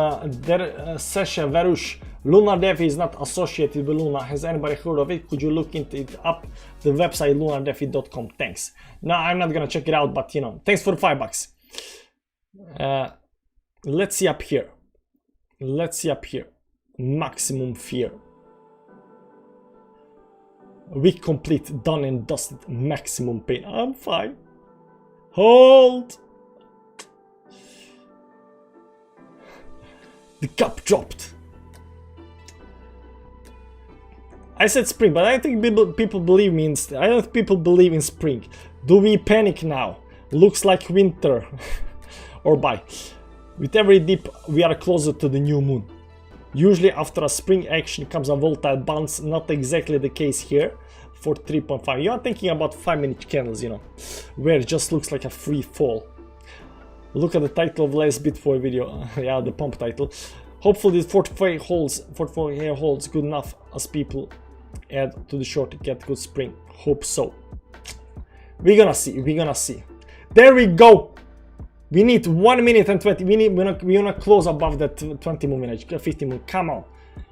Sasha Varush. Lunar DeFi is not associated with Luna. Has anybody heard of it? Could you look into it up? The website lunardefi.com. Thanks. No, I'm not gonna check it out, but thanks for the $5. Let's see up here. Maximum fear. Week complete, done and dusted. Maximum pain. I'm fine. Hold. The cup dropped. I said spring, but I think people believe me. I don't think people believe in spring. Do we panic now? Looks like winter. Or bye. With every dip, we are closer to the new moon. Usually after a spring action comes a volatile bounce. Not exactly the case here. For 3.5. You are thinking about 5-minute candles, where it just looks like a free fall. Look at the title of last Bitcoin video. Yeah, the pump title. Hopefully this 44 holds good enough as people add to the short to get good spring. Hope so. We're gonna see. There we go. We need 1 minute and 20. We wanna close above that 20 moving edge. 50 move. Come on.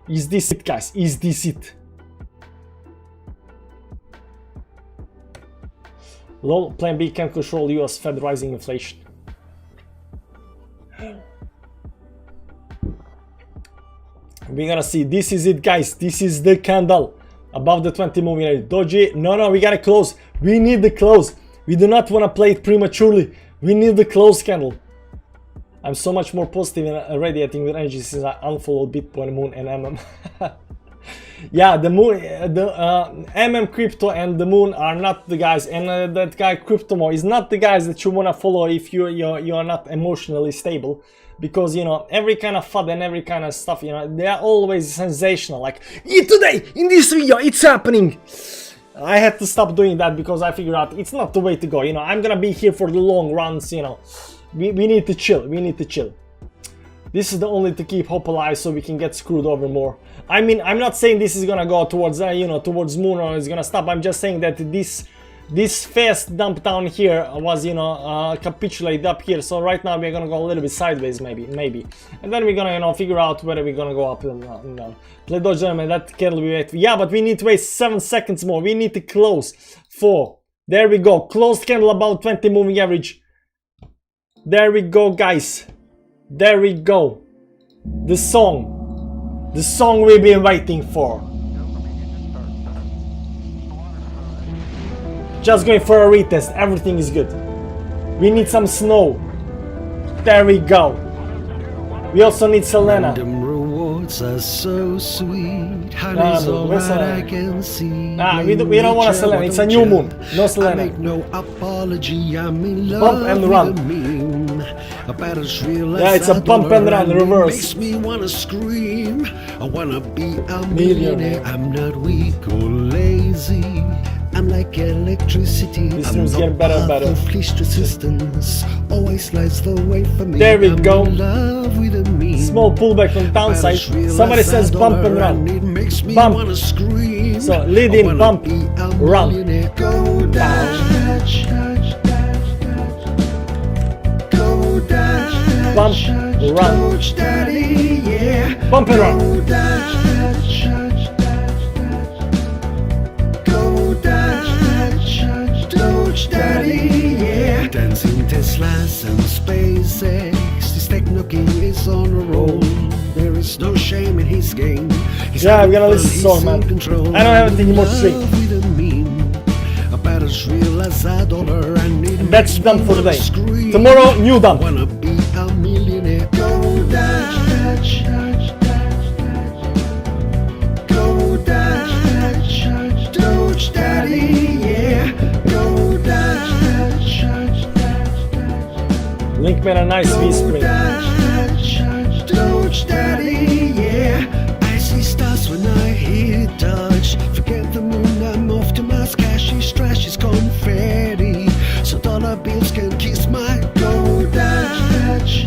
Is this it, guys? Is this it? Lol, plan B can control US Fed rising inflation. We're gonna see. This is it, guys. This is the candle above the 20 moving average. Doji, no, we gotta close. We need the close. We do not want to play it prematurely. We need the close candle. I'm so much more positive and radiating with energy since I unfollowed Bitcoin, Moon, and MM. Yeah, the Moon, MM Crypto and the Moon are not the guys, and that guy Cryptomo is not the guys that you wanna follow if you are not emotionally stable. Because every kind of FUD and every kind of stuff, they are always sensational. Like, today in this video, it's happening. I had to stop doing that because I figured out it's not the way to go. I'm gonna be here for the long runs. We need to chill. We need to chill. This is the only to keep hope alive, so we can get screwed over more. I mean, I'm not saying this is gonna go towards towards moon or it's gonna stop. I'm just saying that this fast dump down here was capitulated up here. So right now we're gonna go a little bit sideways, maybe, and then we're gonna figure out whether we're gonna go up and down. Play Dodge Gentleman, that candle we wait. Yeah, but we need to wait 7 seconds more. We need to close 4. There we go. Closed candle about 20 moving average. There we go, guys. There we go. The song we've been waiting for. Just going for a retest. Everything is good. We need some snow. There we go. We also need Selena. Random rewards are so sweet. Honey's all that I can see. We don't want a Selena. It's a new moon. No Selena. I make no apology. I'm in love Bump and run. with a meme. Yeah, it's a bump and run reverse. Makes me wanna scream. I wanna be a millionaire. I'm not weak or lazy. I'm like electricity. This stream's getting better and better. Least resistance always lies the way for me. There we I'm go. in love with a meme. Small pullback on the downside. Somebody says bump and run. It makes me Bump. wanna scream. So lead in, bump, run. Go dash, go dash, Bump, run. Coach Daddy, yeah. Bump and run. Go dash, go dash, Coach Daddy, yeah. Dancing Teslas and SpaceX, this techno king is on a roll. There is no shame in his game. He's Yeah, I'm gonna having listen to fun, song, man. he's in control. I don't have anything more to say. Love with a meme. About as real as a dollar. I need That's done for today. scream. Tomorrow, new done. Wanna be a millionaire. Go dash, go dash, Coach Daddy, yeah. Go dash, Link made a nice V-spring. Coach Daddy, yeah. I see stars when I hear Dodge. Forget the moon, I'm off to Mars. Cash is trash, is confetti. So dollar bills can kiss my go dash.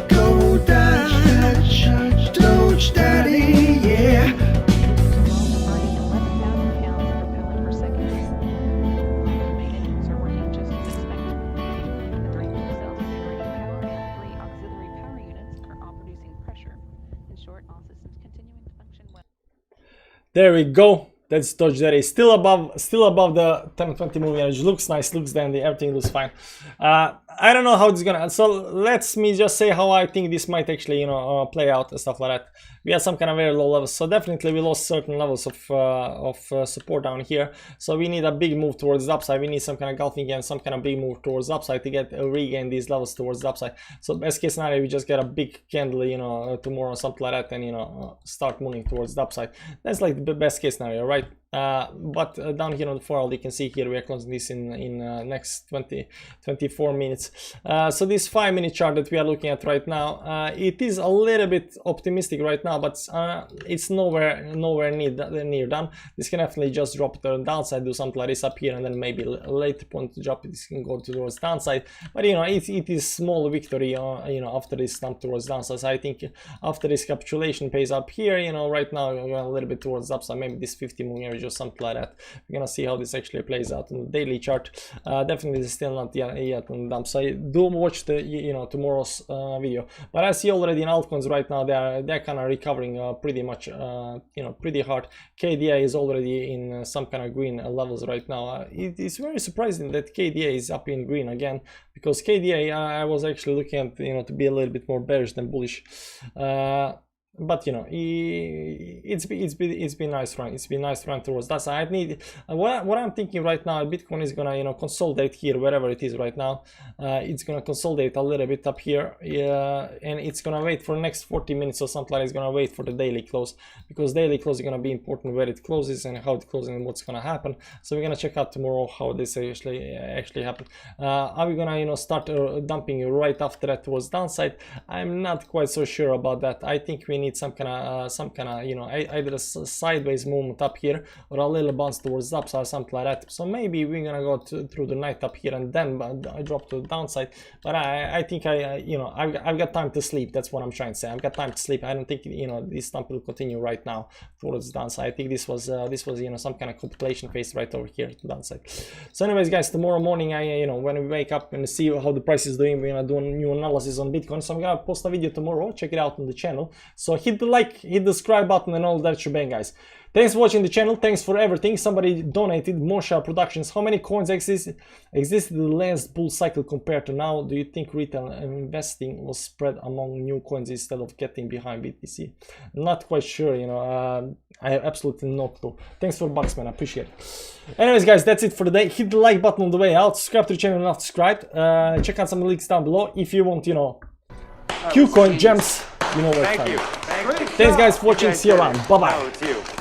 Go dash, Coach Daddy, yeah. There we go. That's Dodge Daddy. Still above the 10-20 moving average. Looks nice, looks dandy, everything looks fine. I don't know how it's gonna. So let me just say how I think this might actually, play out and stuff like that. We had some kind of very low levels, so definitely we lost certain levels of support down here. So we need a big move towards the upside. We need some kind of golfing and some kind of big move towards the upside to get regain these levels towards the upside. So best case scenario, we just get a big candle, tomorrow or something like that, and start moving towards the upside. That's like the best case scenario, right? But down here on the 4 hour, you can see here we are closing this in next 24 minutes. So this 5-minute chart that we are looking at right now, it is a little bit optimistic right now, but it's nowhere near done. This can definitely just drop to the downside, do something like this up here, and then maybe a later point to drop, this can go towards downside. But it is small victory, after this dump towards downside. So I think after this capitulation pays up here, right now we're going a little bit towards upside, maybe this 50 moving average or something like that. We're gonna see how this actually plays out on the daily chart. Definitely still not yet on the dump. So I do watch the tomorrow's video. But I see already in altcoins right now they're kind of recovering pretty much pretty hard. KDA is already in some kind of green levels right now. It is very surprising that KDA is up in green again, because KDA I was actually looking at to be a little bit more bearish than bullish. But it's been nice run. It's been nice run towards that. So I need what I'm thinking right now. Bitcoin is gonna consolidate here wherever it is right now. It's gonna consolidate a little bit up here, and it's gonna wait for the next 40 minutes or something like that. It's gonna wait for the daily close, because daily close is gonna be important where it closes and how it closes and what's gonna happen. So we're gonna check out tomorrow how this actually happen. Are we gonna start dumping right after that towards downside? I'm not quite so sure about that. I think we need some kind of either a sideways movement up here or a little bounce towards the upside or something like that. So maybe we're gonna go through the night up here and then drop to the downside. But I think I've got time to sleep. That's what I'm trying to say. I've got time to sleep. I don't think this dump will continue right now towards the downside. I think this was some kind of compilation phase right over here to the downside. So anyways, guys, tomorrow morning when we wake up and see how the price is doing, we're gonna do a new analysis on Bitcoin. So I'm gonna post a video tomorrow. Check it out on the channel. So hit the like, hit the subscribe button and all that shebang, guys. Thanks for watching the channel. Thanks for everything. Somebody donated. Mosha Productions. How many coins existed in the last bull cycle compared to now? Do you think retail investing was spread among new coins instead of getting behind BTC? Not quite sure. I have absolutely no clue. Thanks for bucks, man. I appreciate it. Anyways, guys, that's it for the day. Hit the like button on the way out. Subscribe to the channel if not subscribed. Check out some links down below if you want, Qcoin gems. Where Thank you. Thanks, guys, for watching. See you around. Bye bye.